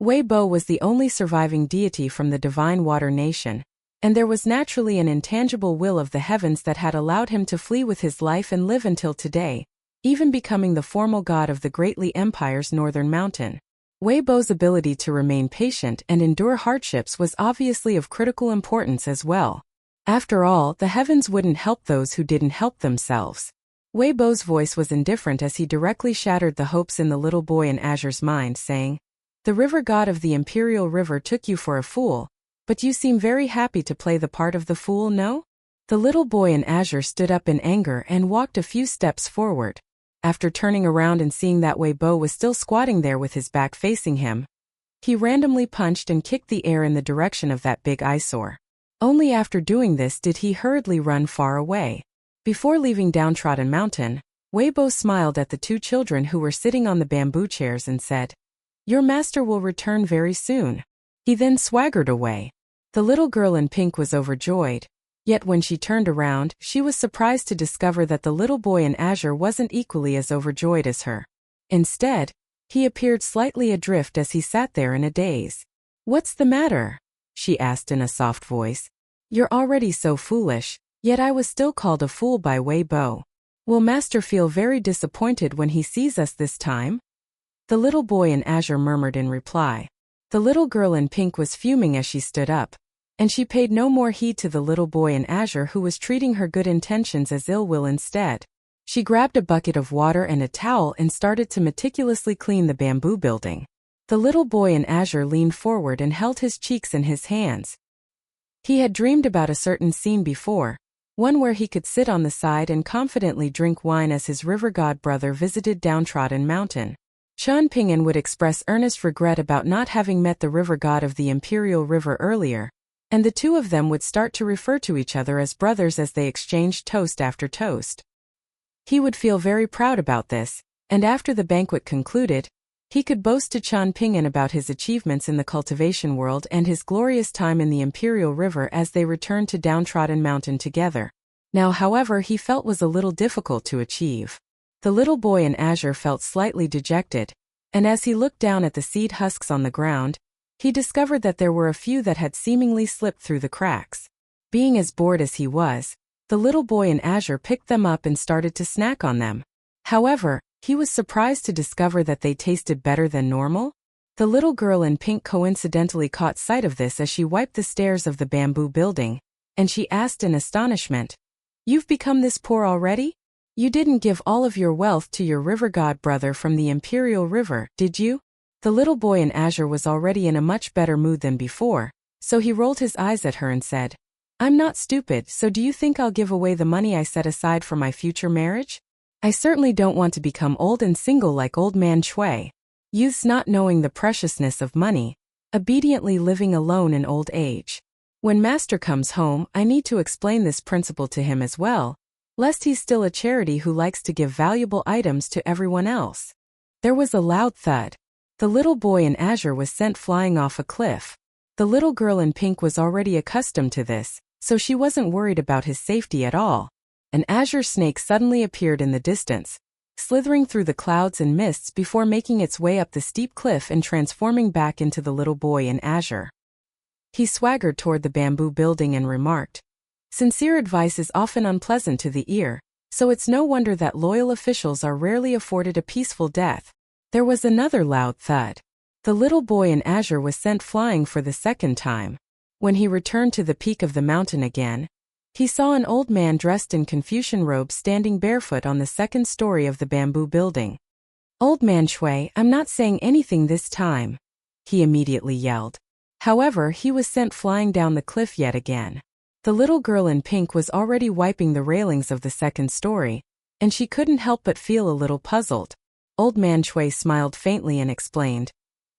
Wei Bo was the only surviving deity from the divine water nation, and there was naturally an intangible will of the heavens that had allowed him to flee with his life and live until today, even becoming the formal god of the Greatly Empire's northern mountain. Wei Bo's ability to remain patient and endure hardships was obviously of critical importance as well. After all, the heavens wouldn't help those who didn't help themselves. Wei Bo's voice was indifferent as he directly shattered the hopes in the little boy in Azure's mind, saying, "The river god of the Imperial River took you for a fool, but you seem very happy to play the part of the fool, no?" The little boy in Azure stood up in anger and walked a few steps forward. After turning around and seeing that Wei Bo was still squatting there with his back facing him, he randomly punched and kicked the air in the direction of that big eyesore. Only after doing this did he hurriedly run far away. Before leaving Downtrodden Mountain, Wei Bo smiled at the two children who were sitting on the bamboo chairs and said, "Your master will return very soon." He then swaggered away. The little girl in pink was overjoyed. Yet when she turned around, she was surprised to discover that the little boy in Azure wasn't equally as overjoyed as her. Instead, he appeared slightly adrift as he sat there in a daze. "What's the matter?" she asked in a soft voice. "You're already so foolish, yet I was still called a fool by Wei Bo. Will master feel very disappointed when he sees us this time?" The little boy in Azure murmured in reply. The little girl in pink was fuming as she stood up, and she paid no more heed to the little boy in Azure who was treating her good intentions as ill will instead. She grabbed a bucket of water and a towel and started to meticulously clean the bamboo building. The little boy in Azure leaned forward and held his cheeks in his hands. He had dreamed about a certain scene before, one where he could sit on the side and confidently drink wine as his river god brother visited Downtrodden Mountain. Chen Ping'an would express earnest regret about not having met the river god of the Imperial River earlier, and the two of them would start to refer to each other as brothers as they exchanged toast after toast. He would feel very proud about this, and after the banquet concluded, he could boast to Chen Ping'an about his achievements in the cultivation world and his glorious time in the Imperial River as they returned to Downtrodden Mountain together. Now, however, he felt was a little difficult to achieve. The little boy in Azure felt slightly dejected, and as he looked down at the seed husks on the ground, he discovered that there were a few that had seemingly slipped through the cracks. Being as bored as he was, the little boy in Azure picked them up and started to snack on them. However, he was surprised to discover that they tasted better than normal. The little girl in pink coincidentally caught sight of this as she wiped the stairs of the bamboo building, and she asked in astonishment, "You've become this poor already? You didn't give all of your wealth to your river god brother from the Imperial River, did you?" The little boy in Azure was already in a much better mood than before, so he rolled his eyes at her and said, "I'm not stupid, so do you think I'll give away the money I set aside for my future marriage? I certainly don't want to become old and single like old man Chui. Youths not knowing the preciousness of money, obediently living alone in old age. When master comes home, I need to explain this principle to him as well, lest he's still a charity who likes to give valuable items to everyone else." There was a loud thud. The little boy in Azure was sent flying off a cliff. The little girl in pink was already accustomed to this, so she wasn't worried about his safety at all. An azure snake suddenly appeared in the distance, slithering through the clouds and mists before making its way up the steep cliff and transforming back into the little boy in Azure. He swaggered toward the bamboo building and remarked, "Sincere advice is often unpleasant to the ear, so it's no wonder that loyal officials are rarely afforded a peaceful death." There was another loud thud. The little boy in Azure was sent flying for the second time. When he returned to the peak of the mountain again, he saw an old man dressed in Confucian robes standing barefoot on the second story of the bamboo building. "Old man Chui, I'm not saying anything this time," he immediately yelled. However, he was sent flying down the cliff yet again. The little girl in pink was already wiping the railings of the second story, and she couldn't help but feel a little puzzled. Old man Chui smiled faintly and explained,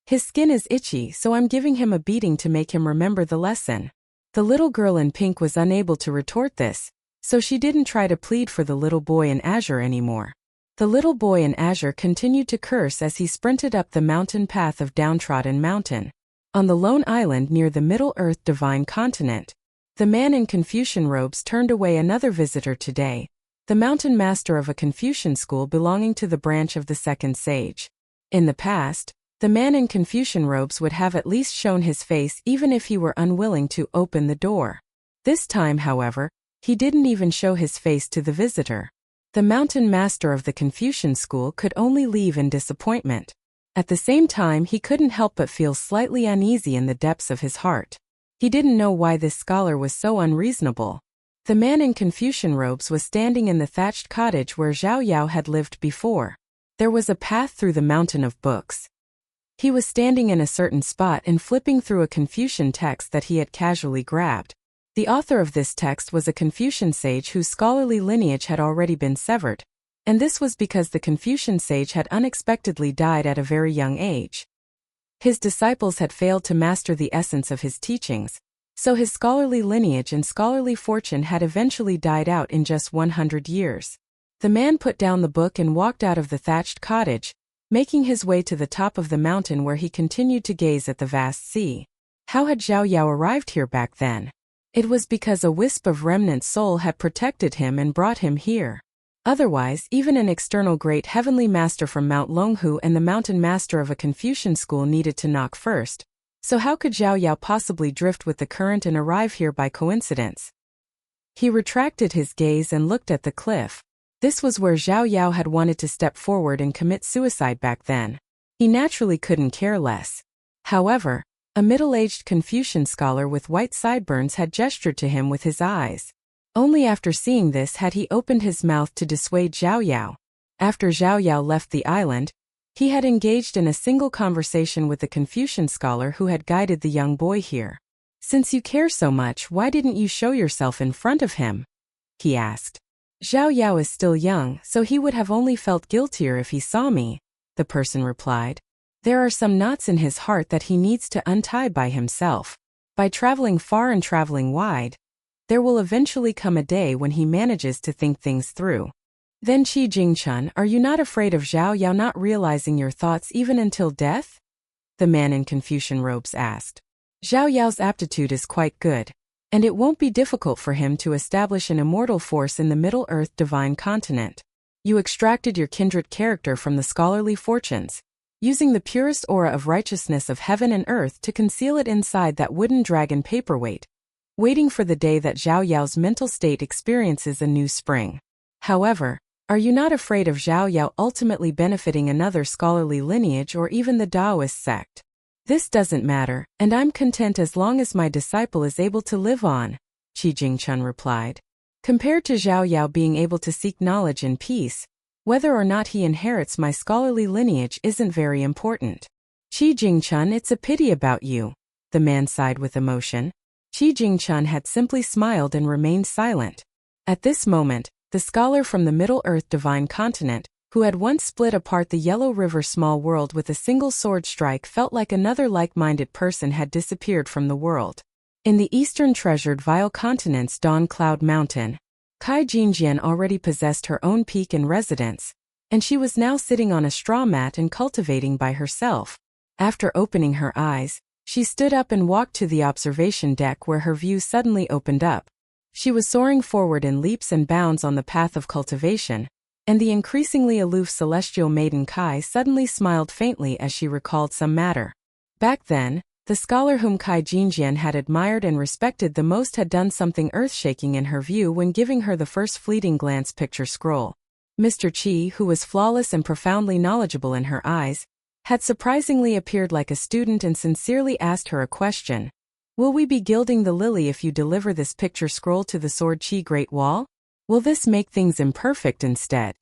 "His skin is itchy, so I'm giving him a beating to make him remember the lesson." The little girl in pink was unable to retort this, so she didn't try to plead for the little boy in azure anymore. The little boy in azure continued to curse as he sprinted up the mountain path of downtrodden mountain. On the lone island near the Middle-earth divine continent, the man in Confucian robes turned away another visitor today, the mountain master of a Confucian school belonging to the branch of the second sage. In the past, the man in Confucian robes would have at least shown his face even if he were unwilling to open the door. This time, however, he didn't even show his face to the visitor. The mountain master of the Confucian school could only leave in disappointment. At the same time, he couldn't help but feel slightly uneasy in the depths of his heart. He didn't know why this scholar was so unreasonable. The man in Confucian robes was standing in the thatched cottage where Zhao Yao had lived before. There was a path through the mountain of books. He was standing in a certain spot and flipping through a Confucian text that he had casually grabbed. The author of this text was a Confucian sage whose scholarly lineage had already been severed, and this was because the Confucian sage had unexpectedly died at a very young age. His disciples had failed to master the essence of his teachings, so his scholarly lineage and scholarly fortune had eventually died out in just 100 years. The man put down the book and walked out of the thatched cottage, making his way to the top of the mountain where he continued to gaze at the vast sea. How had Zhao Yao arrived here back then? It was because a wisp of remnant soul had protected him and brought him here. Otherwise, even an external great heavenly master from Mount Longhu and the mountain master of a Confucian school needed to knock first. So how could Zhao Yao possibly drift with the current and arrive here by coincidence? He retracted his gaze and looked at the cliff. This was where Zhao Yao had wanted to step forward and commit suicide back then. He naturally couldn't care less. However, a middle-aged Confucian scholar with white sideburns had gestured to him with his eyes. Only after seeing this had he opened his mouth to dissuade Zhao Yao. After Zhao Yao left the island, he had engaged in a single conversation with the Confucian scholar who had guided the young boy here. "Since you care so much, why didn't you show yourself in front of him?" he asked. "Zhao Yao is still young, so he would have only felt guiltier if he saw me," the person replied. "There are some knots in his heart that he needs to untie by himself. By traveling far and traveling wide, there will eventually come a day when he manages to think things through." "Then Qi Jingchun, are you not afraid of Zhao Yao not realizing your thoughts even until death?" the man in Confucian robes asked. "Zhao Yao's aptitude is quite good, and it won't be difficult for him to establish an immortal force in the Middle-earth divine continent. You extracted your kindred character from the scholarly fortunes, using the purest aura of righteousness of heaven and earth to conceal it inside that wooden dragon paperweight, waiting for the day that Zhao Yao's mental state experiences a new spring. However, are you not afraid of Zhao Yao ultimately benefiting another scholarly lineage or even the Taoist sect?" "This doesn't matter, and I'm content as long as my disciple is able to live on," Qi Jingchun replied. "Compared to Zhao Yao being able to seek knowledge in peace, whether or not he inherits my scholarly lineage isn't very important." "Qi Jingchun, it's a pity about you," the man sighed with emotion. Qi Jingchun had simply smiled and remained silent. At this moment, the scholar from the Middle-earth divine continent, who had once split apart the Yellow River small world with a single sword strike, felt like another like-minded person had disappeared from the world. In the eastern treasured vile continent's Dawn Cloud Mountain, Kai Jinjian already possessed her own peak and residence, and she was now sitting on a straw mat and cultivating by herself. After opening her eyes, she stood up and walked to the observation deck where her view suddenly opened up. She was soaring forward in leaps and bounds on the path of cultivation, and the increasingly aloof celestial maiden Kai suddenly smiled faintly as she recalled some matter. Back then, the scholar whom Kai Jinjian had admired and respected the most had done something earth-shaking in her view when giving her the first fleeting glance picture scroll. Mr. Qi, who was flawless and profoundly knowledgeable in her eyes, had surprisingly appeared like a student and sincerely asked her a question. "Will we be gilding the lily if you deliver this picture scroll to the Sword Qi Great Wall? Will this make things imperfect instead?"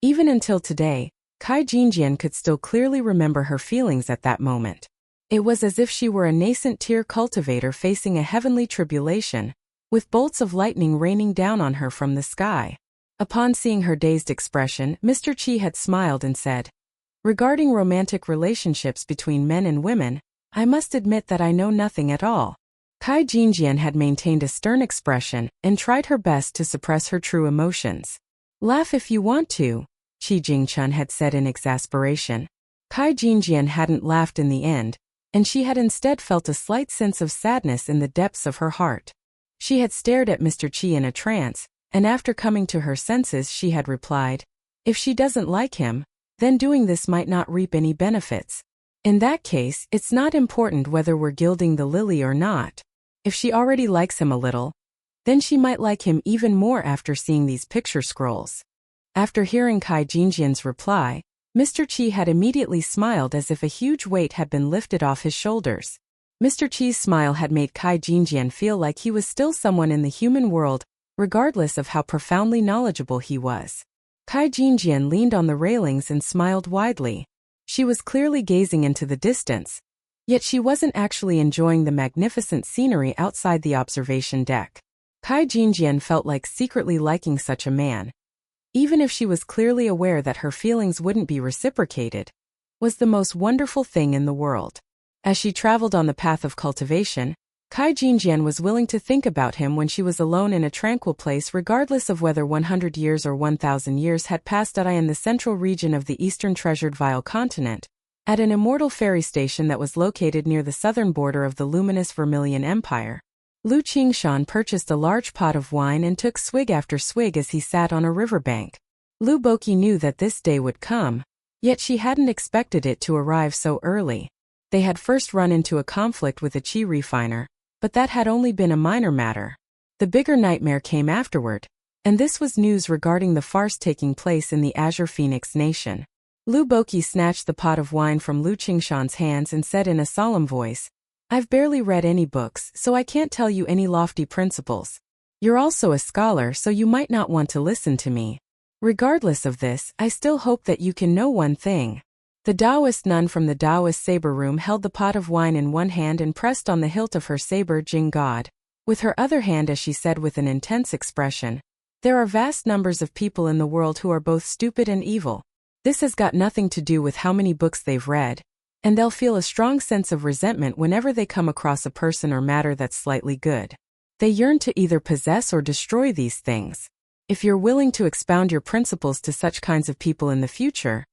Even until today, Kai Jinjian could still clearly remember her feelings at that moment. It was as if she were a nascent tier cultivator facing a heavenly tribulation, with bolts of lightning raining down on her from the sky. Upon seeing her dazed expression, Mr. Qi had smiled and said, "Regarding romantic relationships between men and women, I must admit that I know nothing at all." Kai Jinjian had maintained a stern expression and tried her best to suppress her true emotions. "Laugh if you want to," Qi Jingchun had said in exasperation. Kai Jinjian hadn't laughed in the end, and she had instead felt a slight sense of sadness in the depths of her heart. She had stared at Mr. Qi in a trance, and after coming to her senses she had replied, "If she doesn't like him, then doing this might not reap any benefits. In that case, it's not important whether we're gilding the lily or not. If she already likes him a little, then she might like him even more after seeing these picture scrolls." After hearing Kai Jinjian's reply, Mr. Qi had immediately smiled as if a huge weight had been lifted off his shoulders. Mr. Qi's smile had made Kai Jinjian feel like he was still someone in the human world, regardless of how profoundly knowledgeable he was. Kai Jinjian leaned on the railings and smiled widely. She was clearly gazing into the distance, yet she wasn't actually enjoying the magnificent scenery outside the observation deck. Kai Jinjian felt like secretly liking such a man, even if she was clearly aware that her feelings wouldn't be reciprocated, was the most wonderful thing in the world. As she traveled on the path of cultivation, Kai Jinjian was willing to think about him when she was alone in a tranquil place, regardless of whether 100 years or 1,000 years had passed. In the central region of the eastern treasured Vile continent, at an immortal ferry station that was located near the southern border of the luminous Vermilion Empire, Lu Qingshan purchased a large pot of wine and took swig after swig as he sat on a riverbank. Lu Boqi knew that this day would come, yet she hadn't expected it to arrive so early. They had first run into a conflict with a qi refiner, but that had only been a minor matter. The bigger nightmare came afterward, and this was news regarding the farce taking place in the Azure Phoenix Nation. Lu Boqi snatched the pot of wine from Lu Qingshan's hands and said in a solemn voice, "I've barely read any books, so I can't tell you any lofty principles. You're also a scholar, so you might not want to listen to me. Regardless of this, I still hope that you can know one thing." The Taoist nun from the Taoist saber room held the pot of wine in one hand and pressed on the hilt of her saber Jing God, with her other hand, as she said with an intense expression, "There are vast numbers of people in the world who are both stupid and evil. This has got nothing to do with how many books they've read, and they'll feel a strong sense of resentment whenever they come across a person or matter that's slightly good. They yearn to either possess or destroy these things. If you're willing to expound your principles to such kinds of people in the future,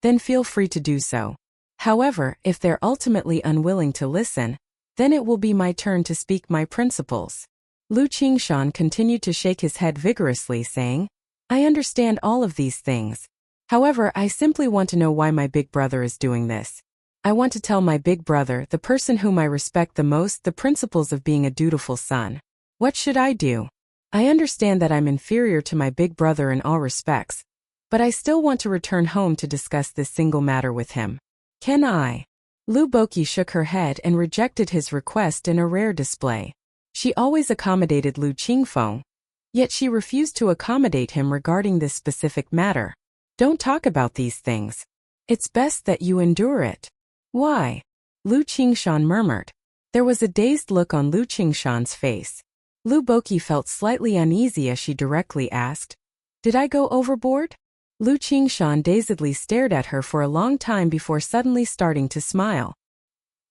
then feel free to do so. However, if they're ultimately unwilling to listen, then it will be my turn to speak my principles." Lu Qingshan continued to shake his head vigorously, saying, "I understand all of these things. However, I simply want to know why my big brother is doing this. I want to tell my big brother, the person whom I respect the most, the principles of being a dutiful son. What should I do? I understand that I'm inferior to my big brother in all respects, but I still want to return home to discuss this single matter with him. Can I?" Lu Boqi shook her head and rejected his request in a rare display. She always accommodated Lu Qingfeng, yet she refused to accommodate him regarding this specific matter. "Don't talk about these things. It's best that you endure it." "Why?" Lu Qingshan murmured. There was a dazed look on Lu Qingshan's face. Lu Boqi felt slightly uneasy as she directly asked, "Did I go overboard?" Lu Qingshan dazedly stared at her for a long time before suddenly starting to smile.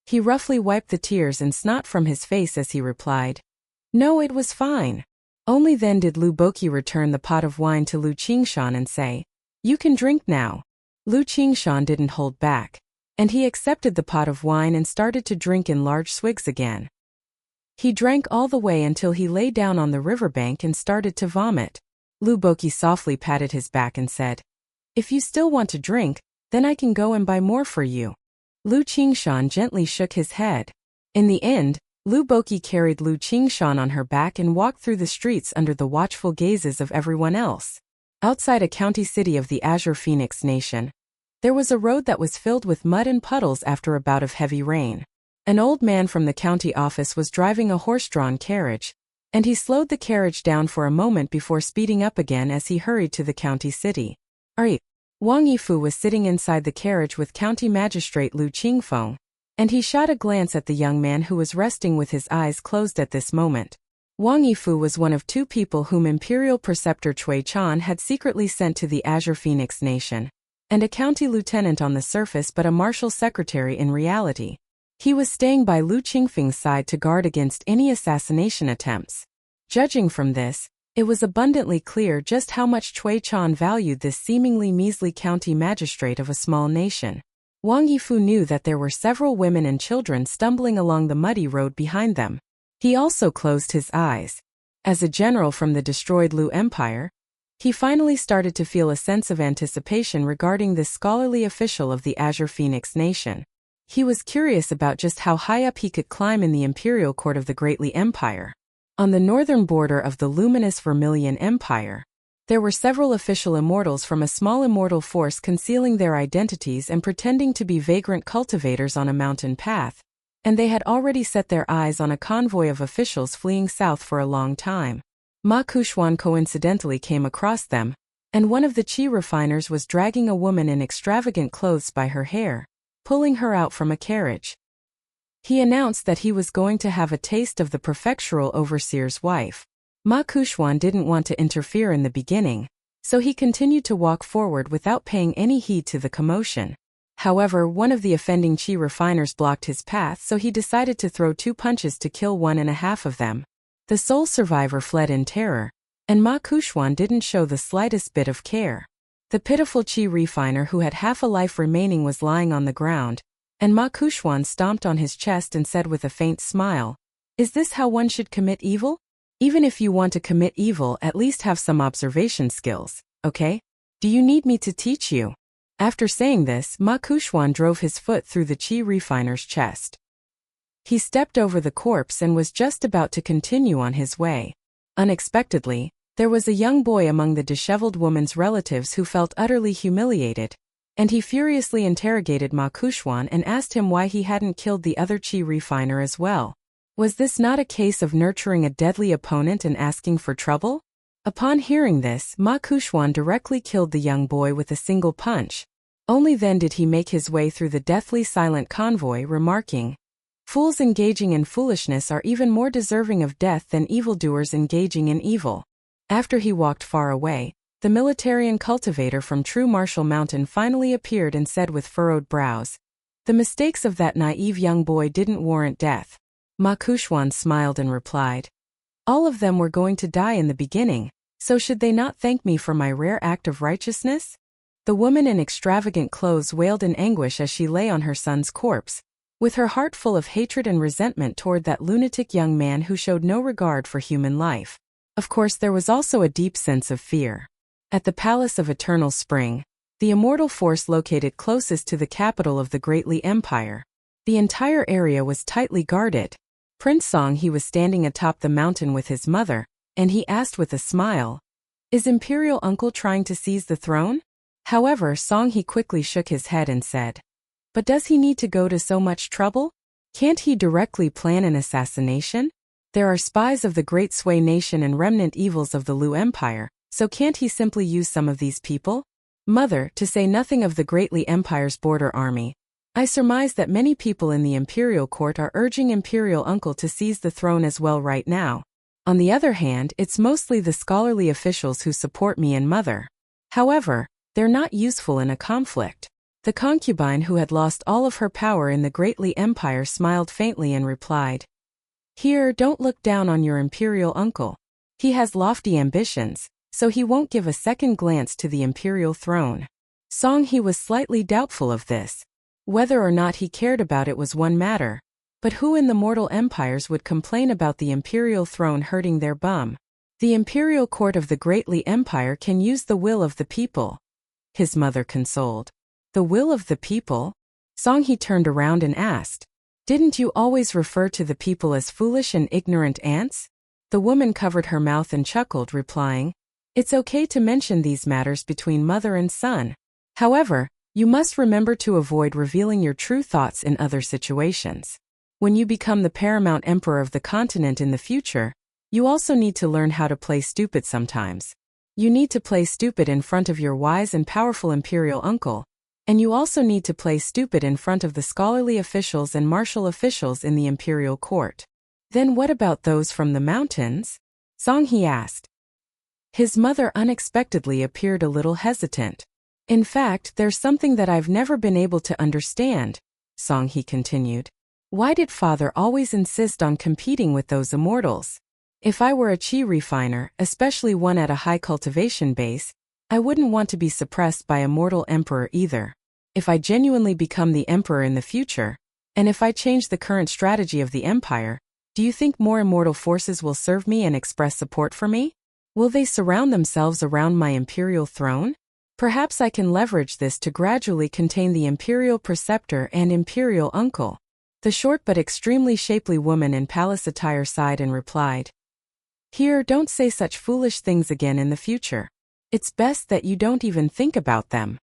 He roughly wiped the tears and snot from his face as he replied, "No, it was fine." Only then did Lu Boqi return the pot of wine to Lu Qingshan and say, "You can drink now." Lu Qingshan didn't hold back, and he accepted the pot of wine and started to drink in large swigs again. He drank all the way until he lay down on the riverbank and started to vomit. Lu Boqi softly patted his back and said, "If you still want to drink, then I can go and buy more for you." Lu Qingshan gently shook his head. In the end, Lu Boqi carried Lu Qingshan on her back and walked through the streets under the watchful gazes of everyone else. Outside a county city of the Azure Phoenix Nation, there was a road that was filled with mud and puddles after a bout of heavy rain. An old man from the county office was driving a horse-drawn carriage, and he slowed the carriage down for a moment before speeding up again as he hurried to the county city. Wang Yifu was sitting inside the carriage with County Magistrate Lu Qingfeng, and he shot a glance at the young man who was resting with his eyes closed at this moment. Wang Yifu was one of two people whom Imperial Preceptor Cui Chan had secretly sent to the Azure Phoenix Nation, and a county lieutenant on the surface but a marshal secretary in reality. He was staying by Lu Qingfeng's side to guard against any assassination attempts. Judging from this, it was abundantly clear just how much Cui Chan valued this seemingly measly county magistrate of a small nation. Wang Yifu knew that there were several women and children stumbling along the muddy road behind them. He also closed his eyes. As a general from the destroyed Lu Empire, he finally started to feel a sense of anticipation regarding this scholarly official of the Azure Phoenix nation. He was curious about just how high up he could climb in the imperial court of the Great Li Empire. On the northern border of the luminous Vermilion Empire, there were several official immortals from a small immortal force concealing their identities and pretending to be vagrant cultivators on a mountain path, and they had already set their eyes on a convoy of officials fleeing south for a long time. Ma Kuxuan coincidentally came across them, and one of the qi refiners was dragging a woman in extravagant clothes by her hair, pulling her out from a carriage. He announced that he was going to have a taste of the prefectural overseer's wife. Ma Kuxuan didn't want to interfere in the beginning, so he continued to walk forward without paying any heed to the commotion. However, one of the offending qi refiners blocked his path, so he decided to throw 2 punches to kill 1.5 of them. The sole survivor fled in terror, and Ma Kuxuan didn't show the slightest bit of care. The pitiful qi refiner who had half a life remaining was lying on the ground, and Ma Kuxuan stomped on his chest and said with a faint smile, "Is this how one should commit evil? Even if you want to commit evil, at least have some observation skills, okay? Do you need me to teach you?" After saying this, Ma Kuxuan drove his foot through the qi refiner's chest. He stepped over the corpse and was just about to continue on his way. Unexpectedly, there was a young boy among the disheveled woman's relatives who felt utterly humiliated, and he furiously interrogated Ma Kuxuan and asked him why he hadn't killed the other qi refiner as well. Was this not a case of nurturing a deadly opponent and asking for trouble? Upon hearing this, Ma Kuxuan directly killed the young boy with a single punch. Only then did he make his way through the deathly silent convoy, remarking, "Fools engaging in foolishness are even more deserving of death than evildoers engaging in evil." After he walked far away, the militarian cultivator from True Martial Mountain finally appeared and said with furrowed brows, "The mistakes of that naive young boy didn't warrant death." Ma Kuxuan smiled and replied, "All of them were going to die in the beginning, so should they not thank me for my rare act of righteousness?" The woman in extravagant clothes wailed in anguish as she lay on her son's corpse, with her heart full of hatred and resentment toward that lunatic young man who showed no regard for human life. Of course, there was also a deep sense of fear. At the Palace of Eternal Spring, the immortal force located closest to the capital of the Great Li Empire, the entire area was tightly guarded. Prince Song he was standing atop the mountain with his mother, and he asked with a smile, "Is Imperial Uncle trying to seize the throne?" However, Song he quickly shook his head and said, "But does he need to go to so much trouble? Can't he directly plan an assassination? There are spies of the Great Sui nation and remnant evils of the Lu Empire, so can't he simply use some of these people? Mother, to say nothing of the Great Li Empire's border army, I surmise that many people in the imperial court are urging Imperial Uncle to seize the throne as well right now. On the other hand, it's mostly the scholarly officials who support me and Mother. However, they're not useful in a conflict." The concubine who had lost all of her power in the Great Li Empire smiled faintly and replied, "Here, don't look down on your imperial uncle. He has lofty ambitions, so he won't give a second glance to the imperial throne." Song he was slightly doubtful of this. Whether or not he cared about it was one matter, but who in the mortal empires would complain about the imperial throne hurting their bum? The imperial court of the Great Li Empire can use the will of the people, his mother consoled. The will of the people? Song he turned around and asked, "Didn't you always refer to the people as foolish and ignorant ants?" The woman covered her mouth and chuckled, replying, "It's okay to mention these matters between mother and son. However, you must remember to avoid revealing your true thoughts in other situations. When you become the paramount emperor of the continent in the future, you also need to learn how to play stupid sometimes. You need to play stupid in front of your wise and powerful imperial uncle, and you also need to play stupid in front of the scholarly officials and martial officials in the imperial court." "Then what about those from the mountains?" Song he asked. His mother unexpectedly appeared a little hesitant. "In fact, there's something that I've never been able to understand," Song he continued. Why did father always insist on competing with those immortals? If I were a qi refiner, especially one at a high cultivation base, I wouldn't want to be suppressed by a mortal emperor either. If I genuinely become the emperor in the future, and if I change the current strategy of the empire, do you think more immortal forces will serve me and express support for me? Will they surround themselves around my imperial throne? Perhaps I can leverage this to gradually contain the imperial preceptor and imperial uncle. The short but extremely shapely woman in palace attire sighed and replied, "Here, don't say such foolish things again in the future. It's best that you don't even think about them."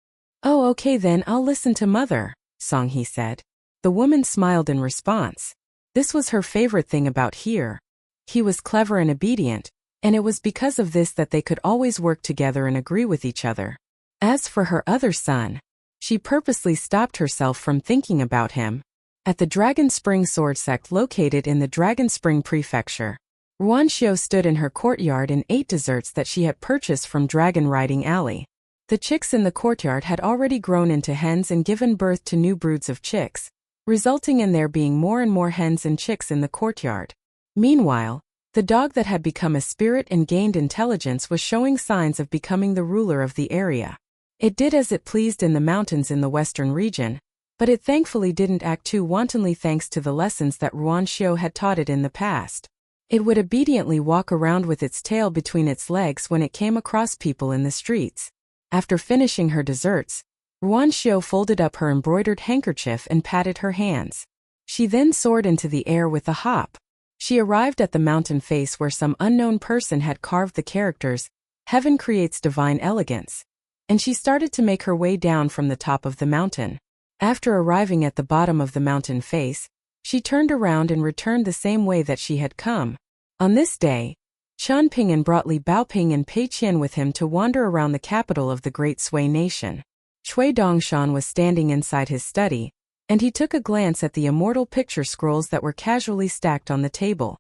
"Oh, okay then, I'll listen to mother," Song He said. The woman smiled in response. This was her favorite thing about Here. He was clever and obedient, and it was because of this that they could always work together and agree with each other. As for her other son, she purposely stopped herself from thinking about him. At the Dragon Spring Sword Sect located in the Dragon Spring Prefecture, Ruanxiu stood in her courtyard and ate desserts that she had purchased from Dragon Riding Alley. The chicks in the courtyard had already grown into hens and given birth to new broods of chicks, resulting in there being more and more hens and chicks in the courtyard. Meanwhile, the dog that had become a spirit and gained intelligence was showing signs of becoming the ruler of the area. It did as it pleased in the mountains in the western region, but it thankfully didn't act too wantonly thanks to the lessons that Ruanxiu had taught it in the past. It would obediently walk around with its tail between its legs when it came across people in the streets. After finishing her desserts, Ruanxiu folded up her embroidered handkerchief and patted her hands. She then soared into the air with a hop. She arrived at the mountain face where some unknown person had carved the characters, "Heaven creates divine elegance," and she started to make her way down from the top of the mountain. After arriving at the bottom of the mountain face, she turned around and returned the same way that she had come. On this day, Qian Ping'an brought Li Baoping and Pei Qian with him to wander around the capital of the Great Sui nation. Cui Dongshan was standing inside his study, and he took a glance at the immortal picture scrolls that were casually stacked on the table.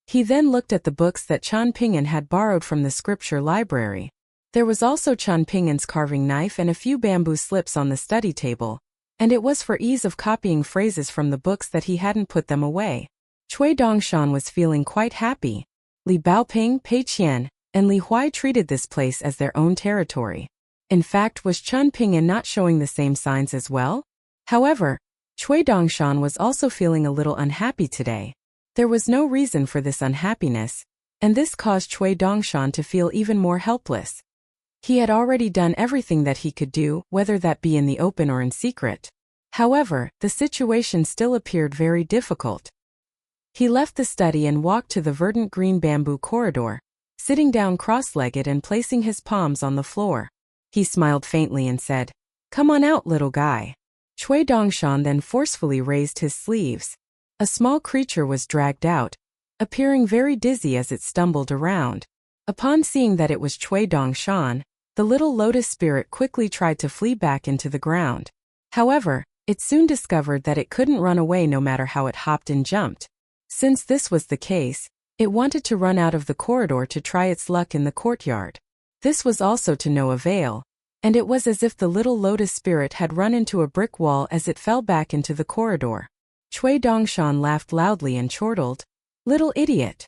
He then looked at the books that Qian Ping'an had borrowed from the scripture library. There was also Qian Ping'an's carving knife and a few bamboo slips on the study table, and it was for ease of copying phrases from the books that he hadn't put them away. Cui Dongshan was feeling quite happy. Li Baoping, Pei Qian, and Li Huai treated this place as their own territory. In fact, was Qian Ping'an not showing the same signs as well? However, Cui Dongshan was also feeling a little unhappy today. There was no reason for this unhappiness, and this caused Cui Dongshan to feel even more helpless. He had already done everything that he could do, whether that be in the open or in secret. However, the situation still appeared very difficult. He left the study and walked to the verdant green bamboo corridor, sitting down cross-legged and placing his palms on the floor. He smiled faintly and said, "Come on out, little guy." Cui Dongshan then forcefully raised his sleeves. A small creature was dragged out, appearing very dizzy as it stumbled around. Upon seeing that it was Cui Dongshan, the little lotus spirit quickly tried to flee back into the ground. However, it soon discovered that it couldn't run away no matter how it hopped and jumped. Since this was the case, it wanted to run out of the corridor to try its luck in the courtyard. This was also to no avail, and it was as if the little lotus spirit had run into a brick wall as it fell back into the corridor. Cui Dongshan laughed loudly and chortled, "Little idiot."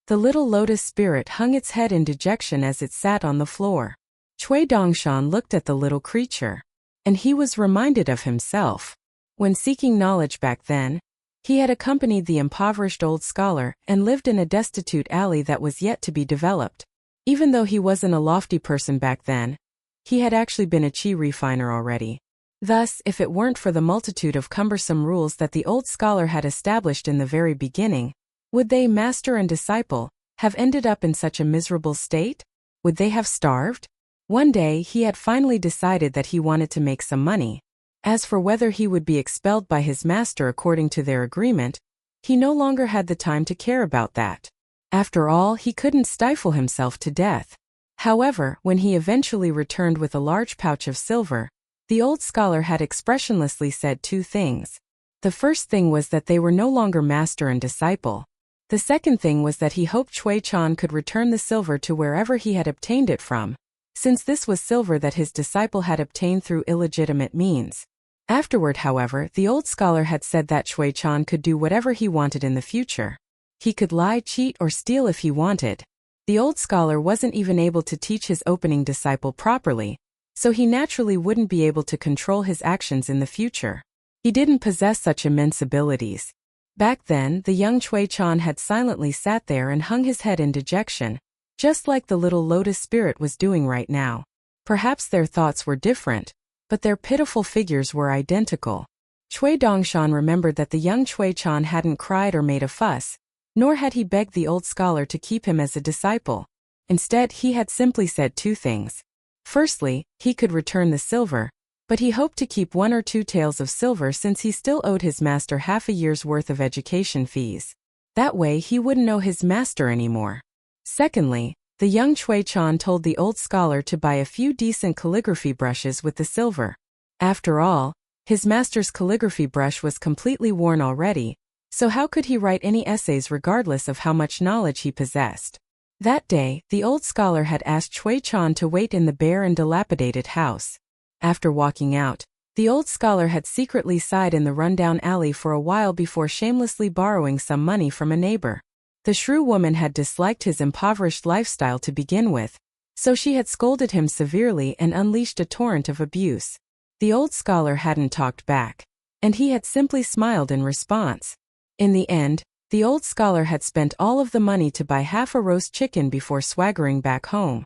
The little lotus spirit hung its head in dejection as it sat on the floor. Cui Dongshan looked at the little creature, and he was reminded of himself. When seeking knowledge back then, he had accompanied the impoverished old scholar and lived in a destitute alley that was yet to be developed. Even though he wasn't a lofty person back then, he had actually been a qi refiner already. Thus, if it weren't for the multitude of cumbersome rules that the old scholar had established in the very beginning, would they, master and disciple, have ended up in such a miserable state? Would they have starved? One day he had finally decided that he wanted to make some money. As for whether he would be expelled by his master according to their agreement, he no longer had the time to care about that. After all, he couldn't stifle himself to death. However, when he eventually returned with a large pouch of silver, the old scholar had expressionlessly said two things. The first thing was that they were no longer master and disciple. The second thing was that he hoped Cui Chan could return the silver to wherever he had obtained it from, since this was silver that his disciple had obtained through illegitimate means. Afterward, however, the old scholar had said that Chui Chan could do whatever he wanted in the future. He could lie, cheat, or steal if he wanted. The old scholar wasn't even able to teach his opening disciple properly, so he naturally wouldn't be able to control his actions in the future. He didn't possess such immense abilities. Back then, the young Chui Chan had silently sat there and hung his head in dejection, just like the little lotus spirit was doing right now. Perhaps their thoughts were different, but their pitiful figures were identical. Chui Dongshan remembered that the young Chui Chan hadn't cried or made a fuss, nor had he begged the old scholar to keep him as a disciple. Instead, he had simply said two things. Firstly, he could return the silver, but he hoped to keep 1 or 2 taels of silver since he still owed his master half a year's worth of education fees. That way he wouldn't owe his master anymore. Secondly, the young Chui Chan told the old scholar to buy a few decent calligraphy brushes with the silver. After all, his master's calligraphy brush was completely worn already, so how could he write any essays regardless of how much knowledge he possessed? That day, the old scholar had asked Chui Chan to wait in the bare and dilapidated house. After walking out, the old scholar had secretly sighed in the rundown alley for a while before shamelessly borrowing some money from a neighbor. The shrew woman had disliked his impoverished lifestyle to begin with, so she had scolded him severely and unleashed a torrent of abuse. The old scholar hadn't talked back, and he had simply smiled in response. In the end, the old scholar had spent all of the money to buy half a roast chicken before swaggering back home.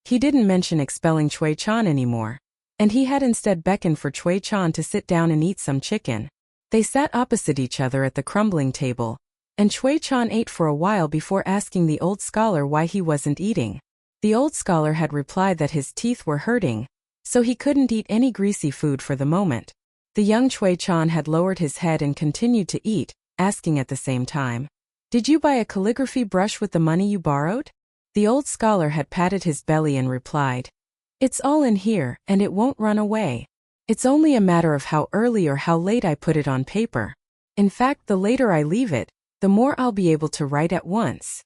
He didn't mention expelling Chui Chan anymore, and he had instead beckoned for Chui Chan to sit down and eat some chicken. They sat opposite each other at the crumbling table, and Chui Chan ate for a while before asking the old scholar why he wasn't eating. The old scholar had replied that his teeth were hurting, so he couldn't eat any greasy food for the moment. The young Chui Chan had lowered his head and continued to eat, asking at the same time, "Did you buy a calligraphy brush with the money you borrowed?" The old scholar had patted his belly and replied, "It's all in here, and it won't run away. It's only a matter of how early or how late I put it on paper. In fact, the later I leave it, the more I'll be able to write at once."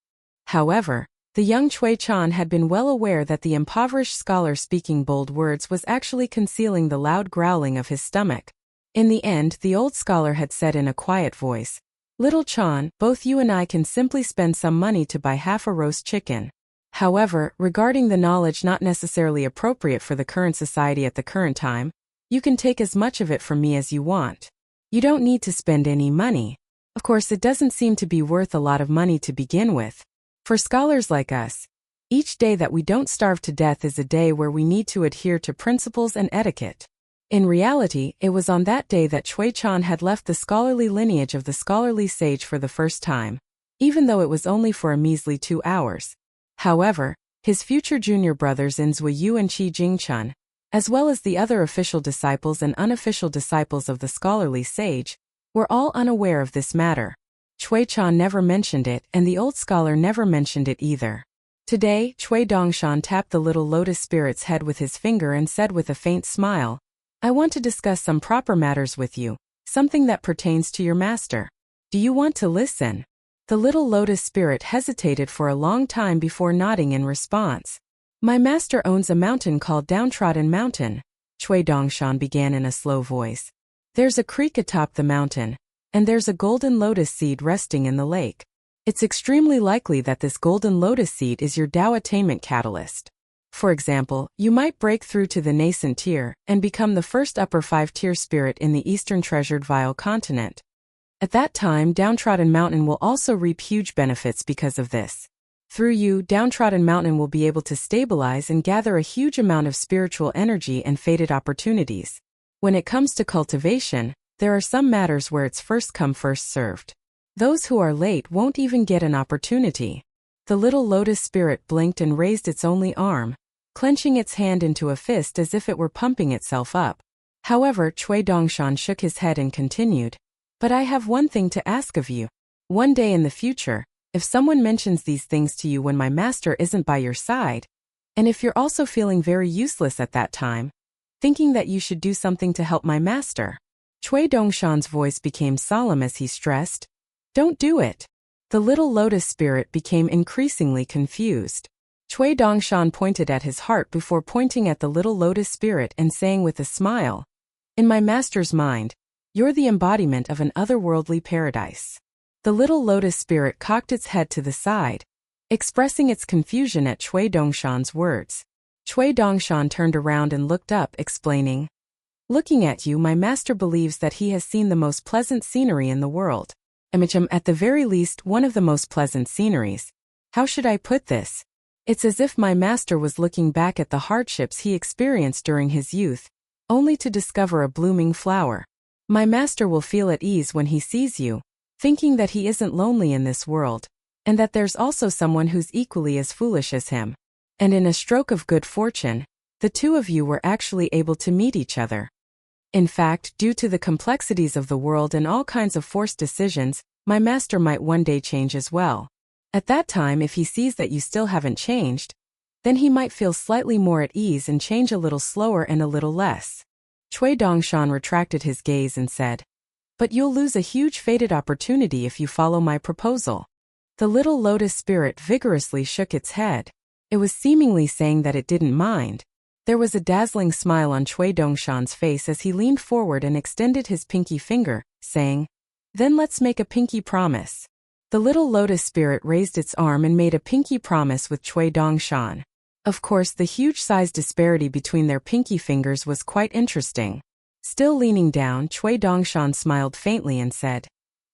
However, the young Chui Chan had been well aware that the impoverished scholar speaking bold words was actually concealing the loud growling of his stomach. In the end, the old scholar had said in a quiet voice, "Little Chan, both you and I can simply spend some money to buy half a roast chicken. However, regarding the knowledge not necessarily appropriate for the current society at the current time, you can take as much of it from me as you want. You don't need to spend any money. Of course, it doesn't seem to be worth a lot of money to begin with. For scholars like us, each day that we don't starve to death is a day where we need to adhere to principles and etiquette." In reality, it was on that day that Chui Chan had left the scholarly lineage of the scholarly sage for the first time, even though it was only for a measly 2 hours. However, his future junior brothers in Zui Yu and Qi Jingchun, as well as the other official disciples and unofficial disciples of the scholarly sage, were all unaware of this matter. Chui Chan never mentioned it, and the old scholar never mentioned it either. Today, Chui Dongshan tapped the little lotus spirit's head with his finger and said with a faint smile, "I want to discuss some proper matters with you, something that pertains to your master. Do you want to listen?" The little lotus spirit hesitated for a long time before nodding in response. "My master owns a mountain called Downtrodden Mountain," Chui Dongshan began in a slow voice. "There's a creek atop the mountain, and there's a golden lotus seed resting in the lake. It's extremely likely that this golden lotus seed is your Tao attainment catalyst. For example, you might break through to the nascent tier and become the first upper 5-tier spirit in the Eastern Treasured Vial continent. At that time, Downtrodden Mountain will also reap huge benefits because of this. Through you, Downtrodden Mountain will be able to stabilize and gather a huge amount of spiritual energy and fated opportunities. When it comes to cultivation, there are some matters where it's first come first served. Those who are late won't even get an opportunity." The little lotus spirit blinked and raised its only arm, clenching its hand into a fist as if it were pumping itself up. However, Chui Dongshan shook his head and continued, "But I have one thing to ask of you. One day in the future, if someone mentions these things to you when my master isn't by your side, and if you're also feeling very useless at that time, thinking that you should do something to help my master." Chui Dongshan's voice became solemn as he stressed, "Don't do it." The little lotus spirit became increasingly confused. Chui Dongshan pointed at his heart before pointing at the little lotus spirit and saying with a smile, In my master's mind, you're the embodiment of an otherworldly paradise. The little lotus spirit cocked its head to the side, expressing its confusion at Cui Dongshan's words. Cui Dongshan turned around and looked up, explaining, "Looking at you, my master believes that he has seen the most pleasant scenery in the world. At the very least, one of the most pleasant sceneries. How should I put this? It's as if my master was looking back at the hardships he experienced during his youth, only to discover a blooming flower. My master will feel at ease when he sees you, thinking that he isn't lonely in this world, and that there's also someone who's equally as foolish as him." And in a stroke of good fortune, the two of you were actually able to meet each other. In fact, due to the complexities of the world and all kinds of forced decisions, my master might one day change as well. At that time, if he sees that you still haven't changed, then he might feel slightly more at ease and change a little slower and a little less. Cui Dongshan retracted his gaze and said, "But you'll lose a huge fated opportunity if you follow my proposal." The little lotus spirit vigorously shook its head. It was seemingly saying that it didn't mind. There was a dazzling smile on Cui Dongshan's face as he leaned forward and extended his pinky finger, saying, "Then let's make a pinky promise." The little lotus spirit raised its arm and made a pinky promise with Cui Dongshan. Of course, the huge size disparity between their pinky fingers was quite interesting. Still leaning down, Cui Dongshan smiled faintly and said,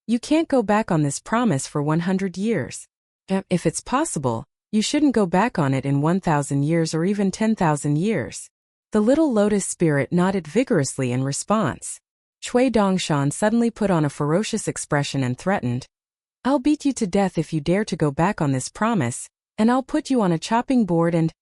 "You can't go back on this promise for 100 years. If it's possible, you shouldn't go back on it in 1,000 years or even 10,000 years. The little lotus spirit nodded vigorously in response. Cui Dongshan suddenly put on a ferocious expression and threatened, "I'll beat you to death if you dare to go back on this promise, and I'll put you on a chopping board and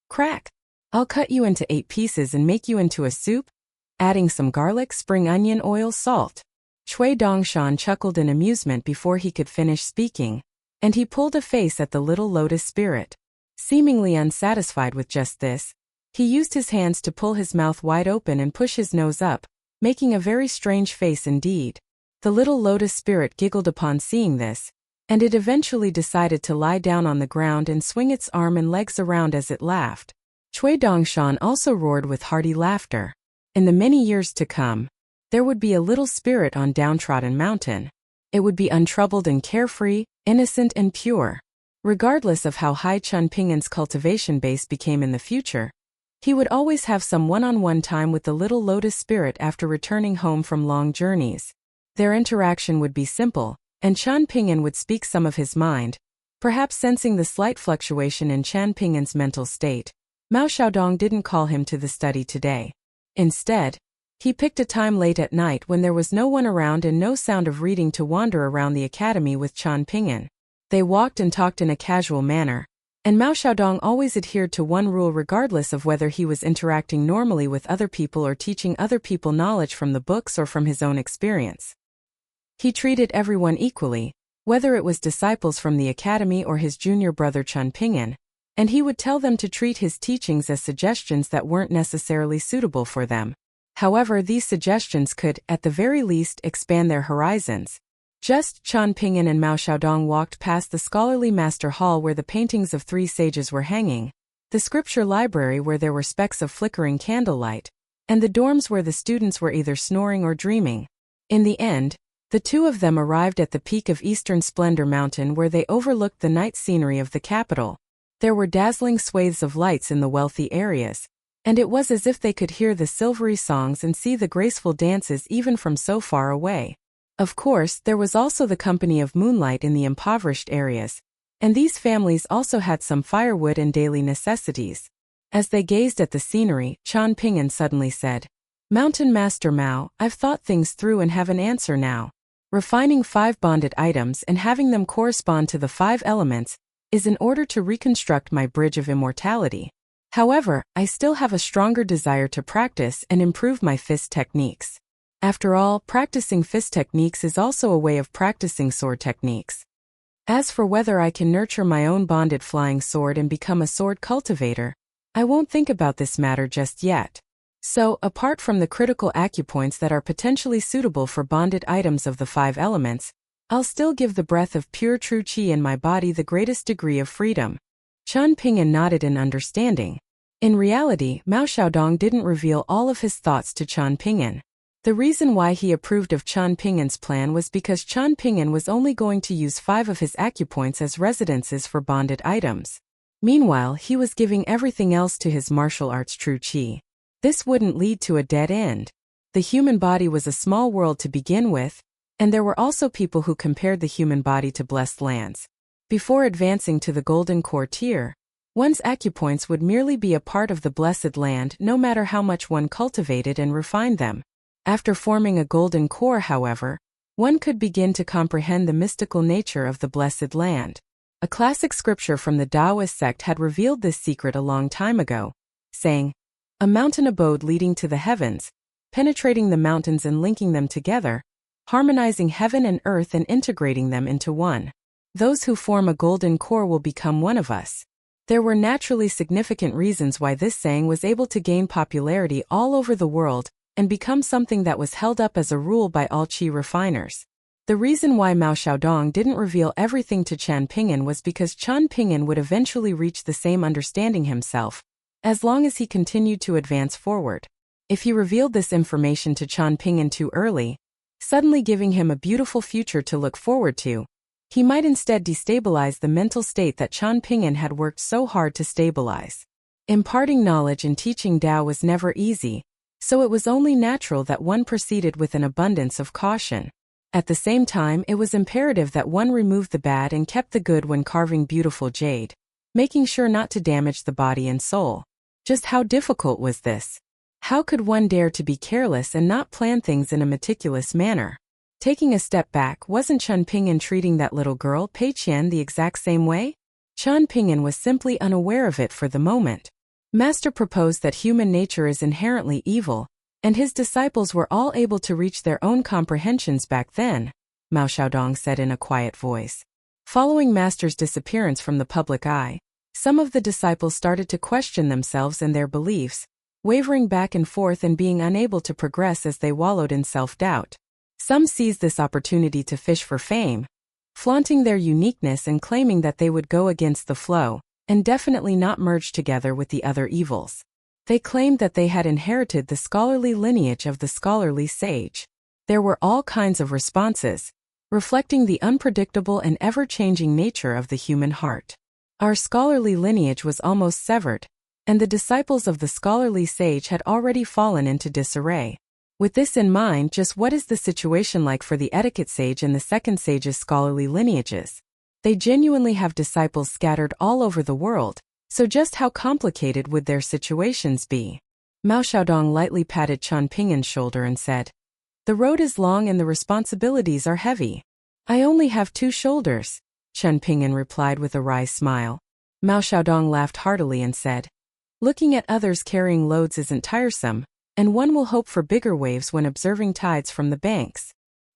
crack. I'll cut you into 8 pieces and make you into a soup, adding some garlic, spring onion oil, salt." Cui Dongshan chuckled in amusement before he could finish speaking, and he pulled a face at the little lotus spirit. Seemingly unsatisfied with just this, he used his hands to pull his mouth wide open and push his nose up, making a very strange face indeed. The little lotus spirit giggled upon seeing this, and it eventually decided to lie down on the ground and swing its arm and legs around as it laughed. Cui Dongshan also roared with hearty laughter. In the many years to come, there would be a little spirit on Downtrodden Mountain. It would be untroubled and carefree, innocent and pure. Regardless of how high Chun Pingin's cultivation base became in the future, he would always have some one-on-one time with the little lotus spirit after returning home from long journeys. Their interaction would be simple, and Chun Pingin would speak some of his mind, perhaps sensing the slight fluctuation in Chun Pingin's mental state. Mao Xiaodong didn't call him to the study today. Instead, he picked a time late at night when there was no one around and no sound of reading to wander around the academy with Chun Pingin. They walked and talked in a casual manner, and Mao Xiaodong always adhered to one rule regardless of whether he was interacting normally with other people or teaching other people knowledge from the books or from his own experience. He treated everyone equally, whether it was disciples from the academy or his junior brother Chun Pingin, and he would tell them to treat his teachings as suggestions that weren't necessarily suitable for them. However, these suggestions could, at the very least, expand their horizons. Just Chun Pingin and Mao Xiaodong walked past the scholarly master hall where the paintings of 3 sages were hanging, the scripture library where there were specks of flickering candlelight, and the dorms where the students were either snoring or dreaming. In the end, the two of them arrived at the peak of Eastern Splendor Mountain where they overlooked the night scenery of the capital. There were dazzling swathes of lights in the wealthy areas, and it was as if they could hear the silvery songs and see the graceful dances even from so far away. Of course, there was also the company of moonlight in the impoverished areas, and these families also had some firewood and daily necessities. As they gazed at the scenery, Chun Pingin suddenly said, "Mountain Master Mao, I've thought things through and have an answer now. Refining 5 bonded items and having them correspond to the 5 elements is in order to reconstruct my bridge of immortality. However, I still have a stronger desire to practice and improve my fist techniques. After all, practicing fist techniques is also a way of practicing sword techniques. As for whether I can nurture my own bonded flying sword and become a sword cultivator, I won't think about this matter just yet. So, apart from the critical acupoints that are potentially suitable for bonded items of the 5 elements, I'll still give the breath of pure true qi in my body the greatest degree of freedom." Chun Pingin nodded in understanding. In reality, Mao Xiaodong didn't reveal all of his thoughts to Chun Pingin. The reason why he approved of Qian Ping'an's plan was because Qian Ping'an was only going to use 5 of his acupoints as residences for bonded items. Meanwhile, he was giving everything else to his martial arts true qi. This wouldn't lead to a dead end. The human body was a small world to begin with, and there were also people who compared the human body to blessed lands. Before advancing to the golden core tier, one's acupoints would merely be a part of the blessed land no matter how much one cultivated and refined them. After forming a golden core, however, one could begin to comprehend the mystical nature of the blessed land. A classic scripture from the Taoist sect had revealed this secret a long time ago, saying, "A mountain abode leading to the heavens, penetrating the mountains and linking them together, harmonizing heaven and earth and integrating them into one. Those who form a golden core will become one of us." There were naturally significant reasons why this saying was able to gain popularity all over the world and become something that was held up as a rule by all qi refiners. The reason why Mao Xiaodong didn't reveal everything to Qian Ping'an was because Qian Ping'an would eventually reach the same understanding himself, as long as he continued to advance forward. If he revealed this information to Qian Ping'an too early, suddenly giving him a beautiful future to look forward to, he might instead destabilize the mental state that Qian Ping'an had worked so hard to stabilize. Imparting knowledge and teaching Tao was never easy, so it was only natural that one proceeded with an abundance of caution. At the same time, it was imperative that one remove the bad and kept the good when carving beautiful jade, making sure not to damage the body and soul. Just how difficult was this? How could one dare to be careless and not plan things in a meticulous manner? Taking a step back, wasn't Qian Ping'an treating that little girl, Pei Qian, the exact same way? Qian Ping'an was simply unaware of it for the moment. Master proposed that human nature is inherently evil, and his disciples were all able to reach their own comprehensions back then, Mao Xiaodong said in a quiet voice. Following Master's disappearance from the public eye, some of the disciples started to question themselves and their beliefs, wavering back and forth and being unable to progress as they wallowed in self-doubt. Some seized this opportunity to fish for fame, flaunting their uniqueness and claiming that they would go against the flow, and definitely not merge together with the other evils. They claimed that they had inherited the scholarly lineage of the scholarly sage. There were all kinds of responses, reflecting the unpredictable and ever-changing nature of the human heart. Our scholarly lineage was almost severed, and the disciples of the scholarly sage had already fallen into disarray. With this in mind, just what is the situation like for the etiquette sage and the second sage's scholarly lineages? They genuinely have disciples scattered all over the world, so just how complicated would their situations be? Mao Xiaodong lightly patted Qian Ping'an's shoulder and said, "The road is long and the responsibilities are heavy. I only have 2 shoulders," Qian Ping'an replied with a wry smile. Mao Xiaodong laughed heartily and said, "Looking at others carrying loads isn't tiresome, and one will hope for bigger waves when observing tides from the banks."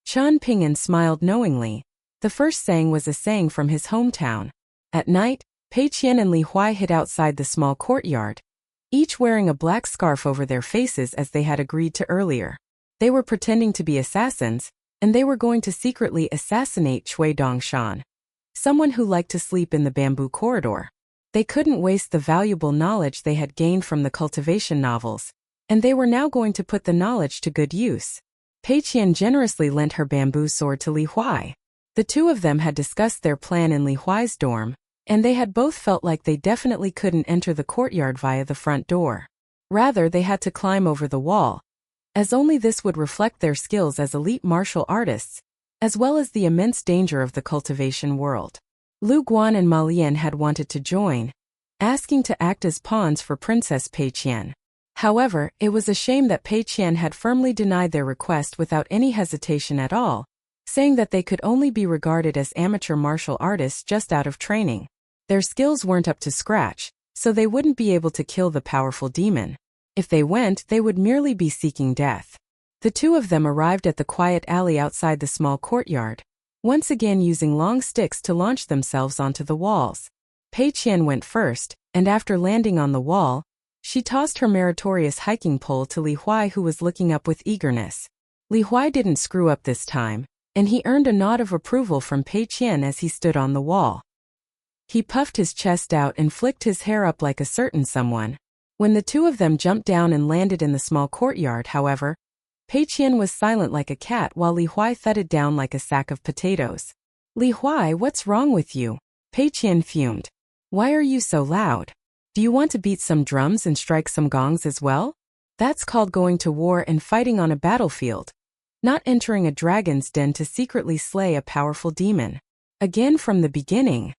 Qian Ping'an smiled knowingly. The first saying was a saying from his hometown. At night, Pei Qian and Li Huai hid outside the small courtyard, each wearing a black scarf over their faces as they had agreed to earlier. They were pretending to be assassins, and they were going to secretly assassinate Cui Dongshan, someone who liked to sleep in the bamboo corridor. They couldn't waste the valuable knowledge they had gained from the cultivation novels, and they were now going to put the knowledge to good use. Pei Qian generously lent her bamboo sword to Li Huai. The two of them had discussed their plan in Li Huai's dorm, and they had both felt like they definitely couldn't enter the courtyard via the front door. Rather, they had to climb over the wall, as only this would reflect their skills as elite martial artists, as well as the immense danger of the cultivation world. Lu Guan and Ma Lian had wanted to join, asking to act as pawns for Princess Pei Qian. However, it was a shame that Pei Qian had firmly denied their request without any hesitation at all, saying that they could only be regarded as amateur martial artists just out of training. Their skills weren't up to scratch, so they wouldn't be able to kill the powerful demon. If they went, they would merely be seeking death. The two of them arrived at the quiet alley outside the small courtyard, once again using long sticks to launch themselves onto the walls. Pei Qian went first, and after landing on the wall, she tossed her meritorious hiking pole to Li Huai, who was looking up with eagerness. Li Huai didn't screw up this time, and he earned a nod of approval from Pei Qian as he stood on the wall. He puffed his chest out and flicked his hair up like a certain someone. When the two of them jumped down and landed in the small courtyard, however, Pei Qian was silent like a cat while Li Huai thudded down like a sack of potatoes. Li Huai, what's wrong with you? Pei Qian fumed. Why are you so loud? Do you want to beat some drums and strike some gongs as well? That's called going to war and fighting on a battlefield, not entering a dragon's den to secretly slay a powerful demon. Again from the beginning.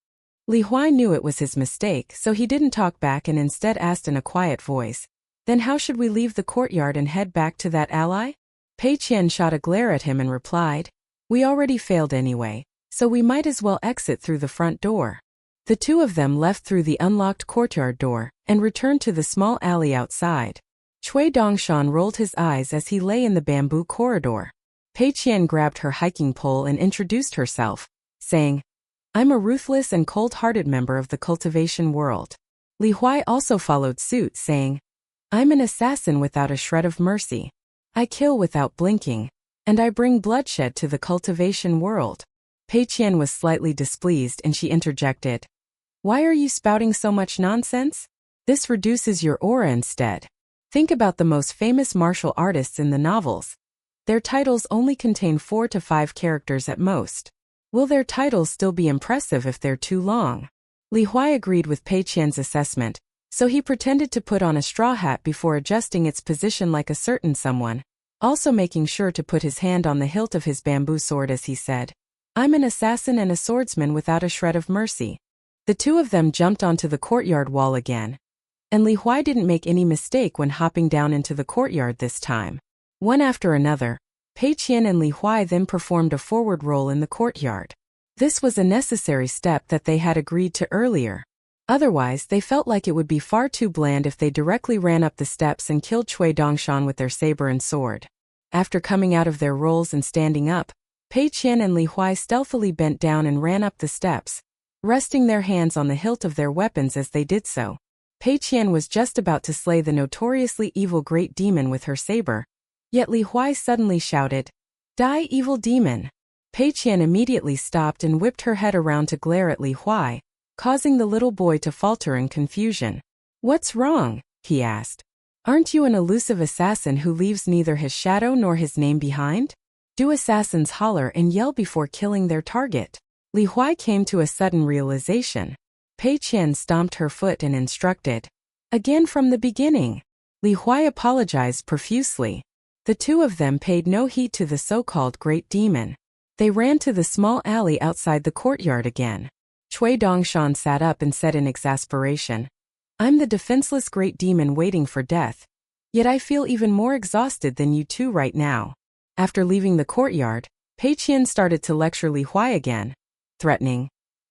Li Huai knew it was his mistake, so he didn't talk back and instead asked in a quiet voice, "Then how should we leave the courtyard and head back to that ally?" Pei Qian shot a glare at him and replied, "We already failed anyway, so we might as well exit through the front door." The two of them left through the unlocked courtyard door and returned to the small alley outside. Cui Dongshan rolled his eyes as he lay in the bamboo corridor. Pei Qian grabbed her hiking pole and introduced herself, saying, "I'm a ruthless and cold-hearted member of the cultivation world." Li Huai also followed suit, saying, "I'm an assassin without a shred of mercy. I kill without blinking, and I bring bloodshed to the cultivation world." Pei Qian was slightly displeased and she interjected, "Why are you spouting so much nonsense? This reduces your aura instead. Think about the most famous martial artists in the novels. Their titles only contain 4 to 5 characters at most. Will their titles still be impressive if they're too long?" Li Huai agreed with Pei Qian's assessment, so he pretended to put on a straw hat before adjusting its position like a certain someone, also making sure to put his hand on the hilt of his bamboo sword as he said, "I'm an assassin and a swordsman without a shred of mercy." The two of them jumped onto the courtyard wall again, and Li Huai didn't make any mistake when hopping down into the courtyard this time. One after another, Pei Qian and Li Huai then performed a forward roll in the courtyard. This was a necessary step that they had agreed to earlier. Otherwise, they felt like it would be far too bland if they directly ran up the steps and killed Cui Dongshan with their saber and sword. After coming out of their rolls and standing up, Pei Qian and Li Huai stealthily bent down and ran up the steps, resting their hands on the hilt of their weapons as they did so. Pei Qian was just about to slay the notoriously evil great demon with her saber, yet Li Huai suddenly shouted, "Die, evil demon!" Pei Qian immediately stopped and whipped her head around to glare at Li Huai, causing the little boy to falter in confusion. "What's wrong?" he asked. "Aren't you an elusive assassin who leaves neither his shadow nor his name behind? Do assassins holler and yell before killing their target?" Li Huai came to a sudden realization. Pei Qian stomped her foot and instructed, "Again from the beginning." Li Huai apologized profusely. The two of them paid no heed to the so-called great demon. They ran to the small alley outside the courtyard again. Cui Dongshan sat up and said in exasperation, "I'm the defenseless great demon waiting for death, yet I feel even more exhausted than you two right now." After leaving the courtyard, Pei Qian started to lecture Li Huai again, threatening,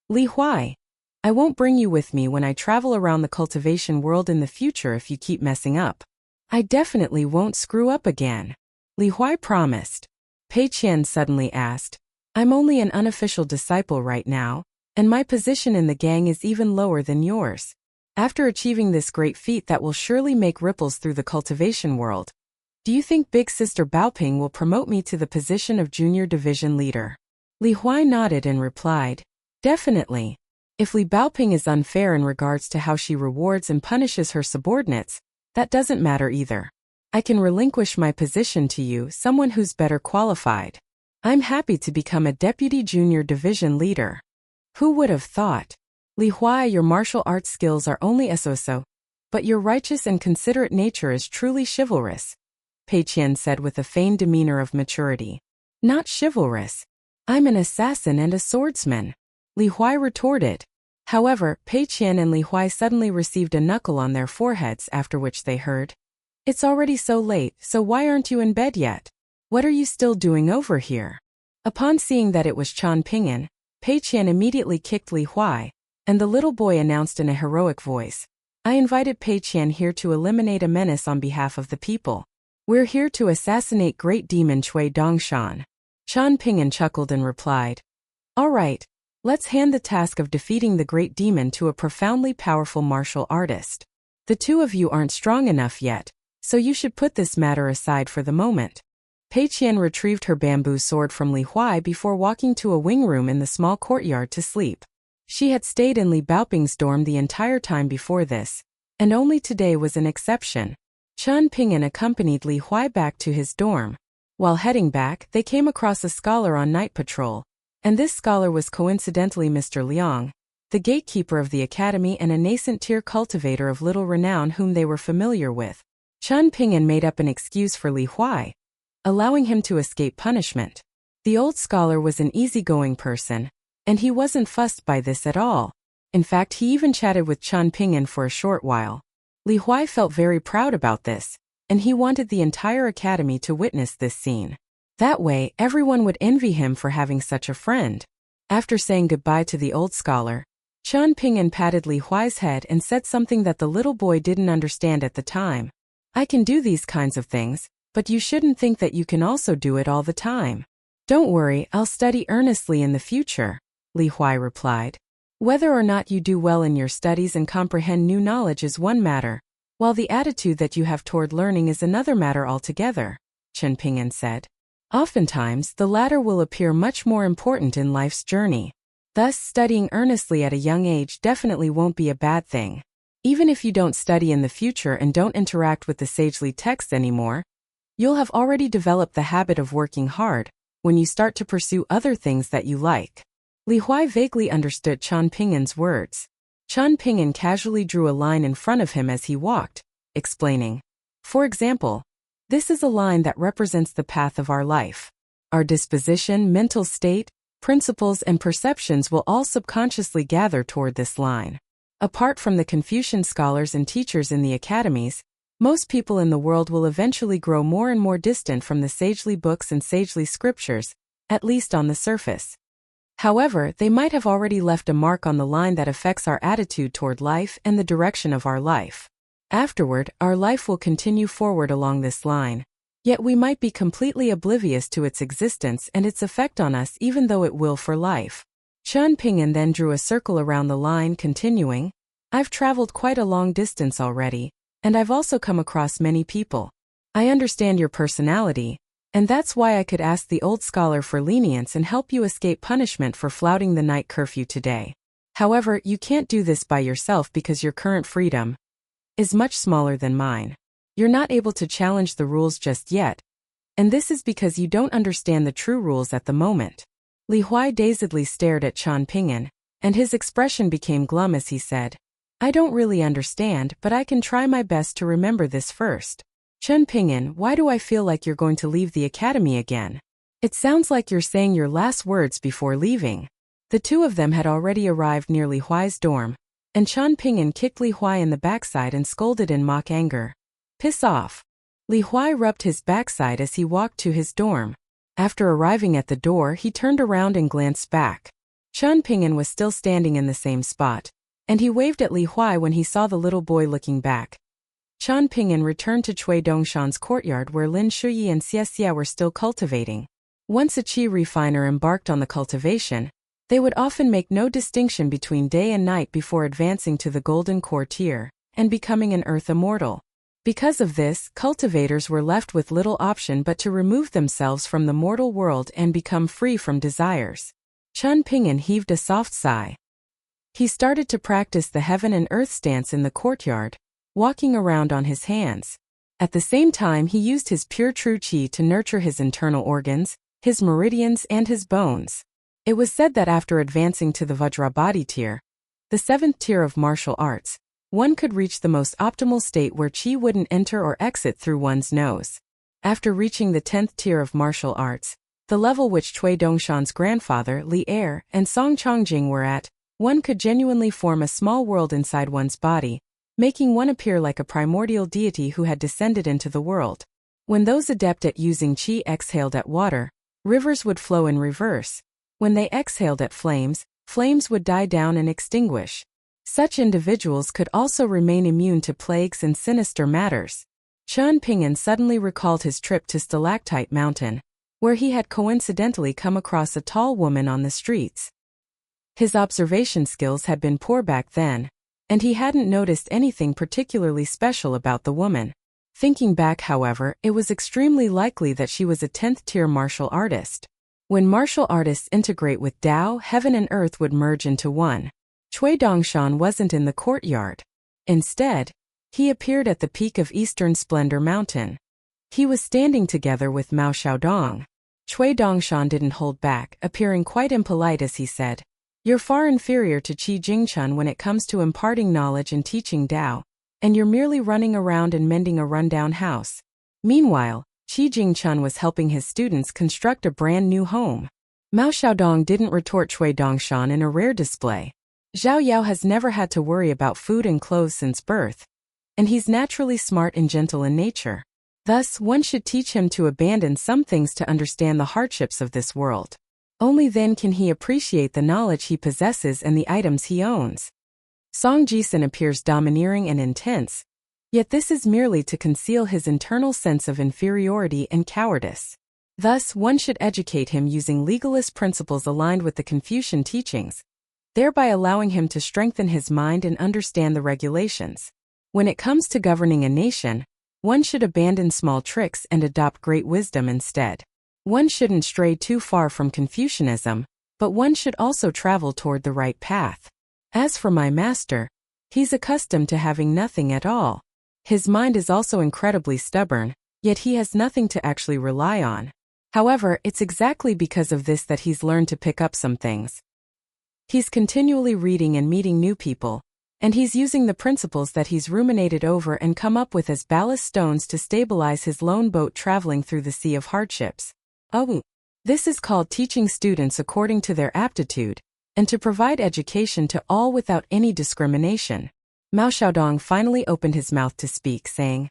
"Li Huai, I won't bring you with me when I travel around the cultivation world in the future if you keep messing up. I definitely won't screw up again." Li Huai promised. Pei Qian suddenly asked, "I'm only an unofficial disciple right now, and my position in the gang is even lower than yours. After achieving this great feat that will surely make ripples through the cultivation world, do you think Big Sister Baoping will promote me to the position of junior division leader?" Li Huai nodded and replied, "Definitely. If Li Baoping is unfair in regards to how she rewards and punishes her subordinates, that doesn't matter either. I can relinquish my position to you, someone who's better qualified. I'm happy to become a deputy junior division leader." Who would have thought? Li Huai, your martial arts skills are only so-so, but your righteous and considerate nature is truly chivalrous, Pei Qian said with a feigned demeanor of maturity. "Not chivalrous. I'm an assassin and a swordsman," Li Huai retorted. However, Pei Qian and Li Huai suddenly received a knuckle on their foreheads, after which they heard, "It's already so late, so why aren't you in bed yet? What are you still doing over here?" Upon seeing that it was Chan Ping'an, Pei Qian immediately kicked Li Huai, and the little boy announced in a heroic voice, "I invited Pei Qian here to eliminate a menace on behalf of the people. We're here to assassinate great demon Cui Dongshan." Chan Ping'an chuckled and replied, "All right, let's hand the task of defeating the great demon to a profoundly powerful martial artist. The two of you aren't strong enough yet, so you should put this matter aside for the moment." Pei Qian retrieved her bamboo sword from Li Huai before walking to a wing room in the small courtyard to sleep. She had stayed in Li Baoping's dorm the entire time before this, and only today was an exception. Chan Ping'an accompanied Li Huai back to his dorm, While heading back, they came across a scholar on night patrol, and this scholar was coincidentally Mr. Liang, the gatekeeper of the academy and a nascent-tier cultivator of little renown whom they were familiar with. Chen Ping'an made up an excuse for Li Huai, allowing him to escape punishment. The old scholar was an easygoing person, and he wasn't fussed by this at all. In fact, he even chatted with Chen Ping'an for a short while. Li Huai felt very proud about this, and he wanted the entire academy to witness this scene. That way, everyone would envy him for having such a friend. After saying goodbye to the old scholar, Chen Ping'an patted Li Huai's head and said something that the little boy didn't understand at the time. I can do these kinds of things, but you shouldn't think that you can also do it all the time. Don't worry, I'll study earnestly in the future, Li Huai replied. Whether or not you do well in your studies and comprehend new knowledge is one matter, while the attitude that you have toward learning is another matter altogether, Chen Ping'an said. Oftentimes, the latter will appear much more important in life's journey. Thus, studying earnestly at a young age definitely won't be a bad thing. Even if you don't study in the future and don't interact with the sagely texts anymore, you'll have already developed the habit of working hard when you start to pursue other things that you like. Li Huai vaguely understood Chen Ping'an's words. Chen Ping'an casually drew a line in front of him as he walked, explaining, for example, this is a line that represents the path of our life. Our disposition, mental state, principles and perceptions will all subconsciously gather toward this line. Apart from the Confucian scholars and teachers in the academies, most people in the world will eventually grow more and more distant from the sagely books and sagely scriptures, at least on the surface. However, they might have already left a mark on the line that affects our attitude toward life and the direction of our life. Afterward, our life will continue forward along this line, yet we might be completely oblivious to its existence and its effect on us even though it will for life. Chen Ping'an then drew a circle around the line, continuing, I've traveled quite a long distance already, and I've also come across many people. I understand your personality, and that's why I could ask the old scholar for lenience and help you escape punishment for flouting the night curfew today. However, you can't do this by yourself because your current freedom is much smaller than mine. You're not able to challenge the rules just yet, and this is because you don't understand the true rules at the moment. Li Huai dazedly stared at Chen Ping'an, and his expression became glum as he said, I don't really understand, but I can try my best to remember this first. Chen Ping'an, why do I feel like you're going to leave the academy again? It sounds like you're saying your last words before leaving. The two of them had already arrived near Li Huai's dorm, and Chen Ping'an kicked Li Huai in the backside and scolded in mock anger. Piss off. Li Huai rubbed his backside as he walked to his dorm. After arriving at the door, he turned around and glanced back. Chen Ping'an was still standing in the same spot, and he waved at Li Huai when he saw the little boy looking back. Chen Ping'an returned to Cui Dongshan's courtyard where Lin Shuyi and Xie were still cultivating. Once a qi refiner embarked on the cultivation, they would often make no distinction between day and night before advancing to the golden core tier and becoming an earth immortal. Because of this, cultivators were left with little option but to remove themselves from the mortal world and become free from desires. Chen Ping'an heaved a soft sigh. He started to practice the heaven and earth stance in the courtyard, walking around on his hands. At the same time, he used his pure true qi to nurture his internal organs, his meridians and his bones. It was said that after advancing to the Vajrabhati tier, the 7th tier of martial arts, one could reach the most optimal state where qi wouldn't enter or exit through one's nose. After reaching the 10th tier of martial arts, the level which Cui Dongshan's grandfather, Li Er, and Song Chongjing were at, one could genuinely form a small world inside one's body, making one appear like a primordial deity who had descended into the world. When those adept at using qi exhaled at water, rivers would flow in reverse. When they exhaled at flames, flames would die down and extinguish. Such individuals could also remain immune to plagues and sinister matters. Chen Ping'an suddenly recalled his trip to Stalactite Mountain, where he had coincidentally come across a tall woman on the streets. His observation skills had been poor back then, and he hadn't noticed anything particularly special about the woman. Thinking back, however, it was extremely likely that she was a 10th tier martial artist. When martial artists integrate with Tao, heaven and earth would merge into one. Cui Dongshan wasn't in the courtyard. Instead, he appeared at the peak of Eastern Splendor Mountain. He was standing together with Mao Xiaodong. Cui Dongshan didn't hold back, appearing quite impolite as he said, "You're far inferior to Qi Jingchun when it comes to imparting knowledge and teaching Tao, and you're merely running around and mending a rundown house." Meanwhile, Qi Jingchun was helping his students construct a brand new home. Mao Xiaodong didn't retort Cui Dongshan in a rare display. Zhao Yao has never had to worry about food and clothes since birth, and he's naturally smart and gentle in nature. Thus, one should teach him to abandon some things to understand the hardships of this world. Only then can he appreciate the knowledge he possesses and the items he owns. Song Jisun appears domineering and intense, yet this is merely to conceal his internal sense of inferiority and cowardice. Thus, one should educate him using legalist principles aligned with the Confucian teachings, thereby allowing him to strengthen his mind and understand the regulations. When it comes to governing a nation, one should abandon small tricks and adopt great wisdom instead. One shouldn't stray too far from Confucianism, but one should also travel toward the right path. As for my master, he's accustomed to having nothing at all. His mind is also incredibly stubborn, yet he has nothing to actually rely on. However, it's exactly because of this that he's learned to pick up some things. He's continually reading and meeting new people, and he's using the principles that he's ruminated over and come up with as ballast stones to stabilize his lone boat traveling through the sea of hardships. Oh, this is called teaching students according to their aptitude, and to provide education to all without any discrimination. Mao Xiaodong finally opened his mouth to speak, saying,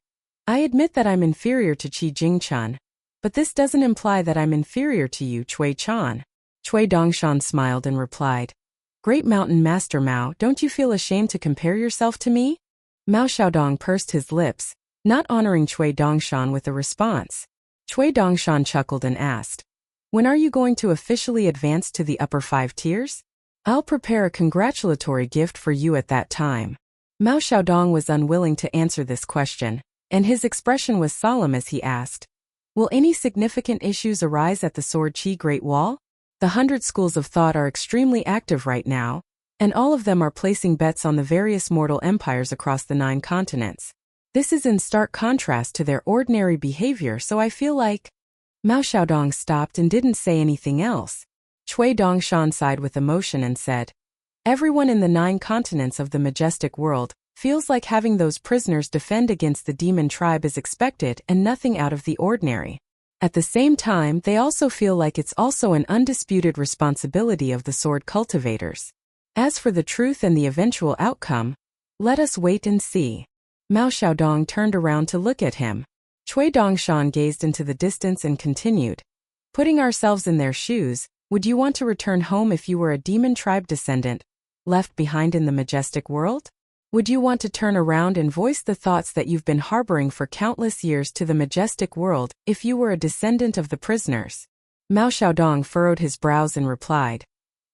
"I admit that I'm inferior to Qi Jingchun, but this doesn't imply that I'm inferior to you, Cui Chan." Cui Dongshan smiled and replied, "Great Mountain Master Mao, don't you feel ashamed to compare yourself to me?" Mao Xiaodong pursed his lips, not honoring Cui Dongshan with a response. Cui Dongshan chuckled and asked, "When are you going to officially advance to the upper 5 tiers? I'll prepare a congratulatory gift for you at that time." Mao Xiaodong was unwilling to answer this question, and his expression was solemn as he asked, "Will any significant issues arise at the Sword Qi Great Wall? The 100 schools of thought are extremely active right now, and all of them are placing bets on the various mortal empires across the 9 continents. This is in stark contrast to their ordinary behavior, so I feel like—" Mao Xiaodong stopped and didn't say anything else. Cui Dongshan sighed with emotion and said, "Everyone in the 9 continents of the majestic world feels like having those prisoners defend against the demon tribe is expected and nothing out of the ordinary. At the same time, they also feel like it's also an undisputed responsibility of the sword cultivators. As for the truth and the eventual outcome, let us wait and see." Mao Xiaodong turned around to look at him. Cui Dongshan gazed into the distance and continued, "Putting ourselves in their shoes, would you want to return home if you were a demon tribe descendant, left behind in the majestic world? Would you want to turn around and voice the thoughts that you've been harboring for countless years to the majestic world if you were a descendant of the prisoners?" Mao Xiaodong furrowed his brows and replied,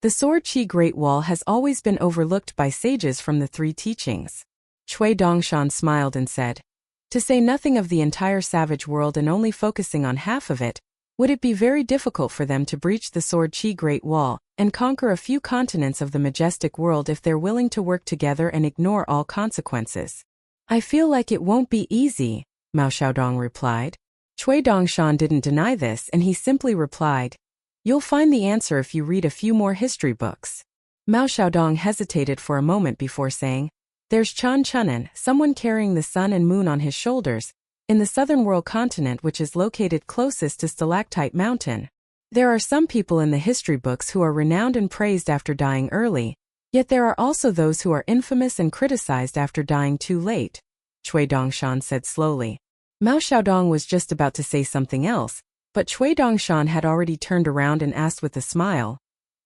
"The Sword Qi Great Wall has always been overlooked by sages from the 3 teachings." Cui Dongshan smiled and said, "To say nothing of the entire savage world and only focusing on half of it, would it be very difficult for them to breach the Sword Qi Great Wall and conquer a few continents of the majestic world if they're willing to work together and ignore all consequences?" "I feel like it won't be easy," Mao Xiaodong replied. Cui Dongshan didn't deny this, and he simply replied, "You'll find the answer if you read a few more history books." Mao Xiaodong hesitated for a moment before saying, "There's Chan Chunan, someone carrying the sun and moon on his shoulders, in the southern world continent which is located closest to Stalactite Mountain. There are some people in the history books who are renowned and praised after dying early, yet there are also those who are infamous and criticized after dying too late," Cui Dongshan said slowly. Mao Xiaodong was just about to say something else, but Cui Dongshan had already turned around and asked with a smile,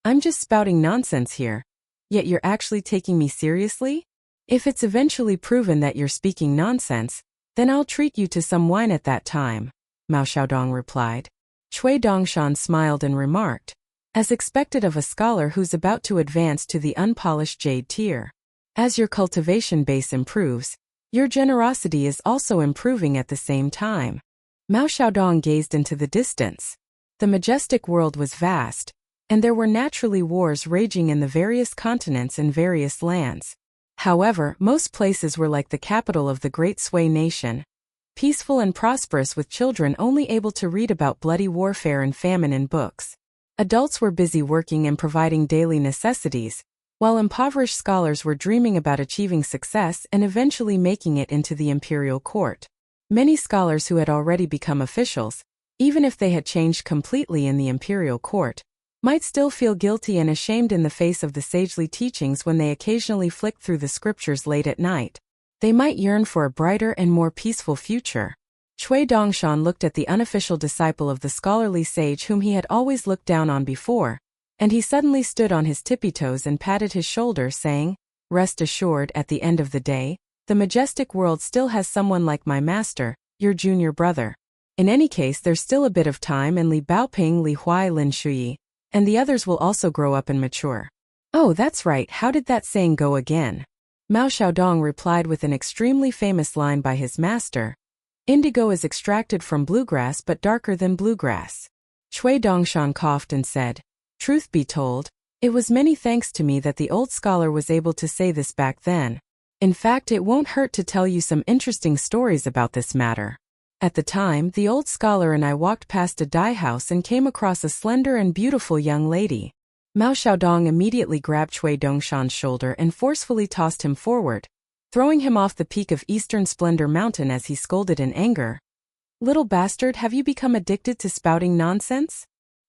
"I'm just spouting nonsense here, yet you're actually taking me seriously? If it's eventually proven that you're speaking nonsense, then I'll treat you to some wine at that time," Mao Xiaodong replied. Cui Dongshan smiled and remarked, "As expected of a scholar who's about to advance to the unpolished jade tier. As your cultivation base improves, your generosity is also improving at the same time." Mao Xiaodong gazed into the distance. The majestic world was vast, and there were naturally wars raging in the various continents and various lands. However, most places were like the capital of the great Sui nation, peaceful and prosperous with children only able to read about bloody warfare and famine in books. Adults were busy working and providing daily necessities, while impoverished scholars were dreaming about achieving success and eventually making it into the imperial court. Many scholars who had already become officials, even if they had changed completely in the imperial court, might still feel guilty and ashamed in the face of the sagely teachings when they occasionally flicked through the scriptures late at night. They might yearn for a brighter and more peaceful future. Cui Dongshan looked at the unofficial disciple of the scholarly sage whom he had always looked down on before, and he suddenly stood on his tippy toes and patted his shoulder, saying, "Rest assured, at the end of the day, the majestic world still has someone like my master, your junior brother. In any case, there's still a bit of time, and Li Baoping, Li Huai, Lin Shuyi, and the others will also grow up and mature." "Oh, that's right, how did that saying go again?" Mao Xiaodong replied with an extremely famous line by his master. "Indigo is extracted from bluegrass but darker than bluegrass." Cui Dongshan coughed and said, "Truth be told, it was many thanks to me that the old scholar was able to say this back then. In fact, it won't hurt to tell you some interesting stories about this matter. At the time, the old scholar and I walked past a dye house and came across a slender and beautiful young lady." Mao Xiaodong immediately grabbed Cui Dongshan's shoulder and forcefully tossed him forward, throwing him off the peak of Eastern Splendor Mountain as he scolded in anger. "Little bastard, have you become addicted to spouting nonsense?"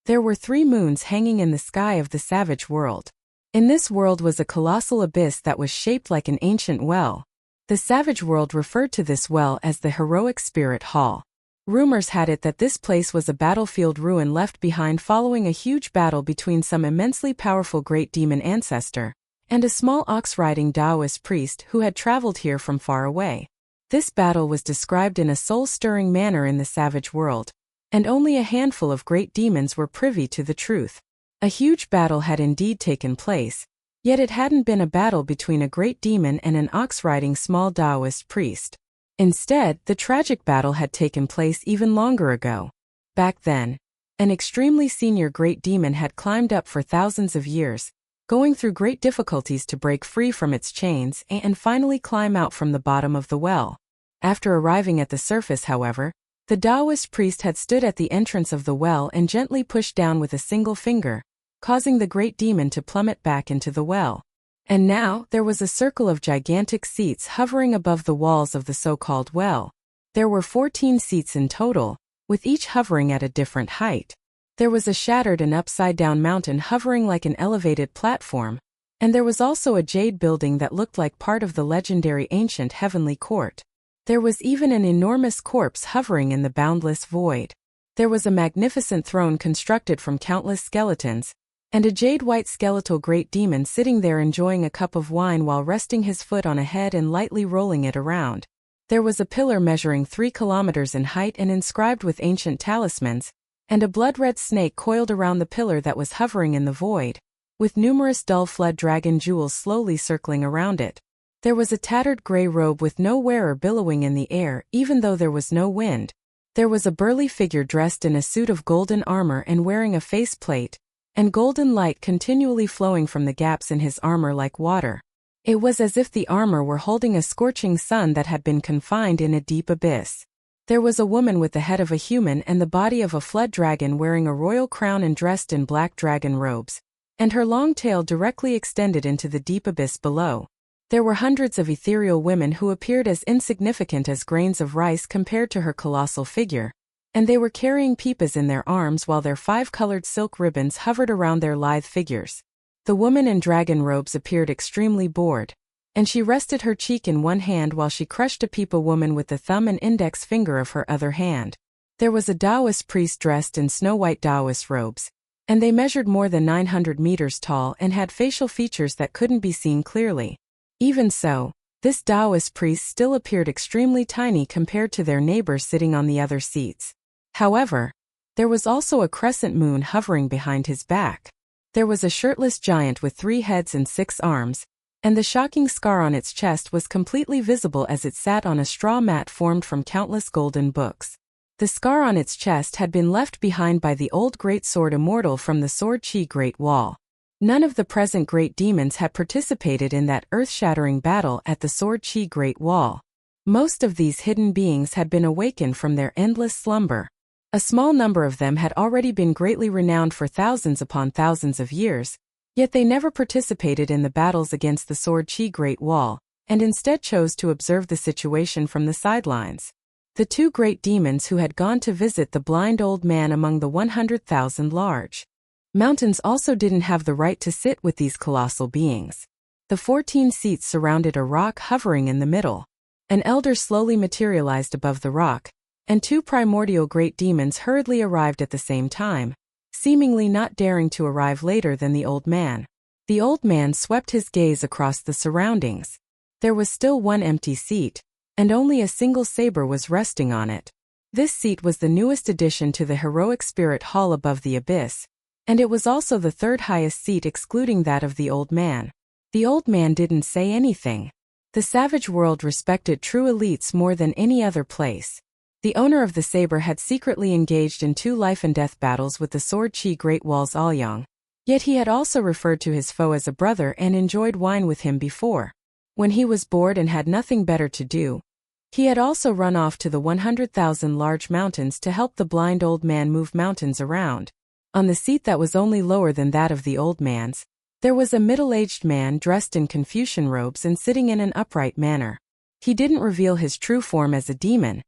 There were 3 moons hanging in the sky of the savage world. In this world was a colossal abyss that was shaped like an ancient well. The savage world referred to this well as the Heroic Spirit Hall. Rumors had it that this place was a battlefield ruin left behind following a huge battle between some immensely powerful great demon ancestor and a small ox-riding Taoist priest who had traveled here from far away. This battle was described in a soul-stirring manner in the savage world, and only a handful of great demons were privy to the truth. A huge battle had indeed taken place, yet it hadn't been a battle between a great demon and an ox-riding small Taoist priest. Instead, the tragic battle had taken place even longer ago. Back then, an extremely senior great demon had climbed up for thousands of years, going through great difficulties to break free from its chains and finally climb out from the bottom of the well. After arriving at the surface, however, the Taoist priest had stood at the entrance of the well and gently pushed down with a single finger, causing the great demon to plummet back into the well. And now, there was a circle of gigantic seats hovering above the walls of the so-called well. There were 14 seats in total, with each hovering at a different height. There was a shattered and upside-down mountain hovering like an elevated platform, and there was also a jade building that looked like part of the legendary ancient heavenly court. There was even an enormous corpse hovering in the boundless void. There was a magnificent throne constructed from countless skeletons, and a jade-white skeletal great demon sitting there enjoying a cup of wine while resting his foot on a head and lightly rolling it around. There was a pillar measuring 3 kilometers in height and inscribed with ancient talismans, and a blood-red snake coiled around the pillar that was hovering in the void, with numerous dull flood dragon jewels slowly circling around it. There was a tattered gray robe with no wearer billowing in the air, even though there was no wind. There was a burly figure dressed in a suit of golden armor and wearing a faceplate, and golden light continually flowing from the gaps in his armor like water. It was as if the armor were holding a scorching sun that had been confined in a deep abyss. There was a woman with the head of a human and the body of a flood dragon wearing a royal crown and dressed in black dragon robes, and her long tail directly extended into the deep abyss below. There were hundreds of ethereal women who appeared as insignificant as grains of rice compared to her colossal figure, and they were carrying peepas in their arms while their 5-colored silk ribbons hovered around their lithe figures. The woman in dragon robes appeared extremely bored, and she rested her cheek in one hand while she crushed a peepa woman with the thumb and index finger of her other hand. There was a Taoist priest dressed in snow-white Taoist robes, and they measured more than 900 meters tall and had facial features that couldn't be seen clearly. Even so, this Taoist priest still appeared extremely tiny compared to their neighbors sitting on the other seats. However, there was also a crescent moon hovering behind his back. There was a shirtless giant with 3 heads and 6 arms, and the shocking scar on its chest was completely visible as it sat on a straw mat formed from countless golden books. The scar on its chest had been left behind by the old great sword immortal from the Sword Chi Great Wall. None of the present great demons had participated in that earth-shattering battle at the Sword Chi Great Wall. Most of these hidden beings had been awakened from their endless slumber. A small number of them had already been greatly renowned for thousands upon thousands of years, yet they never participated in the battles against the Sword Chi Great Wall, and instead chose to observe the situation from the sidelines. The two great demons who had gone to visit the blind old man among the 100,000 large mountains also didn't have the right to sit with these colossal beings. The 14 seats surrounded a rock hovering in the middle. An elder slowly materialized above the rock, and two primordial great demons hurriedly arrived at the same time, seemingly not daring to arrive later than the old man. The old man swept his gaze across the surroundings. There was still one empty seat, and only a single saber was resting on it. This seat was the newest addition to the heroic spirit hall above the abyss, and it was also the third highest seat excluding that of the old man. The old man didn't say anything. The savage world respected true elites more than any other place. The owner of the saber had secretly engaged in 2 life-and-death battles with the Sword Chi Great Wall's Aoyang. Yet he had also referred to his foe as a brother and enjoyed wine with him before. When he was bored and had nothing better to do, he had also run off to the 100,000 large mountains to help the blind old man move mountains around. On the seat that was only lower than that of the old man's, there was a middle-aged man dressed in Confucian robes and sitting in an upright manner. He didn't reveal his true form as a demon,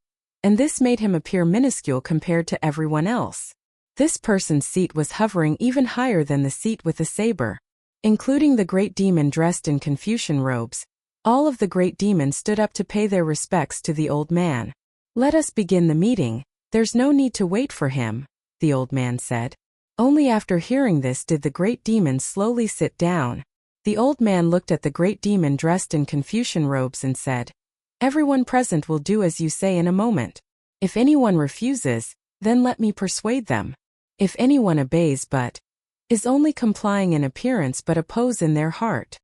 and this made him appear minuscule compared to everyone else. This person's seat was hovering even higher than the seat with the saber. Including the great demon dressed in Confucian robes, all of the great demons stood up to pay their respects to the old man. "Let us begin the meeting, there's no need to wait for him," the old man said. Only after hearing this did the great demon slowly sit down. The old man looked at the great demon dressed in Confucian robes and said, "Everyone present will do as you say in a moment. If anyone refuses, then let me persuade them. If anyone obeys but is only complying in appearance but oppose in their heart."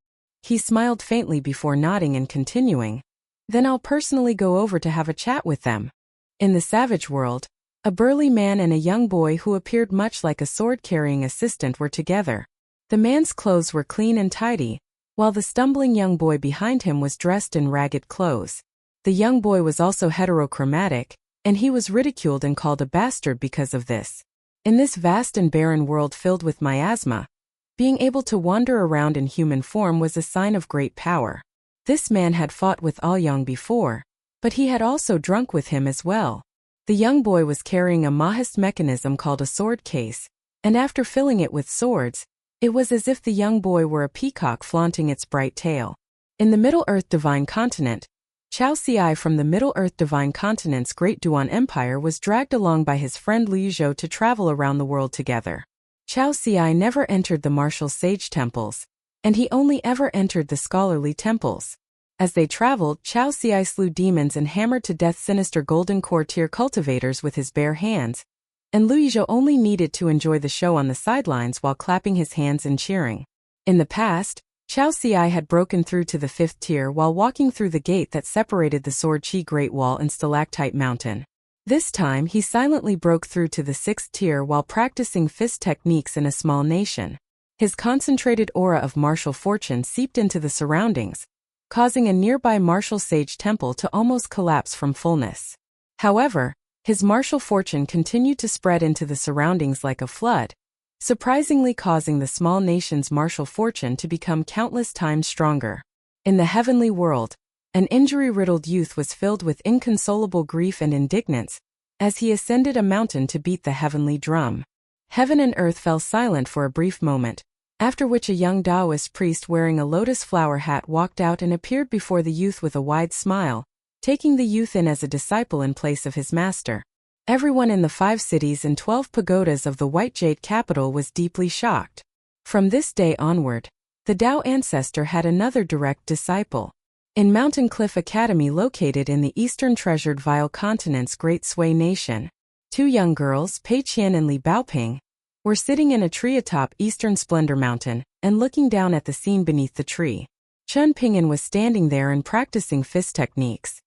He smiled faintly before nodding and continuing, "Then I'll personally go over to have a chat with them." In the savage world, a burly man and a young boy who appeared much like a sword-carrying assistant were together. The man's clothes were clean and tidy, while the stumbling young boy behind him was dressed in ragged clothes. The young boy was also heterochromatic, and he was ridiculed and called a bastard because of this. In this vast and barren world filled with miasma, being able to wander around in human form was a sign of great power. This man had fought with Aoyang before, but he had also drunk with him as well. The young boy was carrying a Mahist mechanism called a sword case, and after filling it with swords, it was as if the young boy were a peacock flaunting its bright tail. In the Middle-earth Divine Continent, Chao Xiai from the Middle-earth Divine Continent's Great Duan Empire was dragged along by his friend Liu Zhou to travel around the world together. Chao Xiai never entered the martial sage temples, and he only ever entered the scholarly temples. As they traveled, Chao Xiai slew demons and hammered to death sinister golden core tier cultivators with his bare hands, and Liu Zhou only needed to enjoy the show on the sidelines while clapping his hands and cheering. In the past, Chao Xiai had broken through to the 5th tier while walking through the gate that separated the Sword Chi Great Wall and Stalactite Mountain. This time he silently broke through to the 6th tier while practicing fist techniques in a small nation. His concentrated aura of martial fortune seeped into the surroundings, causing a nearby martial sage temple to almost collapse from fullness. However, his martial fortune continued to spread into the surroundings like a flood, surprisingly causing the small nation's martial fortune to become countless times stronger. In the heavenly world, an injury-riddled youth was filled with inconsolable grief and indignance as he ascended a mountain to beat the heavenly drum. Heaven and earth fell silent for a brief moment, after which a young Taoist priest wearing a lotus flower hat walked out and appeared before the youth with a wide smile, taking the youth in as a disciple in place of his master. Everyone in the 5 cities and 12 pagodas of the White Jade capital was deeply shocked. From this day onward, the Tao ancestor had another direct disciple. In Mountain Cliff Academy located in the eastern treasured Vile Continent's Great Sui Nation, 2 young girls, Pei Qian and Li Baoping, were sitting in a tree atop Eastern Splendor Mountain and looking down at the scene beneath the tree. Chun Ping'an was standing there and practicing fist techniques.